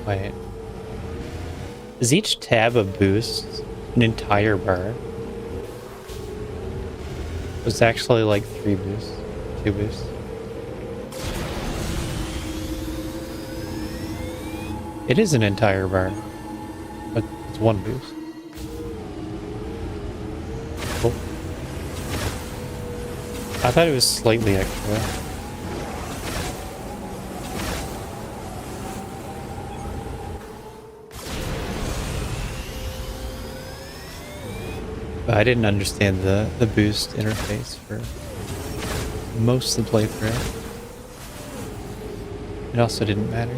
Wait. Is each tab a boost? An entire bar? It's actually like 3 boosts. 2 boosts. It is an entire bar. But it's 1 boost. Cool. I thought it was slightly extra. I didn't understand the boost interface for most of the playthrough. It also didn't matter.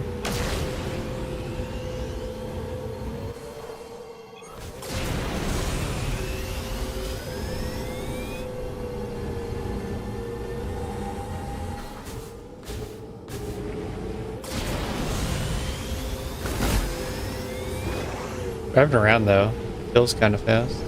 Driving around though, Feels kind of fast.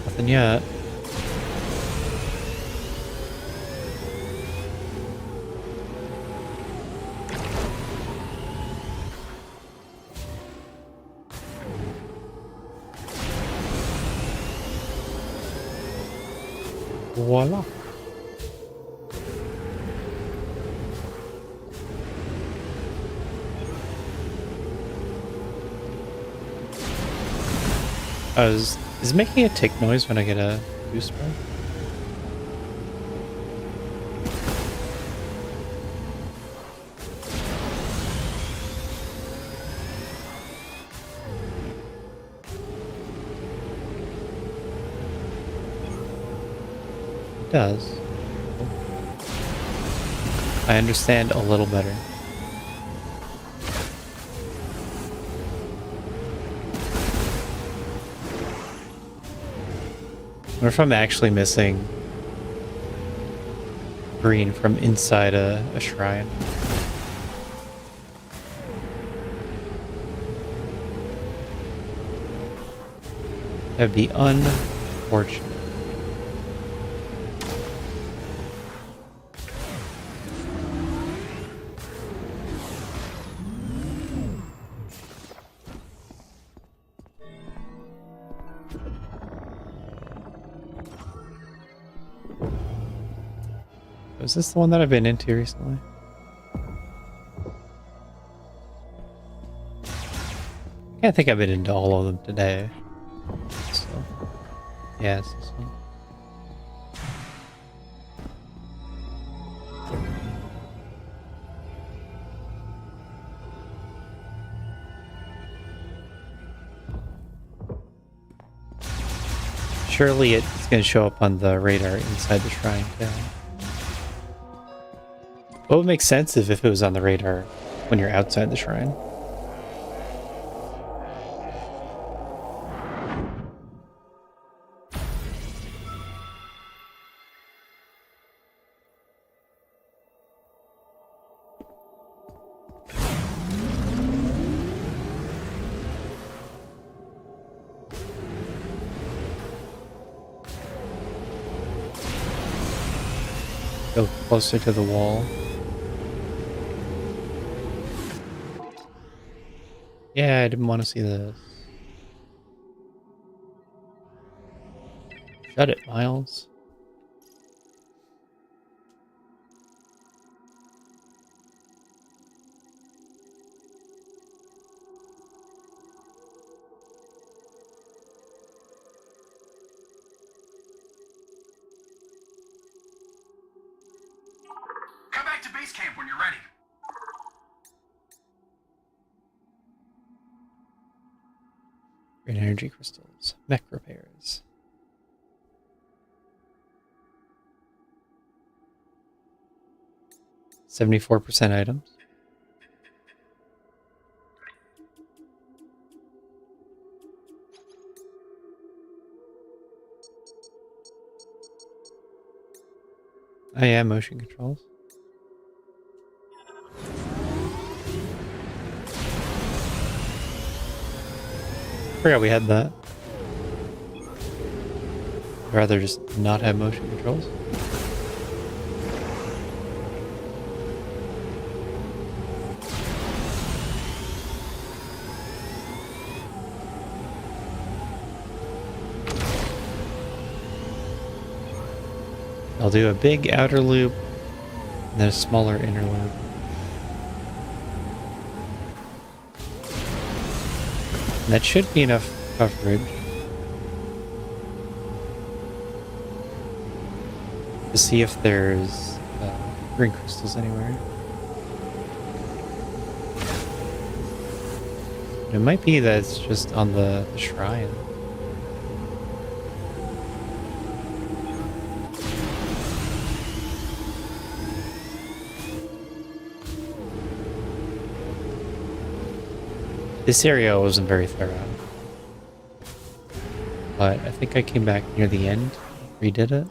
Nothing yet. Voila. Is it making a tick noise when I get a boost bar? It does. I understand a little better. Or if I'm actually missing green from inside a shrine. That'd be unfortunate. Is this the one that I've been into recently? I can't think I've been into all of them today. So, yeah, it's this one. Surely it's going to show up on the radar inside the shrine too. What would make sense if it was on the radar when you're outside the shrine? Go closer to the wall. Yeah, I didn't want to see this. Shut it, Miles. Come back to base camp when you're ready. Green energy crystals. Mech repairs. %74 items. Oh yeah, motion controls. Forgot we had that. I'd rather just not have motion controls. I'll do a big outer loop and then a smaller inner loop. And that should be enough coverage to see if there's green crystals anywhere. It might be that it's just on the shrine. This area wasn't very thorough. But I think I came back near the end, redid it.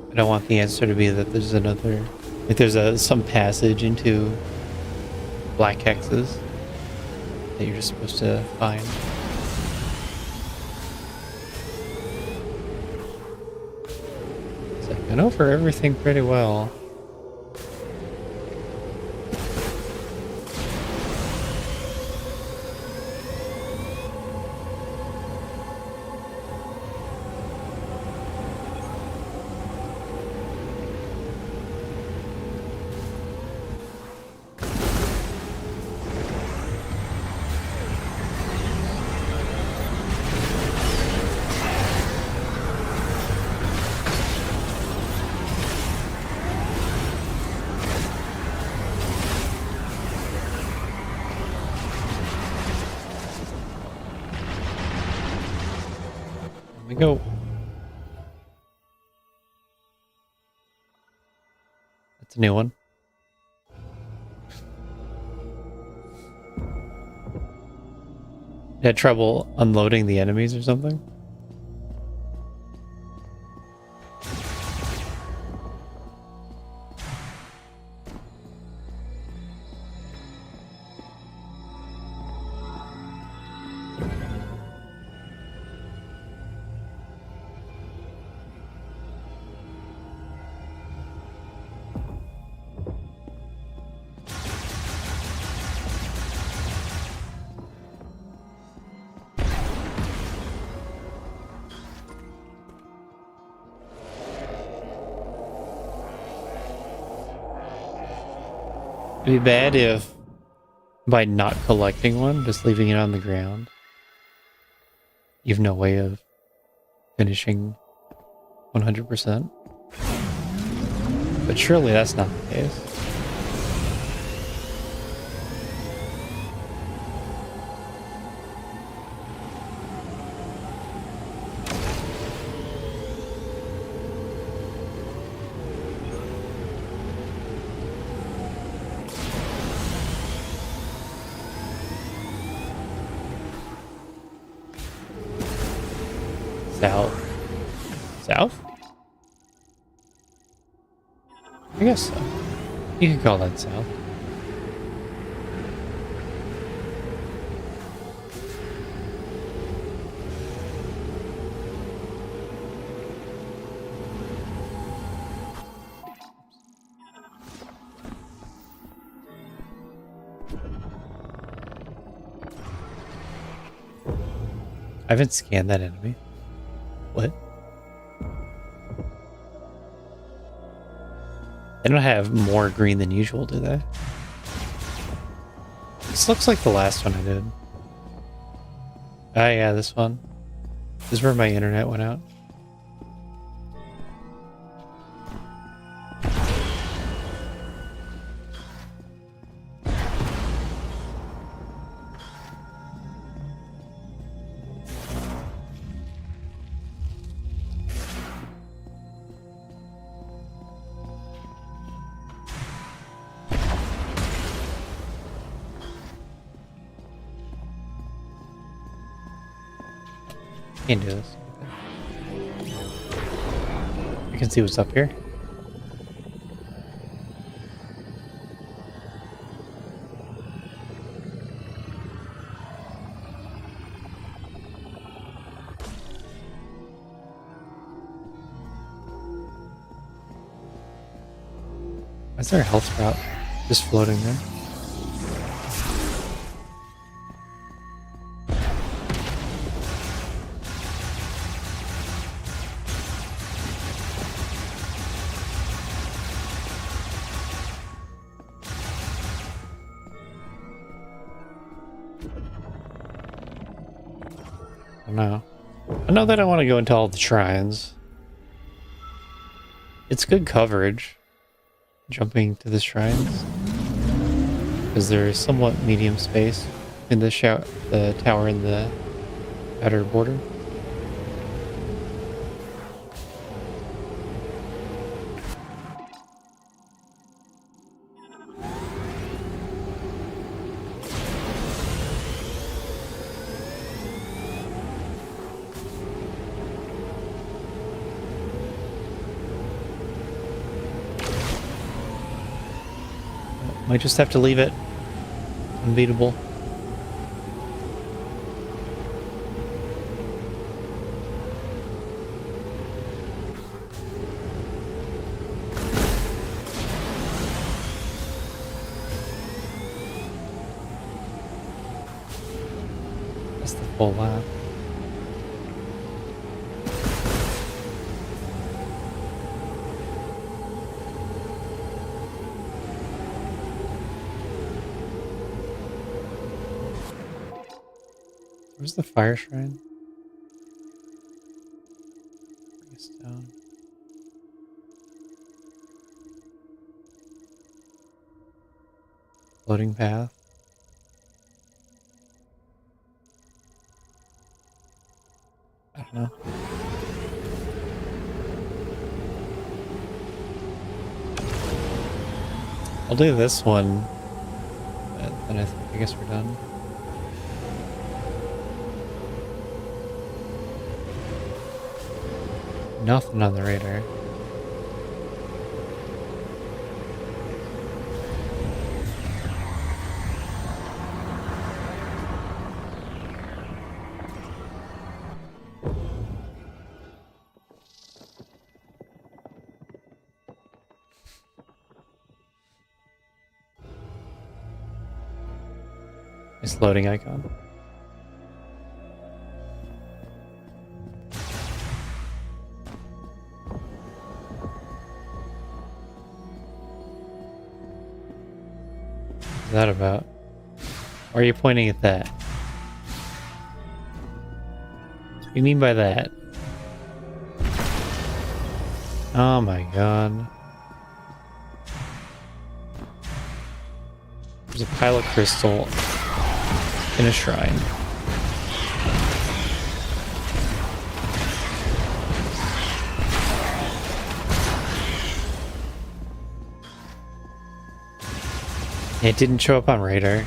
I don't want the answer to be that there's another, like there's some passage into black hexes that you're just supposed to find. It's like, I know for everything pretty well. We go. That's a new one. Had trouble unloading the enemies or something? It'd be bad if by not collecting one, just leaving it on the ground, you have no way of finishing 100%. But surely that's not the case. South? I guess so. You can call that south. I haven't scanned that enemy. What? They don't have more green than usual, do they? This looks like the last one I did. Ah, yeah, this one. This is where my internet went out. Can't do this. I can see what's up here. Is there a health drop just floating there? I don't know. I know that I want to go into all the shrines. It's good coverage, jumping to the shrines, because there is somewhat medium space in the tower and the outer border. Might just have to leave it unbeatable. That's the full lap. Where's the fire shrine? Bring us down. Floating path. I don't know. I'll do this one, and I guess we're done. Nothing on the radar. Nice loading icon. What's that about? Why are you pointing at that? What do you mean by that? Oh my god. There's a pile of crystal in a shrine. It didn't show up on radar.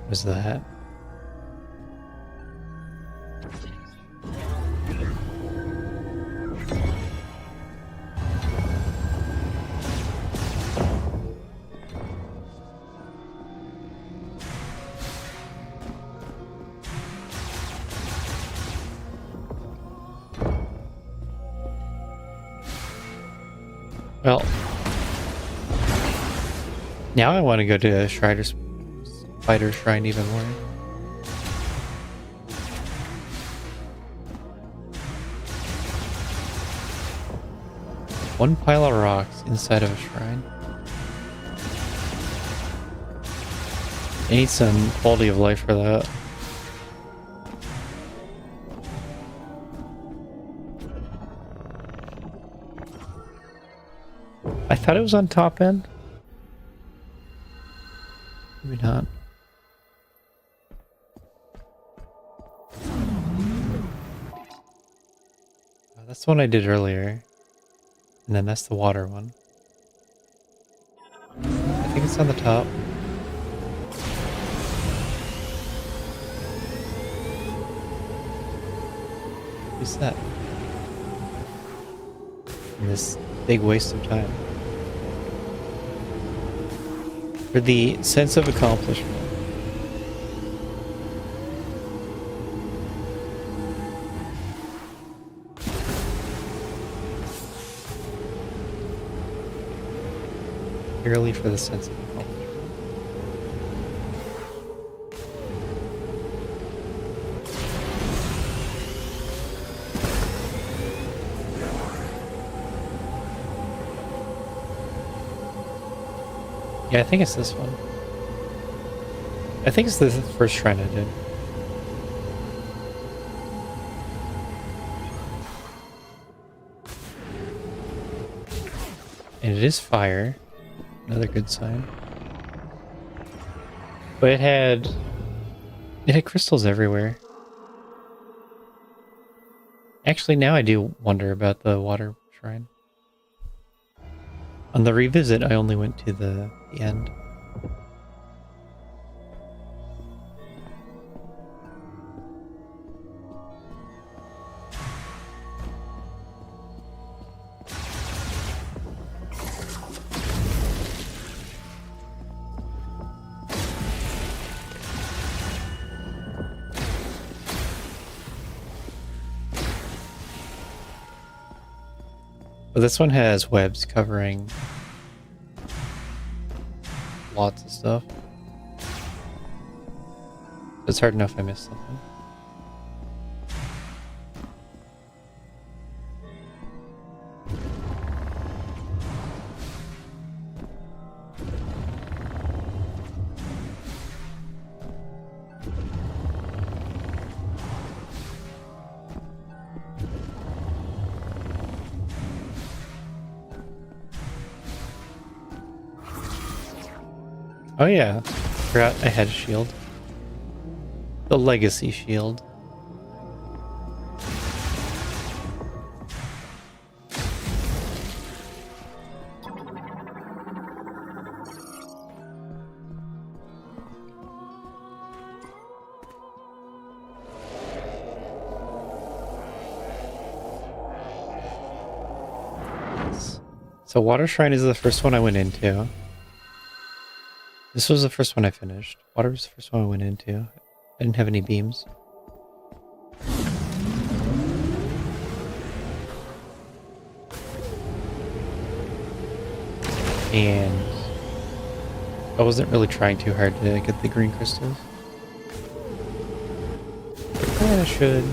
Was that? Well, now I want to go to Spider Shrine even more. One pile of rocks inside of a shrine. I need some quality of life for that. I thought it was on top end. Maybe not. That's the one I did earlier. And then that's the water one. it's on the top. Who's that? And this big waste of time. For the sense of accomplishment. Purely for the sense of accomplishment. Yeah, I think it's this one. I think it's the first shrine I did. And it is fire. Another good sign. But it had crystals everywhere. Actually, now I do wonder about the water shrine. On the revisit, I only went to the end. But this one has webs covering lots of stuff. It's hard enough I missed something. Oh yeah, forgot I had a shield. The legacy shield. So Water Shrine is the first one I went into. This was the first one I finished. Water was the first one I went into. I didn't have any beams. And I wasn't really trying too hard to get the green crystals. I should.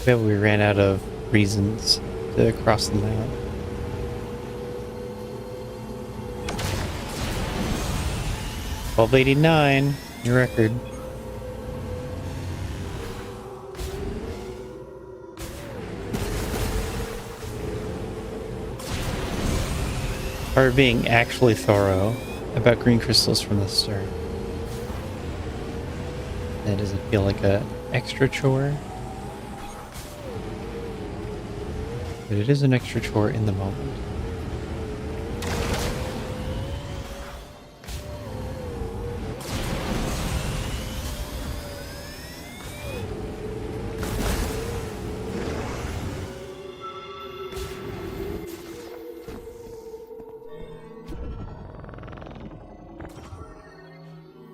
Maybe we ran out of reasons to cross the map. $12.89, your record. Or being actually thorough about green crystals from the start. That doesn't feel like an extra chore. But it is an extra chore in the moment.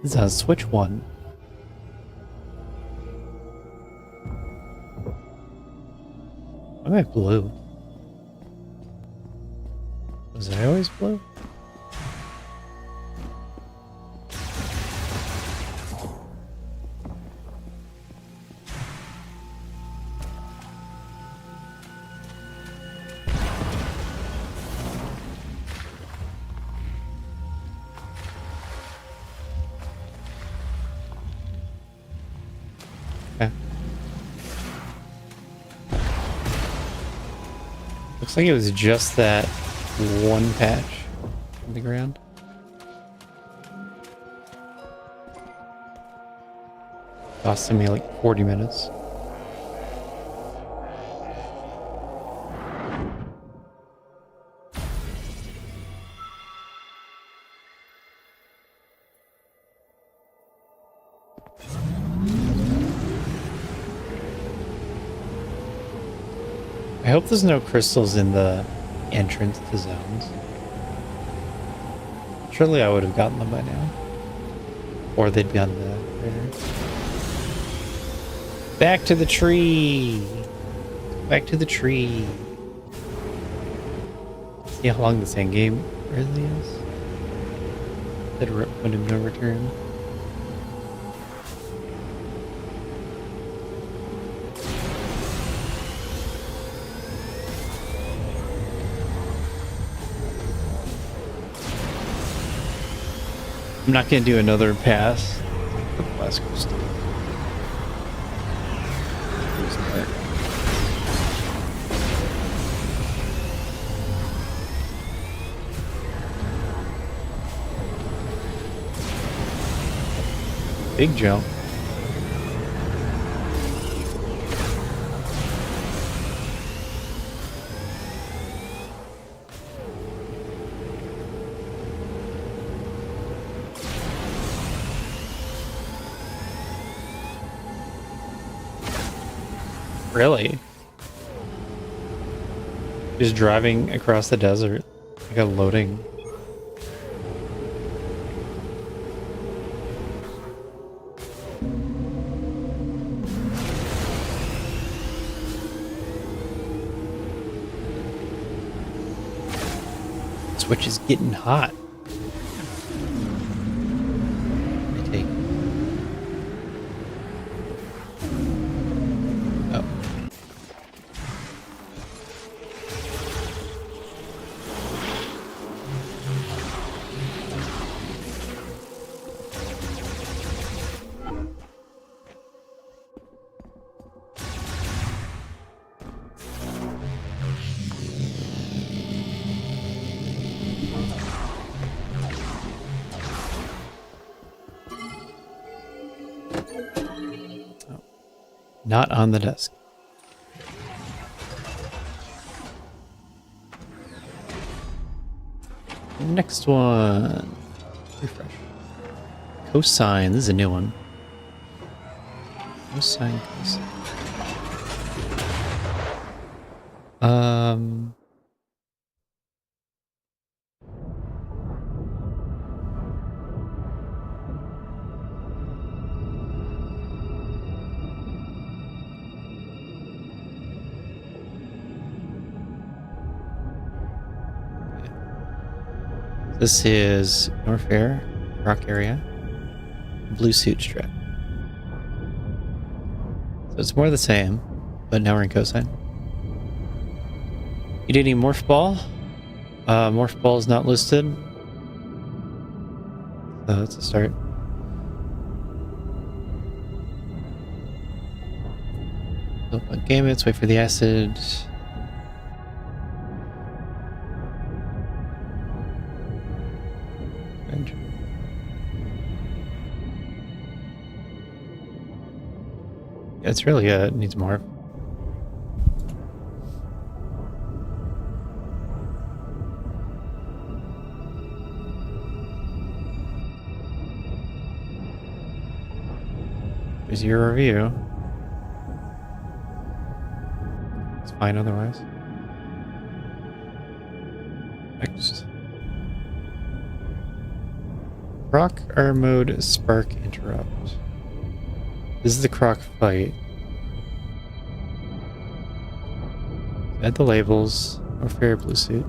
This is Switch 1. Why am I blue? Was I always blue? Looks like it was just that one patch on the ground. Costing me like 40 minutes. I hope there's no crystals in the entrance to zones. Surely I would have gotten them by now. Or they'd be on the radar. Back to the tree! Back to the tree! See how long this end game really is? That point of no return. I'm not gonna do another pass for the last crystal. Big jump. Really? Just driving across the desert, like a loading. Switch is getting hot. I take. Oh. Not on the desk. Next one. Refresh. Cosine. This is a new one. Cosine. This is North Air, Rock area, blue suit strap. So it's more the same, but now we're in cosine. You need any morph ball? Morph ball is not listed. So that's a start. Open gamuts, wait for the acid. It's really it needs more. Here's your review. It's fine otherwise. Next. Croc R mode spark interrupt. This is the Croc fight. Add the labels. Or fair blue suit.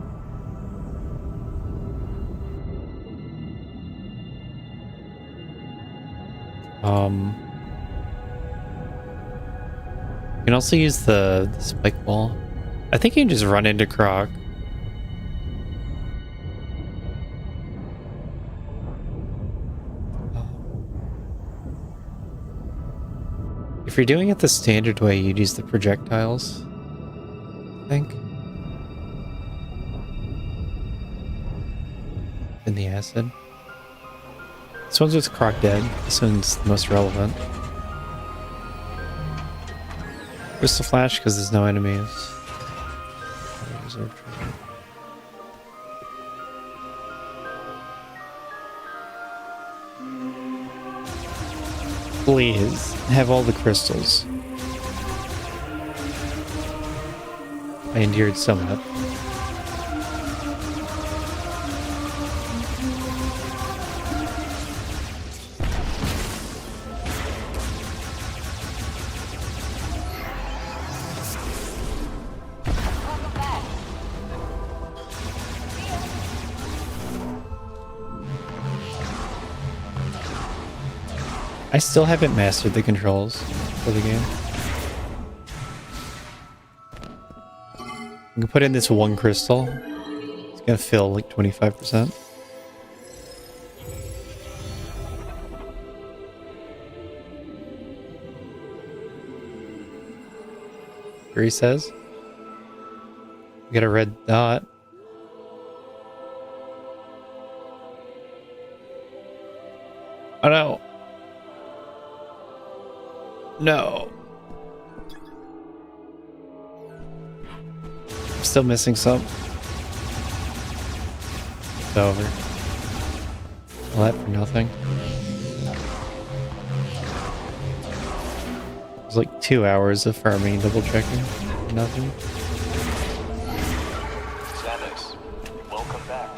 You can also use the spike wall. I think you can just run into Croc. If you're doing it the standard way, you'd use the projectiles, I think. in the acid. This one's with Croc dead. This one's the most relevant. Crystal Flash because there's no enemies. Reserve treasure. Please have all the crystals. I endured so much. I still haven't mastered the controls for the game. I can put in this one crystal. It's gonna fill like 25%. Here he says. We got a red dot. Oh no. No. I'm still missing some. It's over. All that for nothing. It was like 2 hours of farming and double checking. Nothing. Samus, welcome back.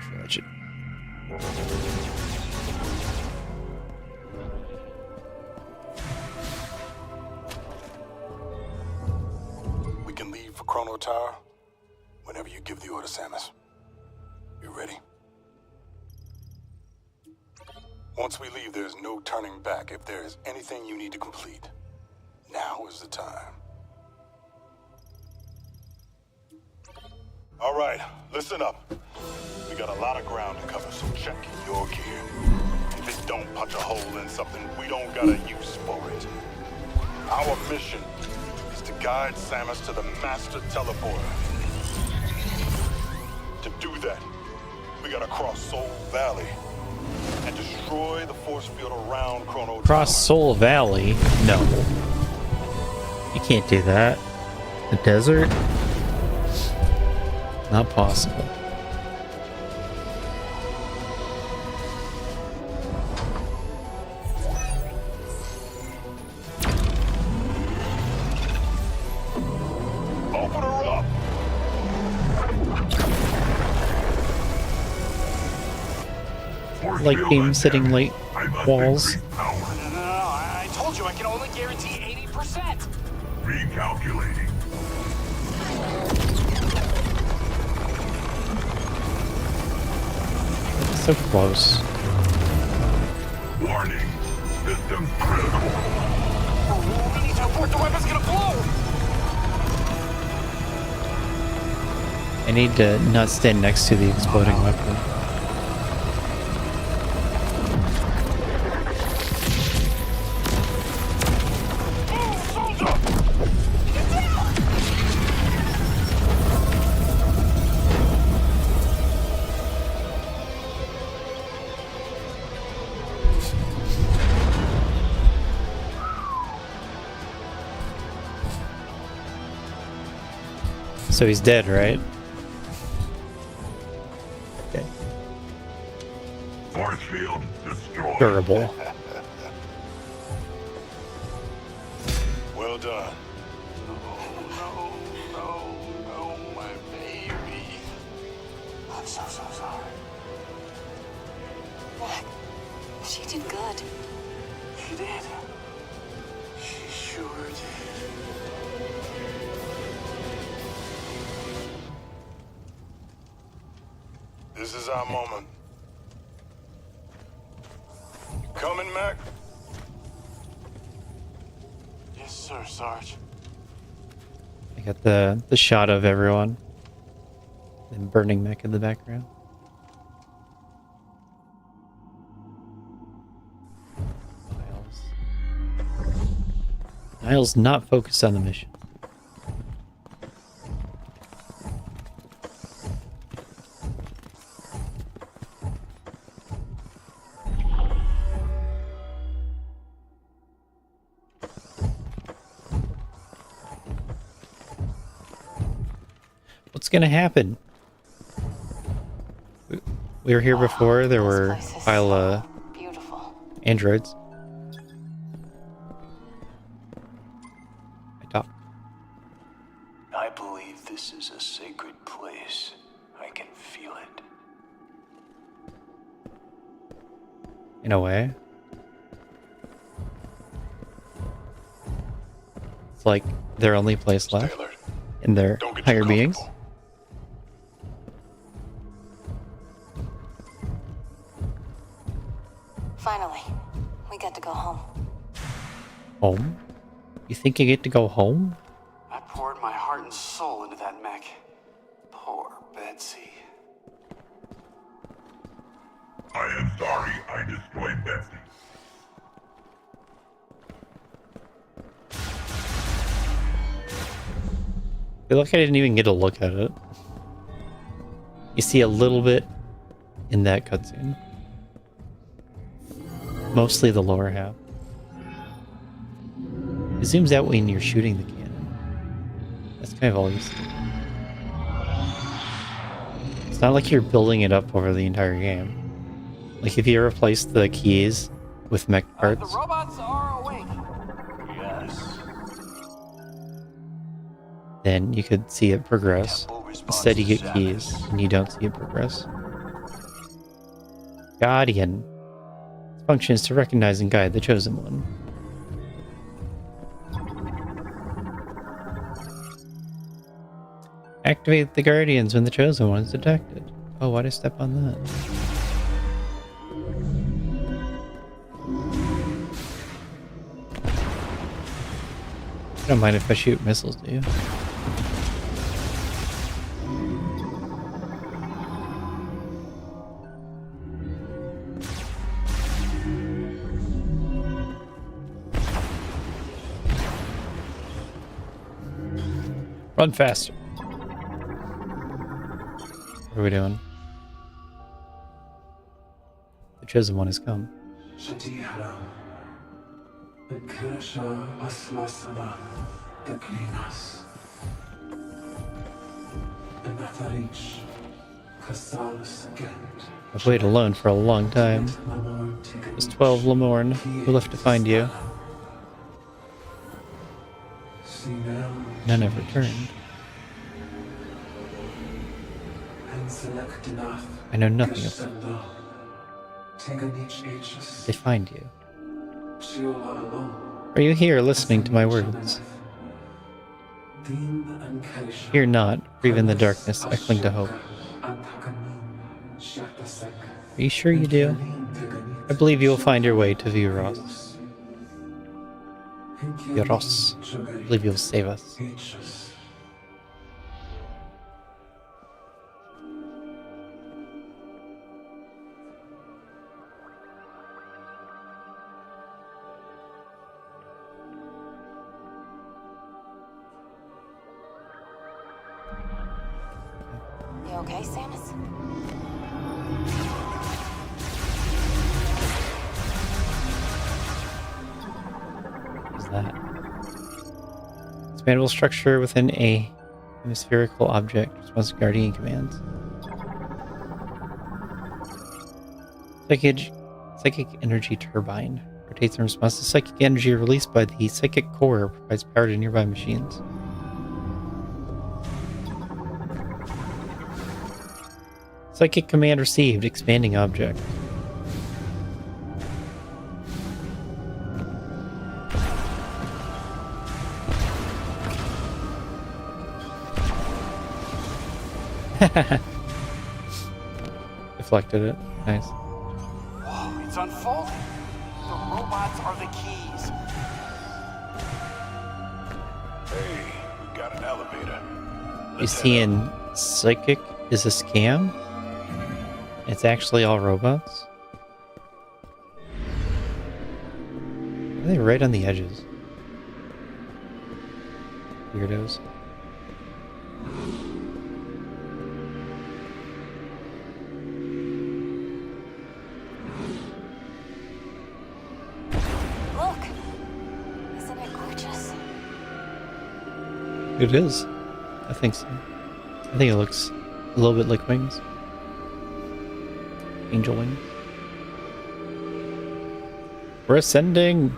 Tragic. We can leave for Chrono Tower whenever you give the order, Samus. You ready? Once we leave, there's no turning back. If there is anything you need to complete, now is the time. All right, listen up. We got a lot of ground to cover, so check your gear. If it don't punch a hole in something, we don't got a use for it. Our mission is to guide Samus to the Master Teleporter. To do that, we gotta cross Soul Valley and destroy the force field around Chrono Cross Tower. Soul Valley? No. You can't do that. The desert? Not possible. Open her up! Force Like field game at sitting 10. late I must walls. increase power. No, I told you I can only guarantee 80%. Recalculating. So close. Warning. System critical. We need to abort, the weapon's gonna blow. I need to not stand next to the exploding weapon. So he's dead, right? Okay. Force field destroyed. Durable. Well done. No, my baby. I'm so sorry. Mac, she did good. She did. She sure did. This is our moment. You coming, Mac? Yes, sir, Sarge. I got the shot of everyone and burning mech in the background. Niall's not focused on the mission. What's gonna happen? We were here before. There were a pile of Beautiful. androids. I talk. I believe this is a sacred place. I can feel it. In a way. It's like their only place left Stay alert. in their Don't get higher too beings. comfortable. Finally, we get to go home. Home? You think you get to go home? I poured my heart and soul into that mech. Poor Betsy. I am sorry I destroyed Betsy. I feel like I didn't even get a look at it. You see a little bit in that cutscene. Mostly the lower half. It zooms out when you're shooting the cannon. That's kind of all you see. It's not like you're building it up over the entire game. Like if you replace the keys with mech parts, The robots are awake. Yes. then you could see it progress. Tempo response Instead you to get keys Samus. and you don't see it progress. Guardian. Its function is to recognize and guide the chosen one. Activate the Guardians when the chosen one is detected. Oh, why'd I step on that? I don't mind if I shoot missiles, do you? Run faster. What are we doing? The chosen one has come. شتيحة الكرشة أسمى السماء تكليناس النثريش كالسالس كنت I've waited alone for a long time. It was 12 Lamorne who left to find you. None have returned. I know nothing of them. They find you. Are you here listening to my words? Fear not, for even in the darkness I cling to hope. Are you sure you do? I believe you will find your way to Vyros. Vyros. I believe you'll save us. You okay, Samus? What is that? Expandable structure within a hemispherical object responds to guardian commands. Psychic energy turbine rotates in response to psychic energy released by the psychic core, provides power to nearby machines. Psychic command received, expanding object. Deflected it. Nice. Whoa, it's unfolding. The robots are the keys. Hey, we got an elevator. You seeing psychic is a scam? It's actually all robots? Are they right on the edges? Weirdos. Look! Isn't it gorgeous? It is. I think so. I think it looks a little bit like wings. Angel wings. We're ascending!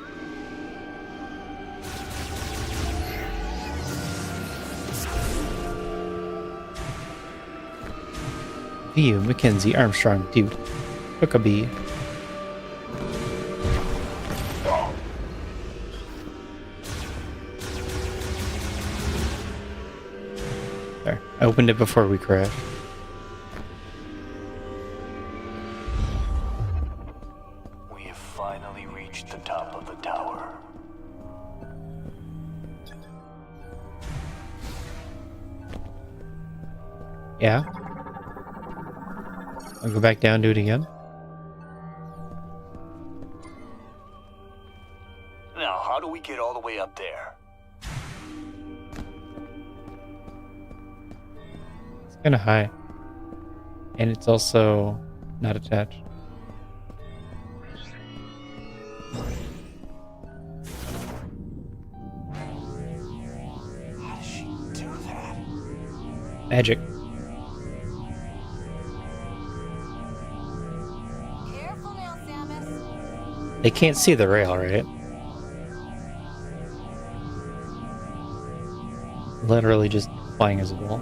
View, Mackenzie, Armstrong, dude. Huckabee. There. I opened it before we crashed. We have finally reached the top of the tower. Yeah? I'll go back down, do it again. Now, how do we get all the way up there? It's kind of high. And it's also not attached. How does she do that? Magic. Careful now, Samus. They can't see the rail, right? Literally just flying as a ball.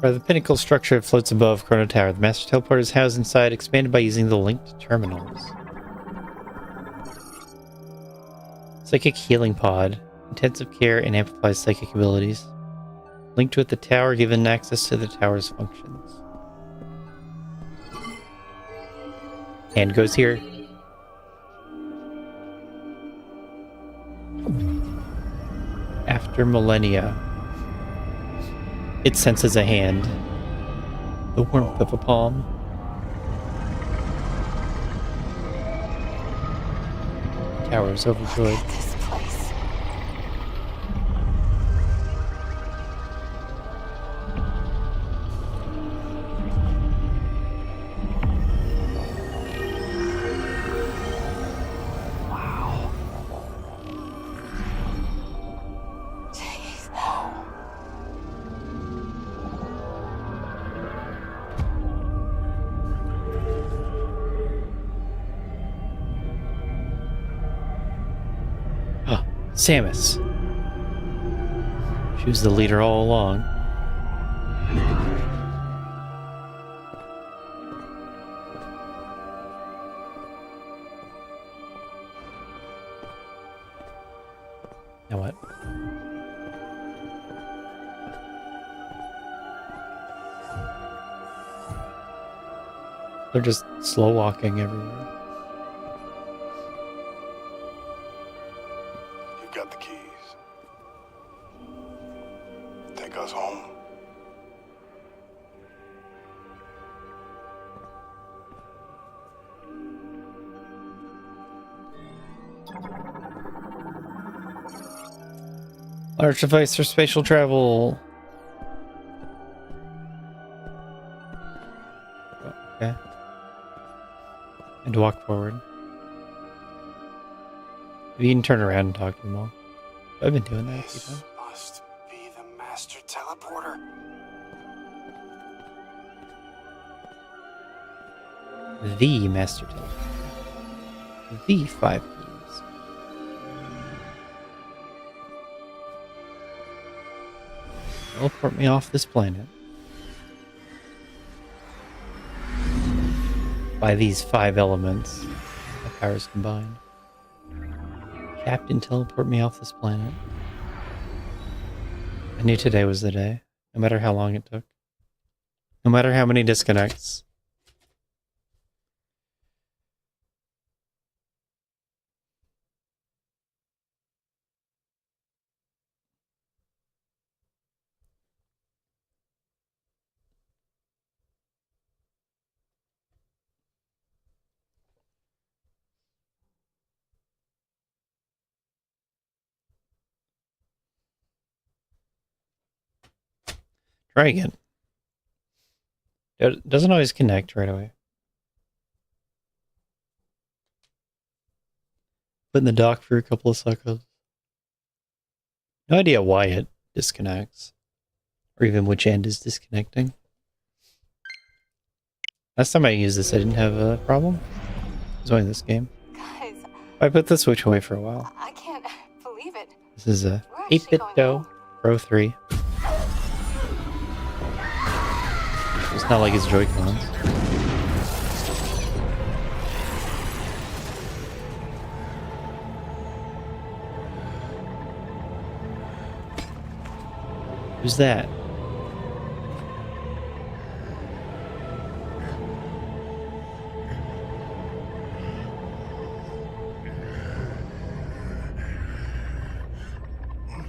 By the pinnacle structure that floats above Chrono Tower, the Master Teleporter is housed inside, expanded by using the linked terminals. Psychic Healing Pod. Intensive care and amplifies psychic abilities. Linked with the tower, given access to the tower's functions. Hand goes here. After millennia, it senses a hand. The warmth of a palm. Tower is overjoyed. This place. Wow. Jeez. Samus. She was the leader all along. Now what? They're just slow walking everywhere. You got the keys. Take us home. Large device for spatial travel. Okay. And to walk forward. You can turn around and talk to them all. I've been doing that a few times. Must be the master teleporter. The Master Teleporter. The 5 keys. Teleport me off this planet. By these 5 elements, the powers combined. Captain, teleport me off this planet. I knew today was the day, no matter how long it took. No matter how many disconnects. Try again. It doesn't always connect right away. Put in the dock for a couple of seconds. No idea why it disconnects. Or even which end is disconnecting. Last time I used this, I didn't have a problem. It was only this game. Guys, I put the Switch away for a while. I can't believe it. This is a We're actually 8-bit going Doe home. Pro 3. It's not like it's Joy-Cons. Who's that?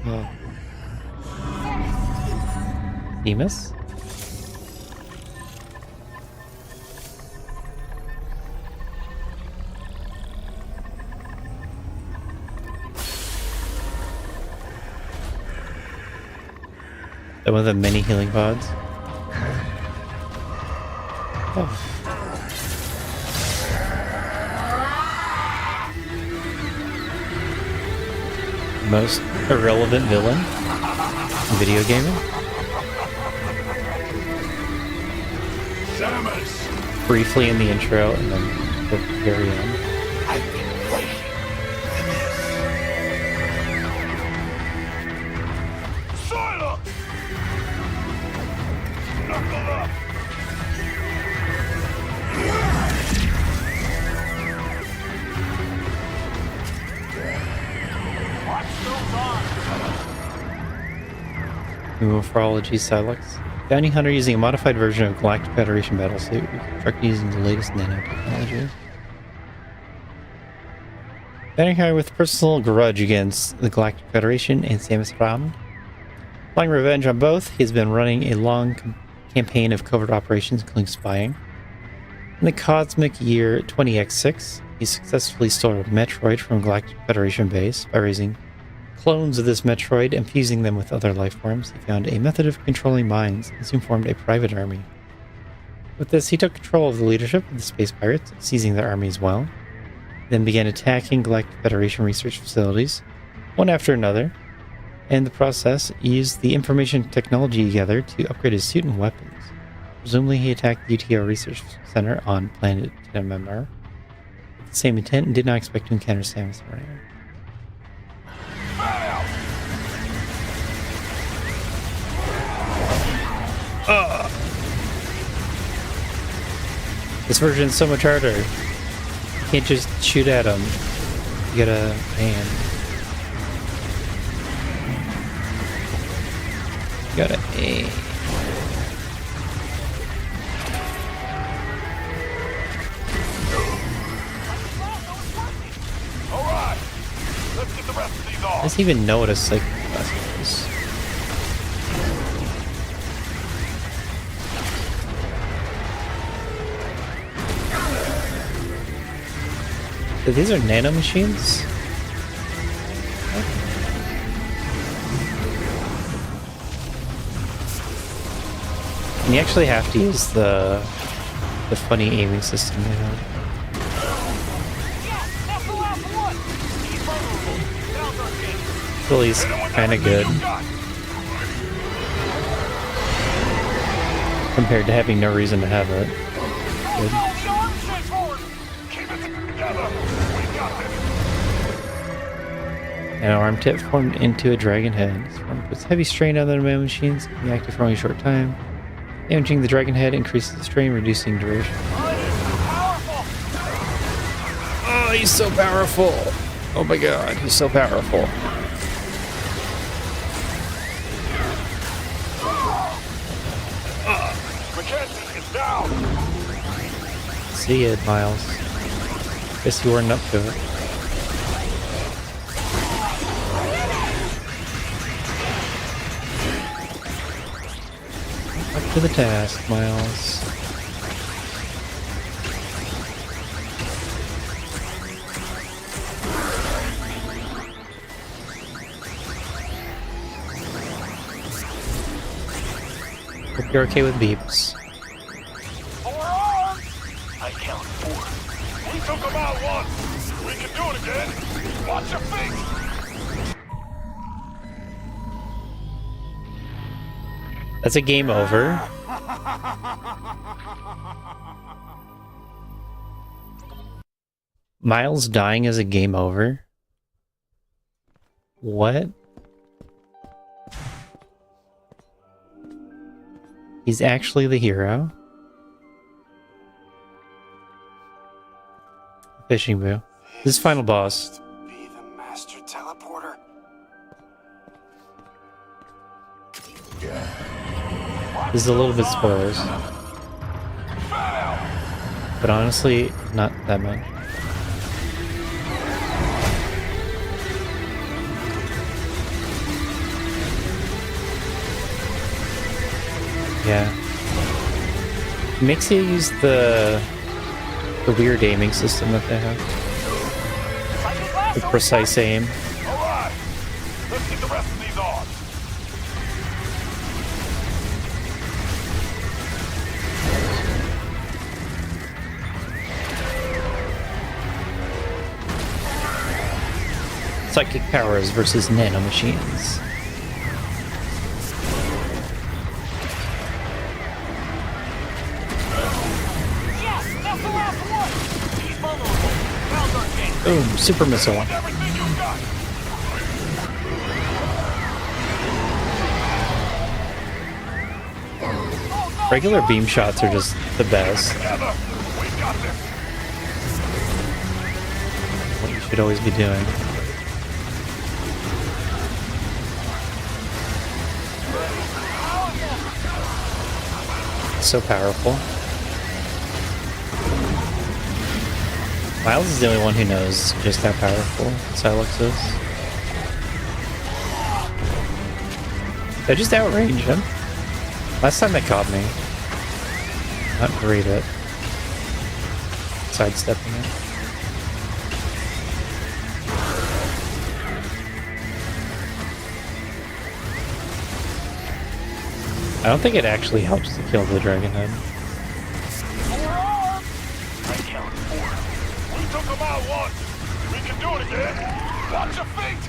Oh. Demas? That one of the many healing pods? Oh. Most irrelevant villain in video gaming? Samus! Briefly in the intro and then the very end. I've been waiting for this. Silence! Knuckle up! New Morphology Silex. Bounty hunter using a modified version of Galactic Federation battlesuit, reconstructed using the latest nanotechnology. Bounty hunter with personal grudge against the Galactic Federation and Samus Aran. Flying revenge on both, he has been running a long campaign of covert operations, including spying. In the cosmic year 20X6, he successfully stole a Metroid from Galactic Federation base by raising clones of this Metroid and fusing them with other life forms. He found a method of controlling minds and soon formed a private army. With this, he took control of the leadership of the space pirates, seizing their army as well. He then began attacking Galactic Federation research facilities, one after another. In the process, he used the information technology together to upgrade his suit and weapons. Presumably, he attacked the UTO Research Center on planet MMR with the same intent and did not expect to encounter Samus Aran. This version's so much harder. You can't just shoot at them. You gotta aim. You gotta aim. Alright! Let's get the rest of these off! Does he even know what a psychopath is? So these are nano machines? And you actually have to use the funny aiming system they have. Billy's kind of good compared to having no reason to have it. Good. Keep it together! We got this! An arm tip formed into a dragon head. This form puts heavy strain on the nano machines, can be active for only a short time. Damaging the dragon head increases the strain, reducing duration. Oh, he's so powerful! Oh my god, he's so powerful. Mackenzie is down! See ya, Miles. Guess you weren't up to it. Up to the task, Miles. Hope you're okay with beeps. I count 4. We took them out once. We can do it again. Watch your feet. That's a game over. Miles dying is a game over? What? He's actually the hero? Fishing boo. This is final boss. Be the master teleporter. This is a little bit spoilers. But honestly, not that much. Yeah. Makes you use the weird aiming system that they have. The precise aim. All right. Let's get the rest of these on. Psychic powers versus nanomachines. Boom, super missile. Everything you got. Regular beam shots are just the best. Together. We got this. What you should always be doing. So powerful. Miles is the only one who knows just how powerful Silex is. I just outrange him. Last time it caught me. Not great at sidestepping it. I don't think it actually helps to kill the dragon head. I count 4. We took them out once. We can do it again. Watch your feet.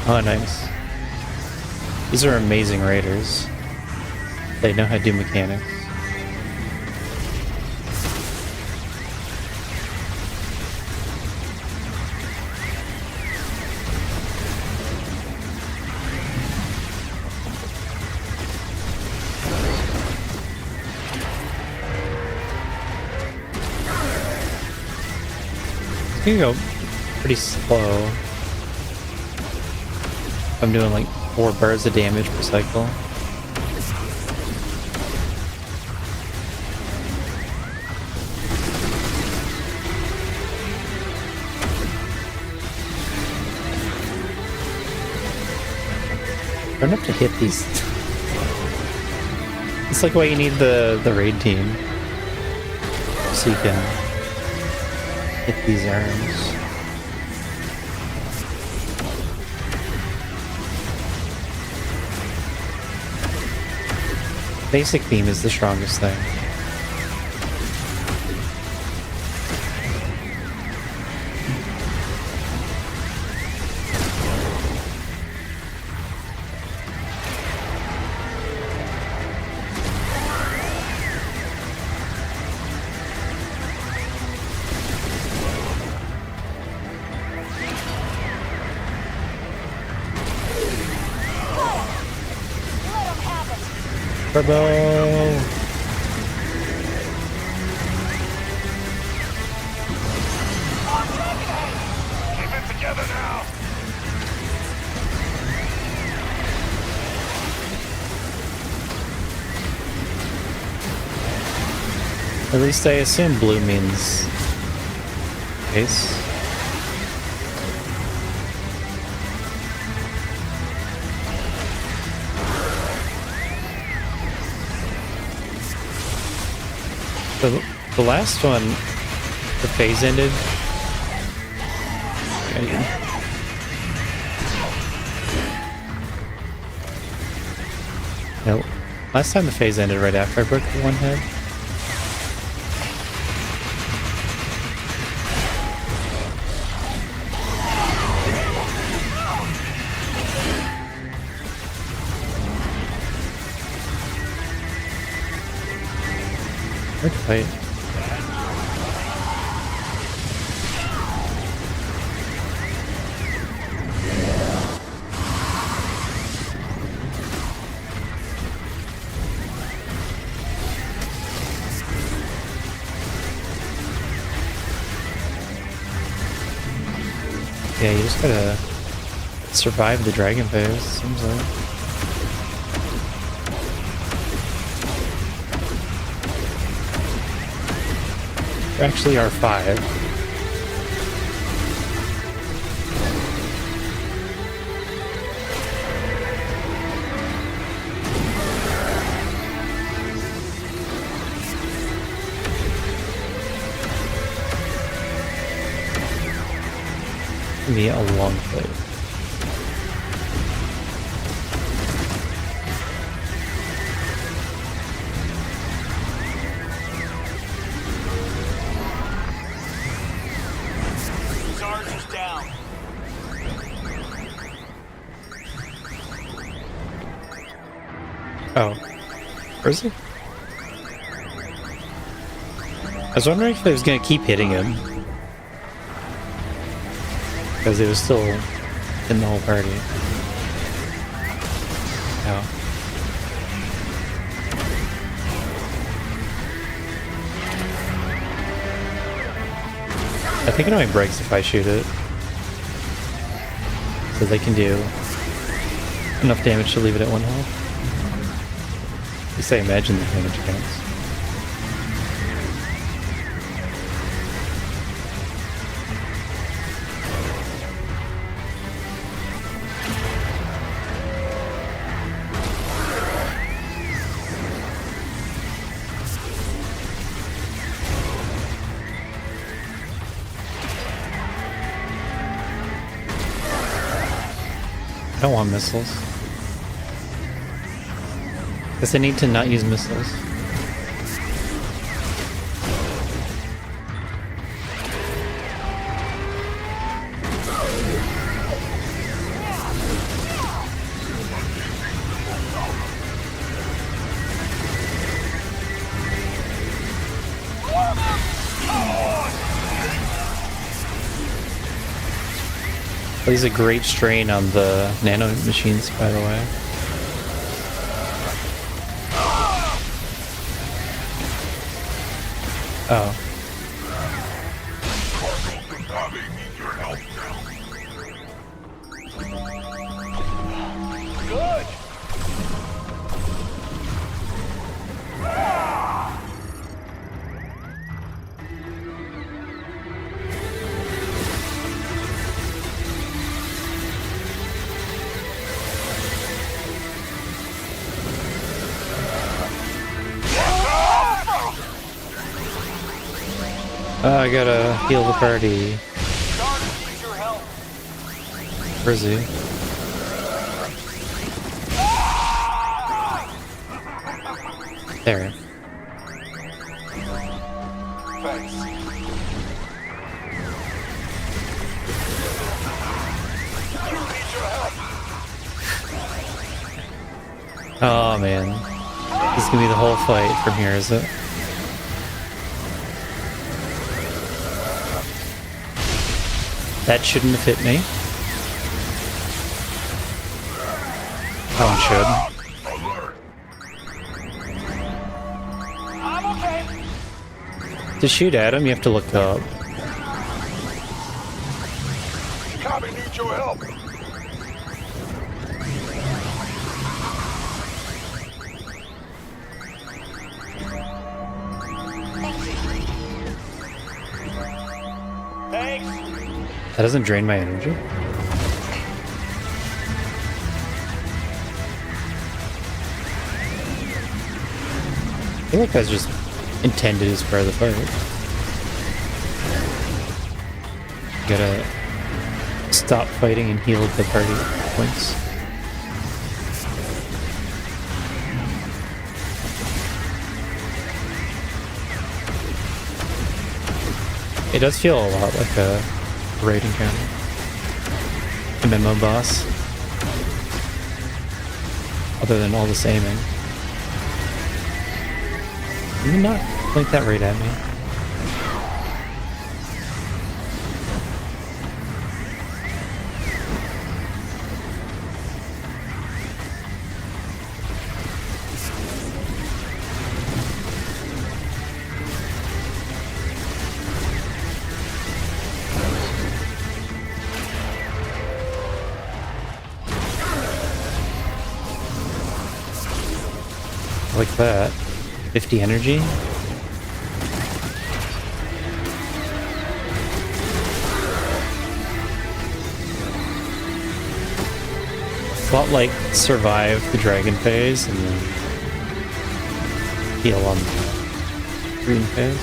Oh, nice. These are amazing raiders. They know how to do mechanics. It's gonna go pretty slow. I'm doing like 4 bars of damage per cycle. I don't have to hit these. It's like why you need the raid team. So you can hit these arms. Basic beam is the strongest thing. Turbo! Keep it together now. At least I assume blue means ace. The last one, the phase ended. No. Last time the phase ended right after I broke the one head. Hard fight. Yeah, you just gotta survive the dragon phase, seems like. There actually are 5. Be a long fight. Sarge is down. Oh. Where is he? I was wondering if I was gonna keep hitting him. Because it was still in the whole party. Oh. I think it only breaks if I shoot it. So they can do enough damage to leave it at 1 health. At least I imagine the damage counts. I don't want missiles. Guess I need to not use missiles. Plays a great strain on the nano machines, by the way. Oh. Good. I gotta heal the party. Sarge needs your help. Where is he? There. Thanks. You need your help. Oh man. This is gonna be the whole fight from here, is it? That shouldn't have hit me. That one should. I'm okay. To shoot at him, you have to look up. Copy, need your help. Thanks. That doesn't drain my energy. I feel like that's just intended as part of the fight. You gotta stop fighting and heal the party points. does feel a lot like a raid encounter. A memo boss. Other than all this aiming. Can you not point that right at me? Like that. 50 energy. Well, like, survive the dragon phase and then heal on the green phase.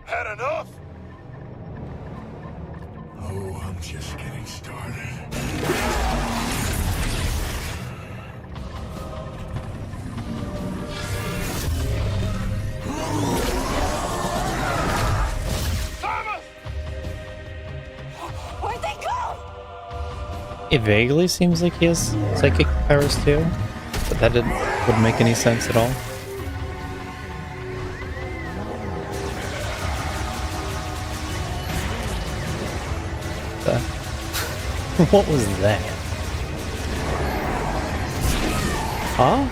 Had enough? Oh, I'm just getting started. Where'd they go? It vaguely seems like he has psychic powers too, but that wouldn't make any sense at all. What was that? Huh?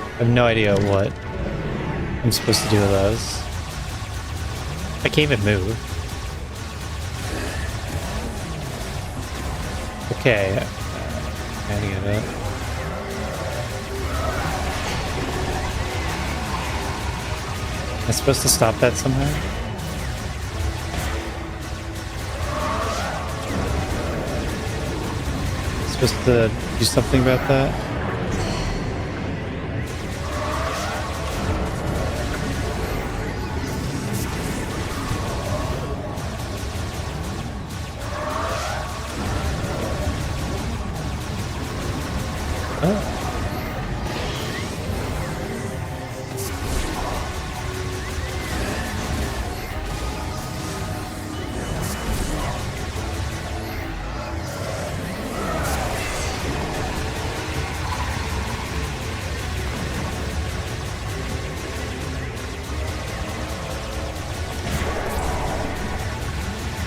I have no idea what I'm supposed to do with those. I can't even move. Okay. I get it. Am I supposed to stop that somehow? Supposed to do something about that? Oh.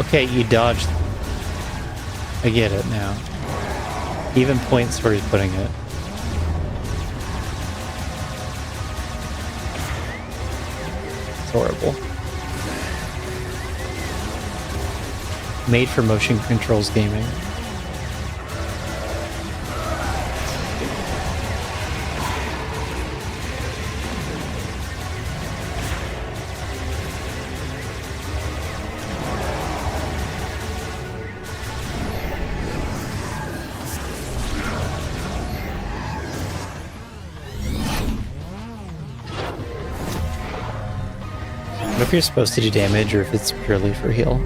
Okay, you dodged. I get it now. He even points where he's putting it. It's horrible. Made for motion controls gaming. I don't know if you're supposed to do damage or if it's purely for heal.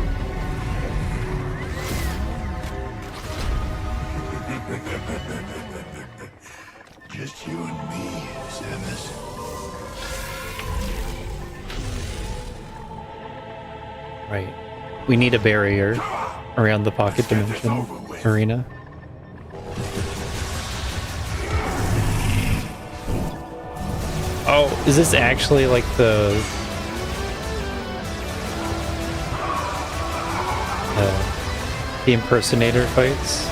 Just you and me, Samus. Right. We need a barrier around the pocket dimension arena. Oh, is this actually like the impersonator fights?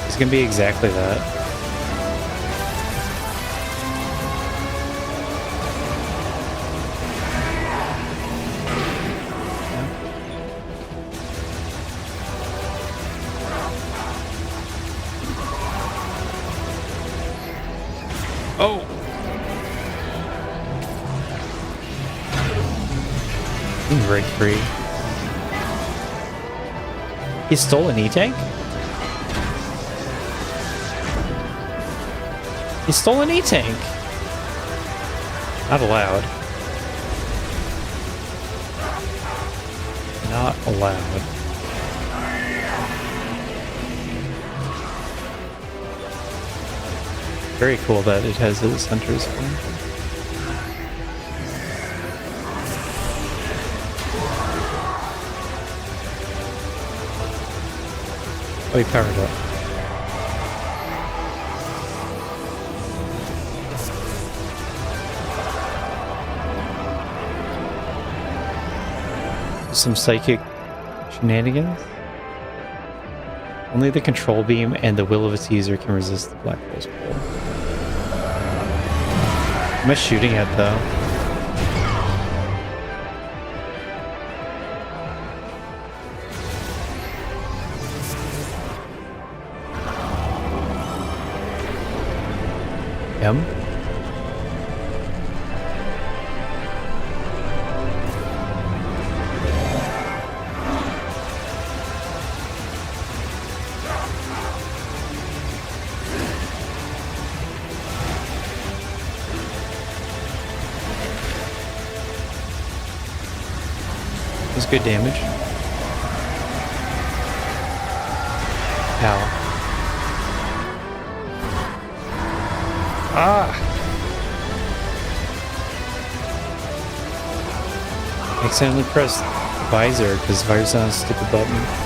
It's gonna be exactly that. Oh! break free. He stole an E-tank? He stole an E-tank! Not allowed. Not allowed. Very cool that it has a center spawn. Oh, he powered up. Some psychic shenanigans. Only the control beam and the will of its user can resist the black hole's pull. Am I shooting at though? M? That's good damage. Ow. Ah! I accidentally pressed visor because visor's on a stupid button.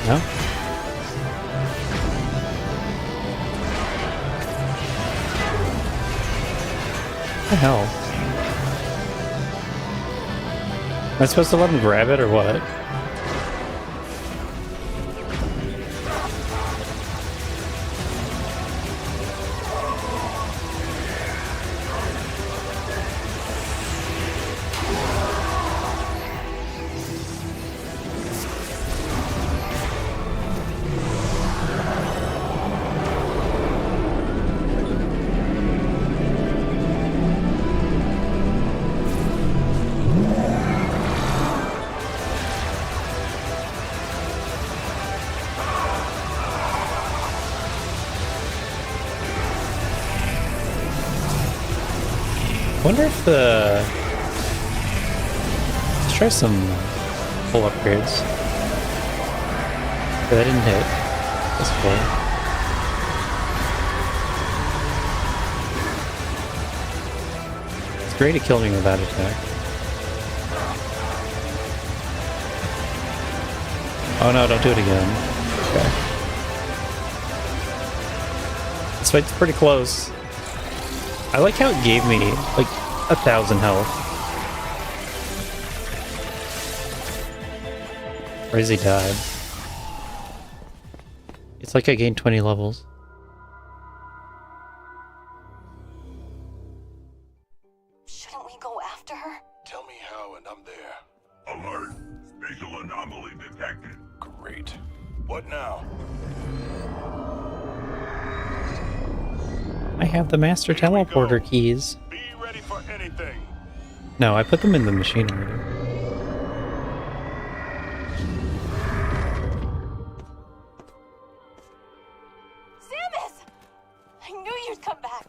No? What the hell? Am I supposed to let him grab it or what? Wonder if the... Let's try some full upgrades. But that didn't hit. That's cool. It's great at killing me with that attack. Oh no, don't do it again. Okay. This fight's pretty close. I like how it gave me, like, 1,000 health. Or has he died? It's like I gained 20 levels. Shouldn't we go after her? Tell me how and I'm there. Alert. Spatial anomaly detected. Great. What now? I have the master Here we go. teleporter keys. Be ready for anything. No, I put them in the machine already. Samus! I knew you'd come back.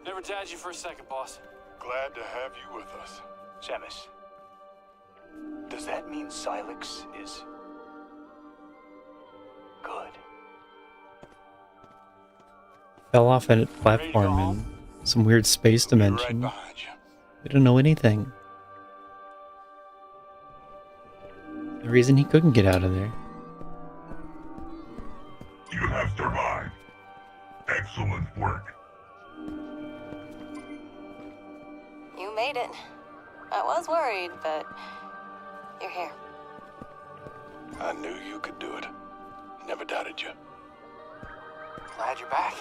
Never doubted you for a second, boss. Glad to have you with us. Samus, does that mean Silex is good? Fell off a platform in some weird space Be right dimension. behind you. We don't know anything. The reason he couldn't get out of there. You have survived. Excellent work. You made it. I was worried, but you're here. I knew you could do it. Never doubted you. Glad you're back.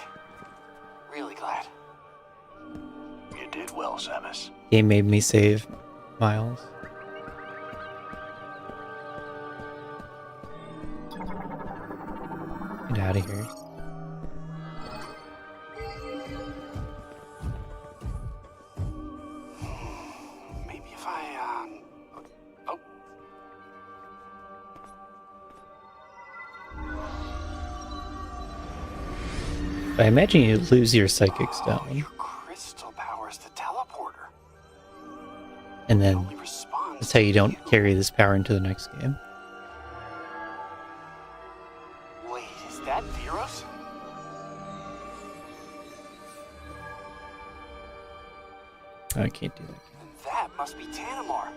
really glad. You did well, Samus. Game made me save Miles. Get out of here. Maybe if I, oh. I imagine you lose your psychic stone, Your crystal powers the teleporter. and then Only responds that's how you to don't carry this power into the next game. Wait, is that Veros? I can't do that. Then that must be Tanamar.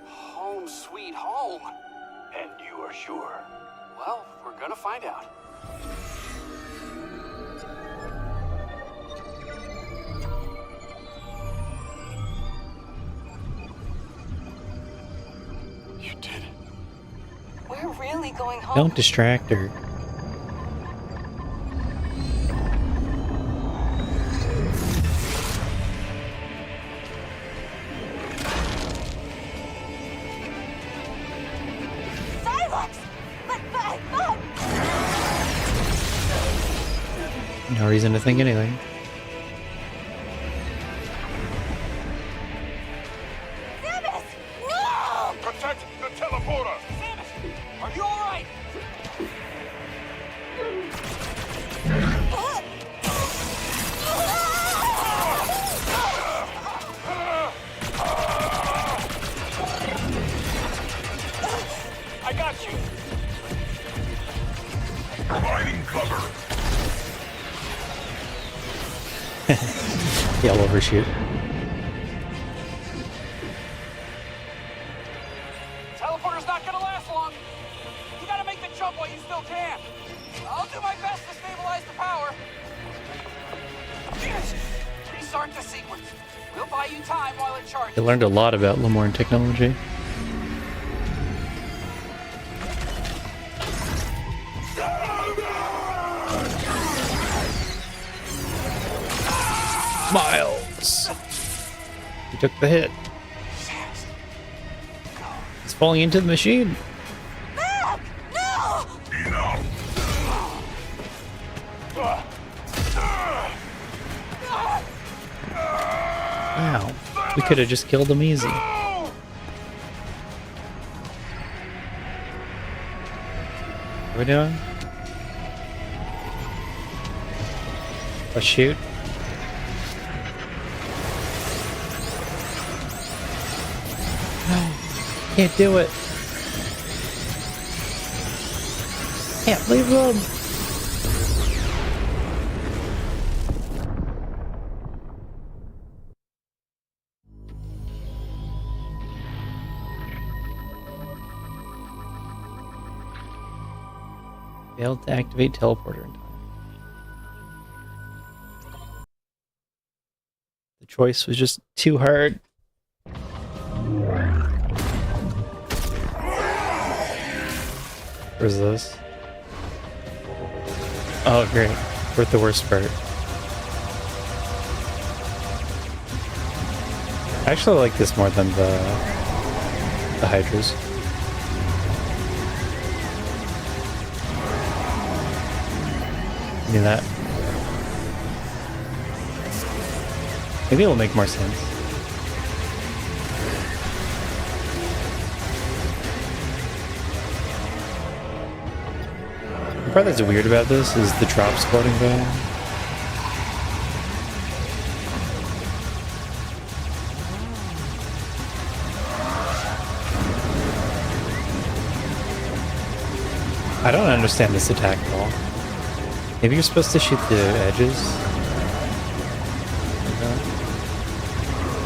Home sweet home. And you are sure? Well, we're gonna find out. You did it. We're really going home. Don't distract her. Silence! But, No reason to think anything. Samus! No! Protect the teleporter! Samus, are you alright? I got you. Providing cover. Yeah, I'll overshoot. Teleporter's not gonna last long. You gotta make the jump while you still can. I'll do my best to stabilize the power. Restart the sequence. We'll buy you time while it charges. I learned a lot about Lemorn technology. Miles! He took the hit. He's falling into the machine. Back! No! Enough. Wow. We could have just killed him easy. No! What are we doing? Let's shoot. No. Can't do it. Can't leave them. Failed to activate teleporter in time. The choice was just too hard. Where's this? Oh, great. We're at the worst part. I actually like this more than the Hydras. Do that. Maybe it'll make more sense. The part that's weird about this is the drops floating by. I don't understand this attack at all. Maybe you're supposed to shoot the edges. Like that.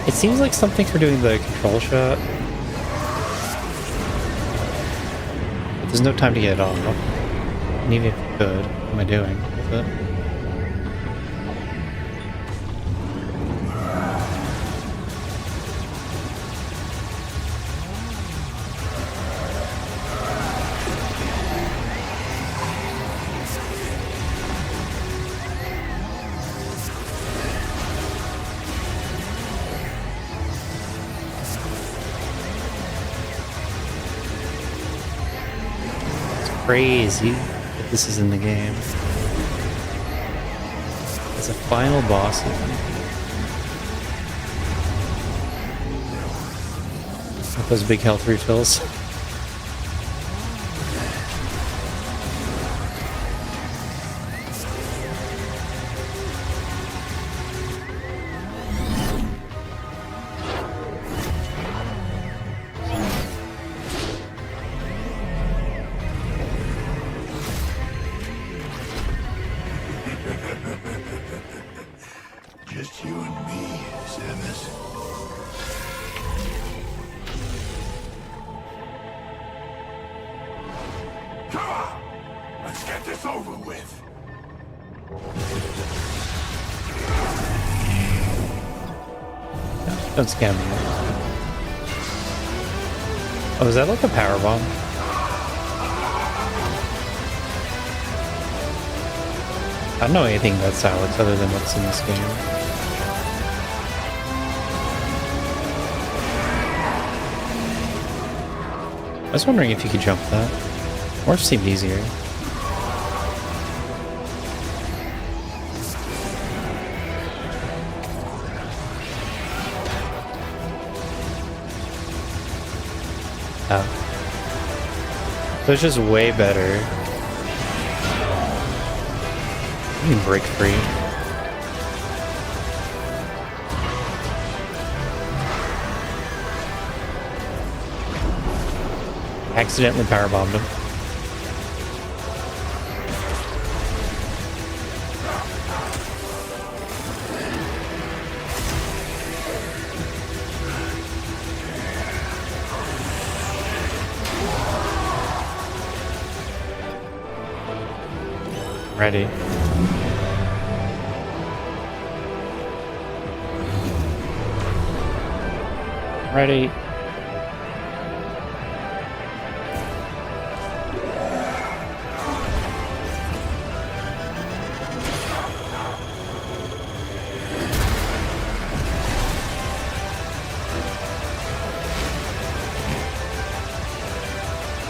It seems like something for doing the control shot. But there's no time to get it off. And even if you could, what am I doing with it? crazy that this is in the game. It's a final boss event. With those big health refills. Just you and me, Samus. Come on! Let's get this over with. Don't scam me. Oh, is that like a power bomb? I don't know anything about Silex other than what's in this game. I was wondering if you could jump that. Or it seemed easier. Oh. So it's just way better. You can break free. Accidentally powerbombed him. Ready. Ready.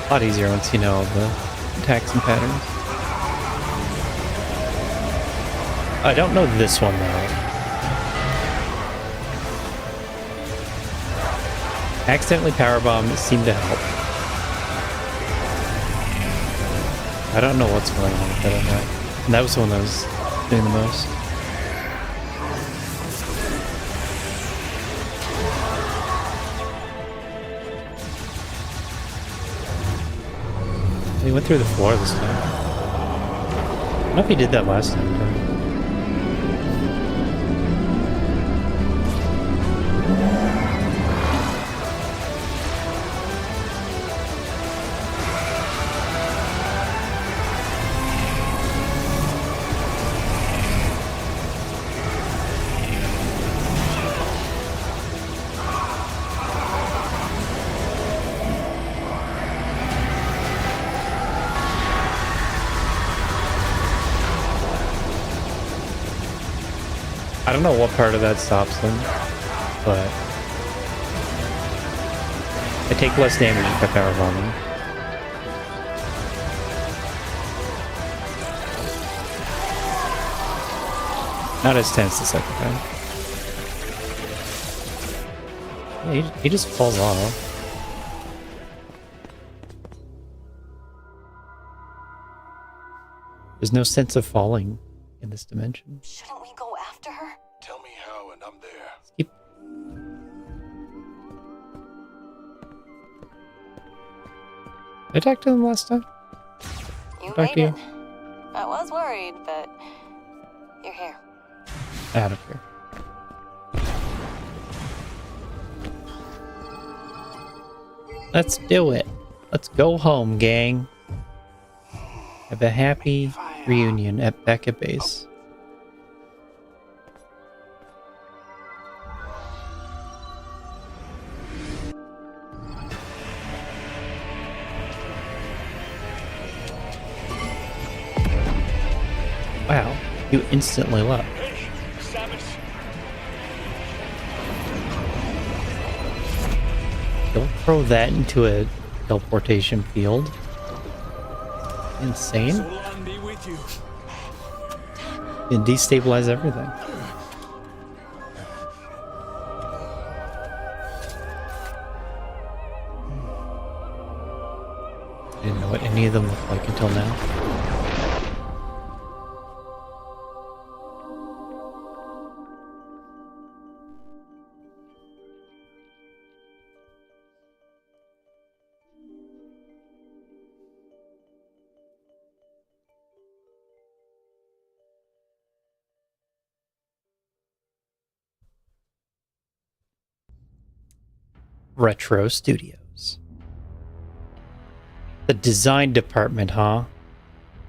A lot easier once you know all the attacks and patterns. I don't know this one though. Accidentally powerbomb seemed to help. I don't know what's going on with that. And that was the one that was doing the most. He went through the floor this time. I don't know if he did that last time. I don't know what part of that stops them, but I take less damage if I powerbomb them. Not as tense the second time. Yeah, he just falls off. There's no sense of falling in this dimension. Shouldn't we go after her? Tell me how, and I'm there. Keep... Did I talk to them last time? You Talk made to you. it. I was worried, but you're here. Out of here. Let's do it. Let's go home, gang. Have a happy reunion at Becca Base. Wow, you instantly left. Hey, Samus. Don't throw that into a teleportation field. insane? Solan be with you. And destabilize everything. I didn't know what any of them looked like until now. Retro Studios. The design department, huh?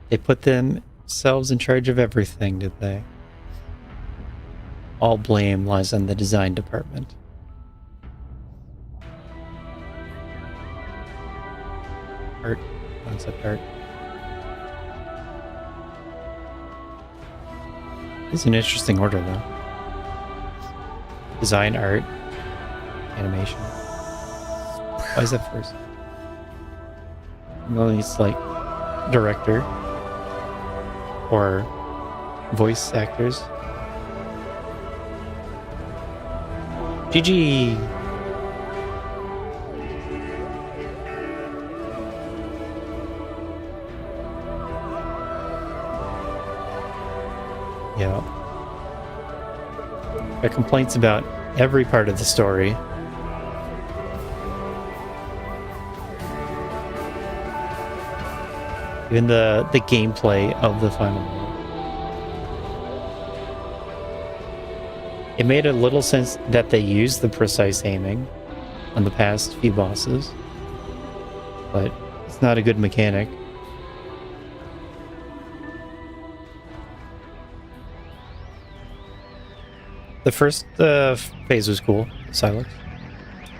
They put themselves in charge of everything, did they? All blame lies on the design department. Art. Concept art. It's an interesting order, though. Design, art, animation. Why is that first? Well, it's like director or voice actors. GG! Yeah. Got complaints about every part of the story. Even the gameplay of the final world. It made a little sense that they used the precise aiming on the past few bosses, but it's not a good mechanic. The first phase was cool, Silex,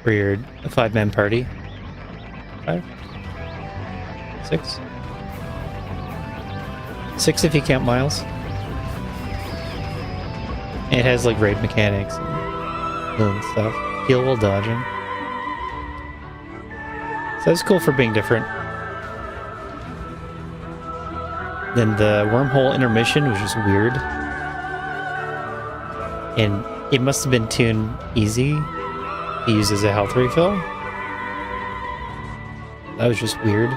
where you're a 5-man party. 5? 6? 6 if you count Miles. And it has like raid mechanics and stuff. Heal while dodging. So that's cool for being different. Then the wormhole intermission was just weird. And it must have been tuned easy to use as a health refill. That was just weird.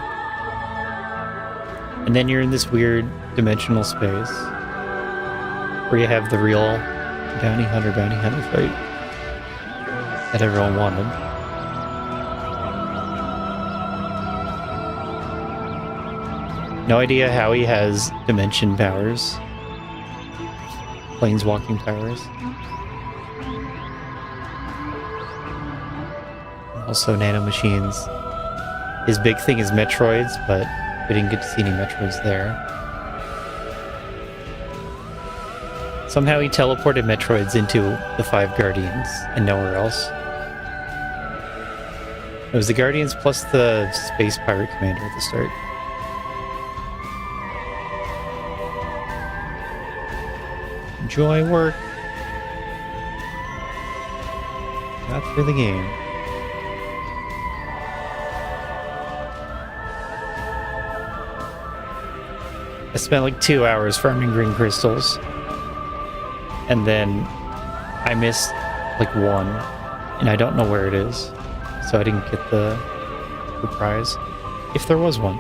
And then you're in this weird dimensional space where you have the real bounty hunter fight that everyone wanted. No idea how he has dimension powers. Planeswalking powers. Also nanomachines. His big thing is Metroids, but we didn't get to see any Metroids there. Somehow he teleported Metroids into the 5 Guardians and nowhere else. It was the Guardians plus the Space Pirate Commander at the start. Enjoy work. Got through the game. I spent like 2 hours farming green crystals. And then I missed like one. And I don't know where it is. So I didn't get the prize. If there was one.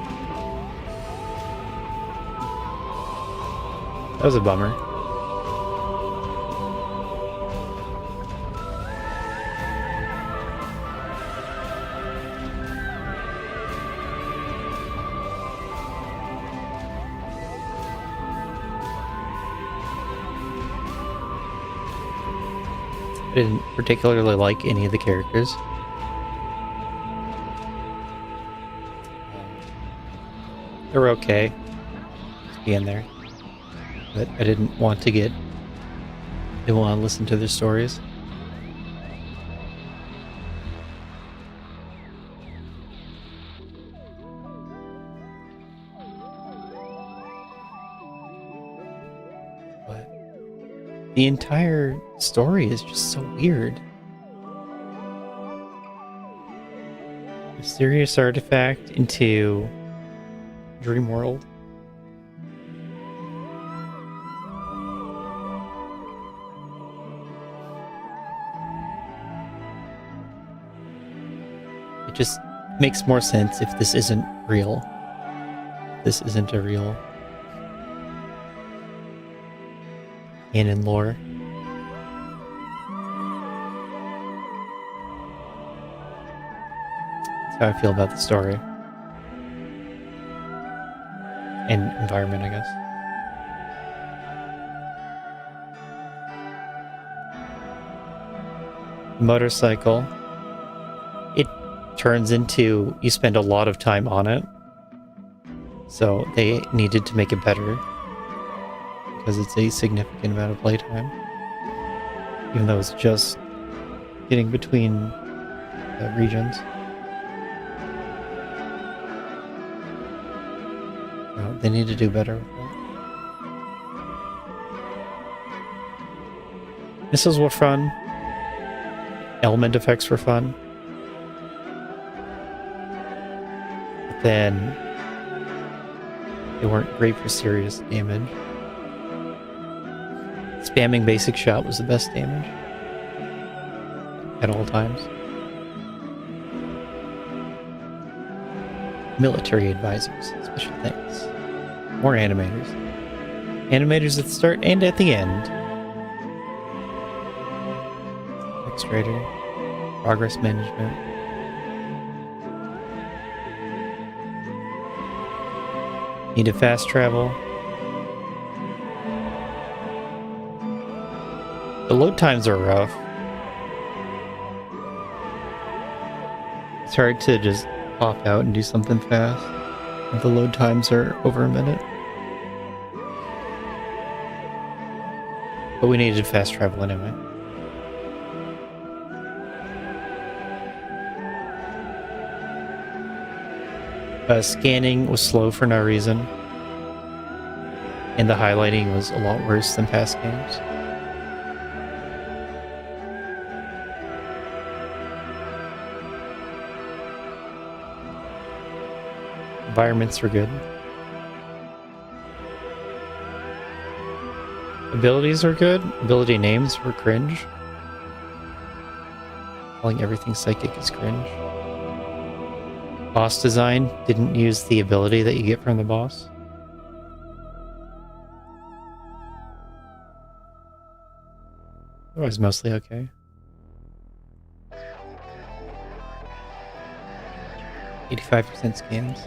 That was a bummer. I didn't particularly like any of the characters. They were okay. Just being there. But I didn't want to listen to their stories. But the entire story is just so weird. Mysterious artifact into dream world. It just makes more sense if this isn't real. This isn't a real canon lore. That's how I feel about the story. And environment, I guess. Motorcycle. It turns into, you spend a lot of time on it. So they needed to make it better. Because it's a significant amount of playtime. Even though it's just getting between regions. They need to do better with that. Missiles were fun. Element effects were fun. But then they weren't great for serious damage. Spamming basic shot was the best damage. At all times. Military advisors, special things. More animators. Animators at the start and at the end. Extrader. Progress management. Needed fast travel. The load times are rough. It's hard to just pop out and do something fast. The load times are over a minute. But we needed fast travel anyway. Scanning was slow for no reason. And the highlighting was a lot worse than past games. Environments were good. Abilities were good. Ability names were cringe. Calling everything psychic is cringe. Boss design didn't use the ability that you get from the boss. Otherwise, mostly okay. 85% scans.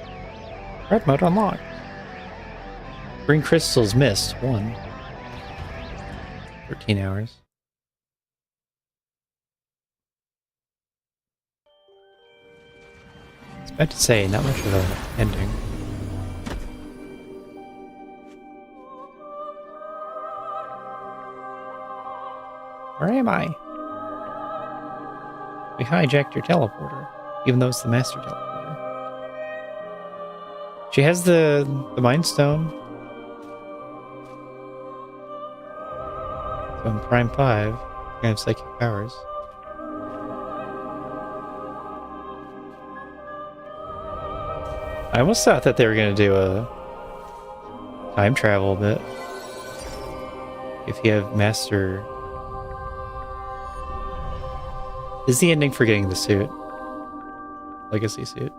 Red mode unlocked. Green crystals missed. 1. 13 hours. I was about to say, not much of an ending. Where am I? We hijacked your teleporter, even though it's the master teleporter. She has the Mind Stone. So in Prime 5, I have psychic powers. I almost thought that they were going to do a time travel bit. If you have Master... This is the ending for getting the suit. Legacy suit.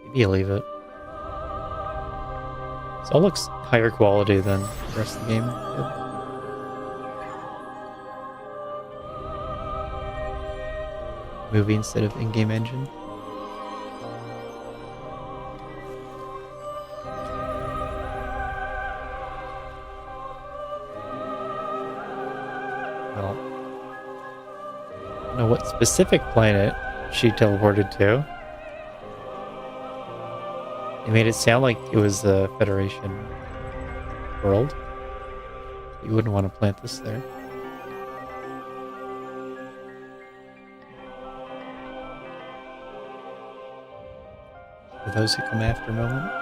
Maybe you leave it. This all looks higher quality than the rest of the game did. Movie instead of in-game engine. Well, I don't know what specific planet she teleported to. It made it sound like it was the Federation world. You wouldn't want to plant this there. For those who come after moment.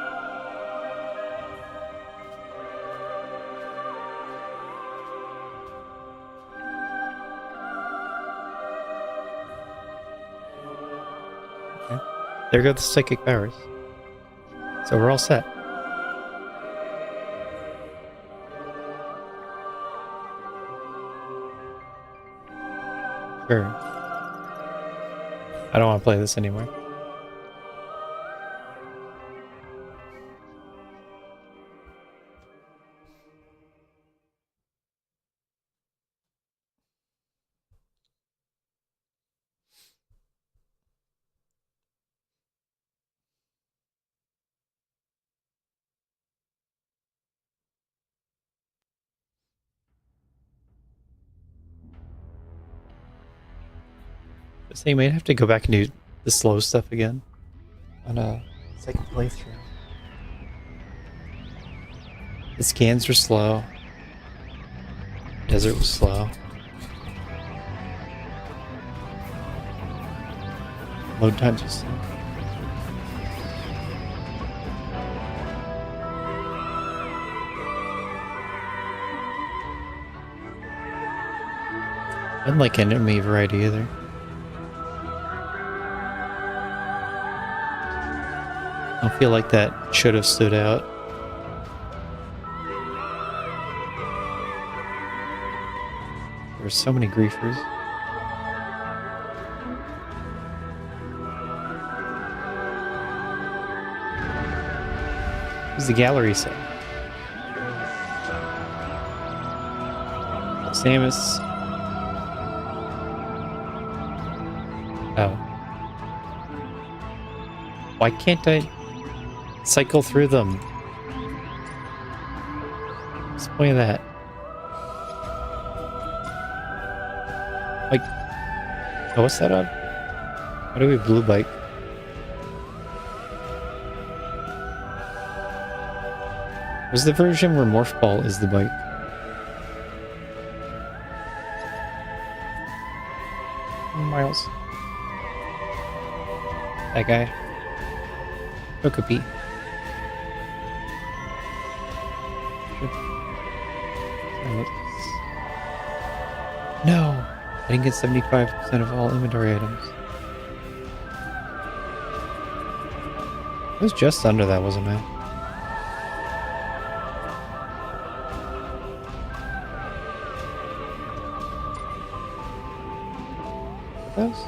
Okay. There go the psychic powers. So we're all set. Sure. I don't want to play this anymore. So you might have to go back and do the slow stuff again on a second playthrough. The scans were slow. Desert was slow. Load times were slow. I didn't like enemy variety either. I don't feel like that should have stood out. There were so many griefers. What's the gallery say? Samus. Oh. Why can't I cycle through them? What's the point of that? Like, oh, what's that on? How do we blue bike? Where's the version where Morph Ball is the bike? Miles. That guy. Togepi. No! I didn't get 75% of all inventory items. I was just under that, wasn't I? Those?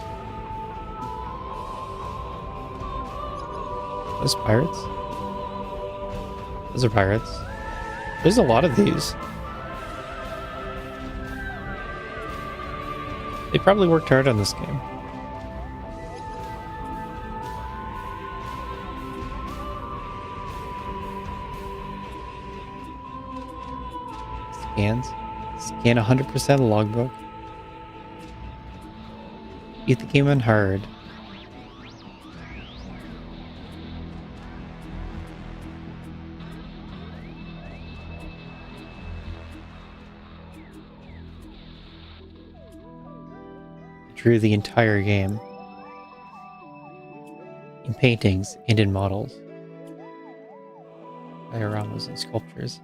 Those pirates? Those are pirates. There's a lot of these. They probably worked hard on this game. Scans. Scan 100% logbook. Beat the game on hard. Drew the entire game in paintings and in models, dioramas and sculptures.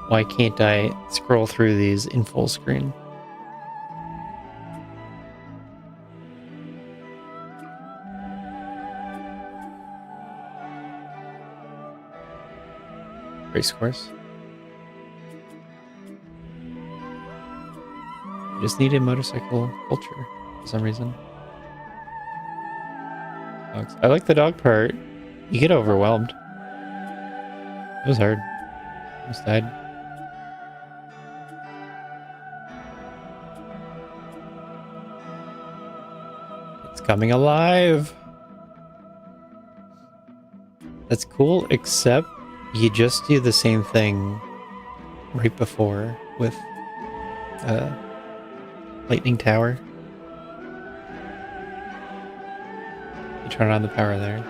Why can't I scroll through these in full screen? Race course. I just needed motorcycle culture for some reason. Dogs. I like the dog part. You get overwhelmed. It was hard. Almost died. It's coming alive. That's cool, except you just do the same thing right before with Lightning Tower. You turn on the power there.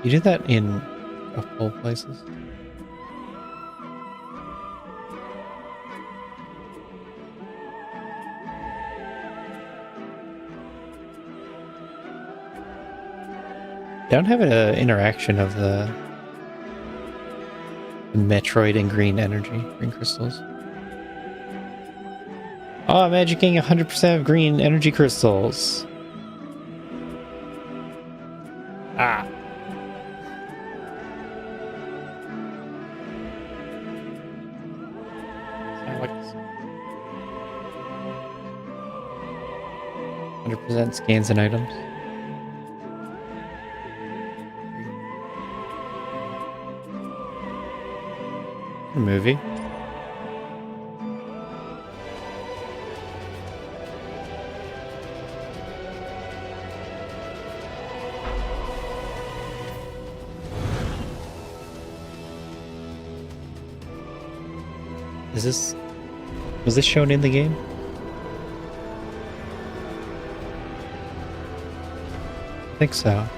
You do that in a couple places. They don't have an interaction of the The Metroid and green energy, green crystals. Oh, I'm magicking 100% of green energy crystals. Ah. Alex. 100% scans and items. A movie. Was this shown in the game? I think so.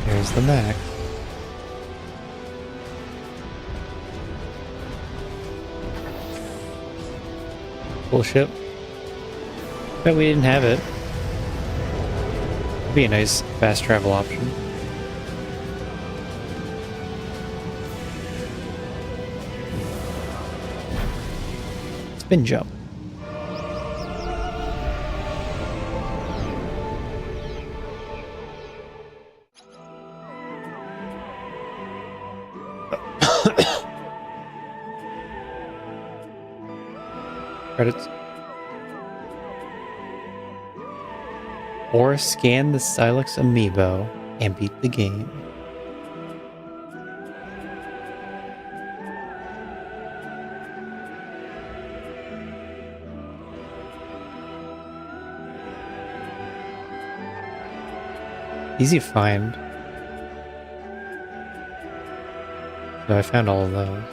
There's the Mac. Cool ship. Bet we didn't have it. It'd be a nice fast travel option. Spin jump. Credits. Or scan the Silex amiibo and beat the game. Easy to find. So I found all of those.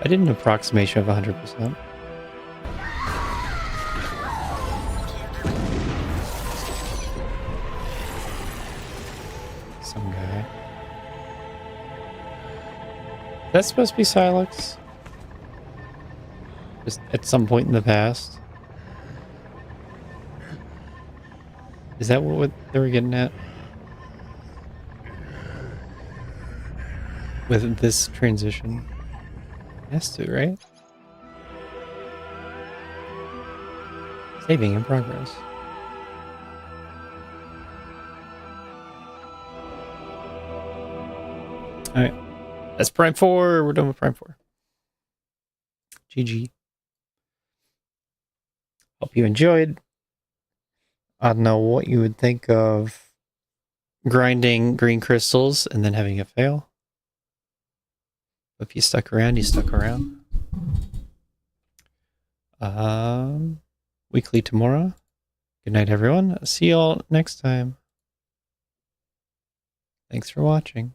I did an approximation of 100%. Some guy. That's supposed to be Silex? Just at some point in the past? Is that what they were getting at? With this transition? Has to, right? Saving in progress. Alright. That's Prime 4. We're done with Prime 4. GG. Hope you enjoyed. I don't know what you would think of grinding green crystals and then having it fail. If you stuck around, you stuck around. Weekly tomorrow. Good night, everyone. See y'all next time. Thanks for watching.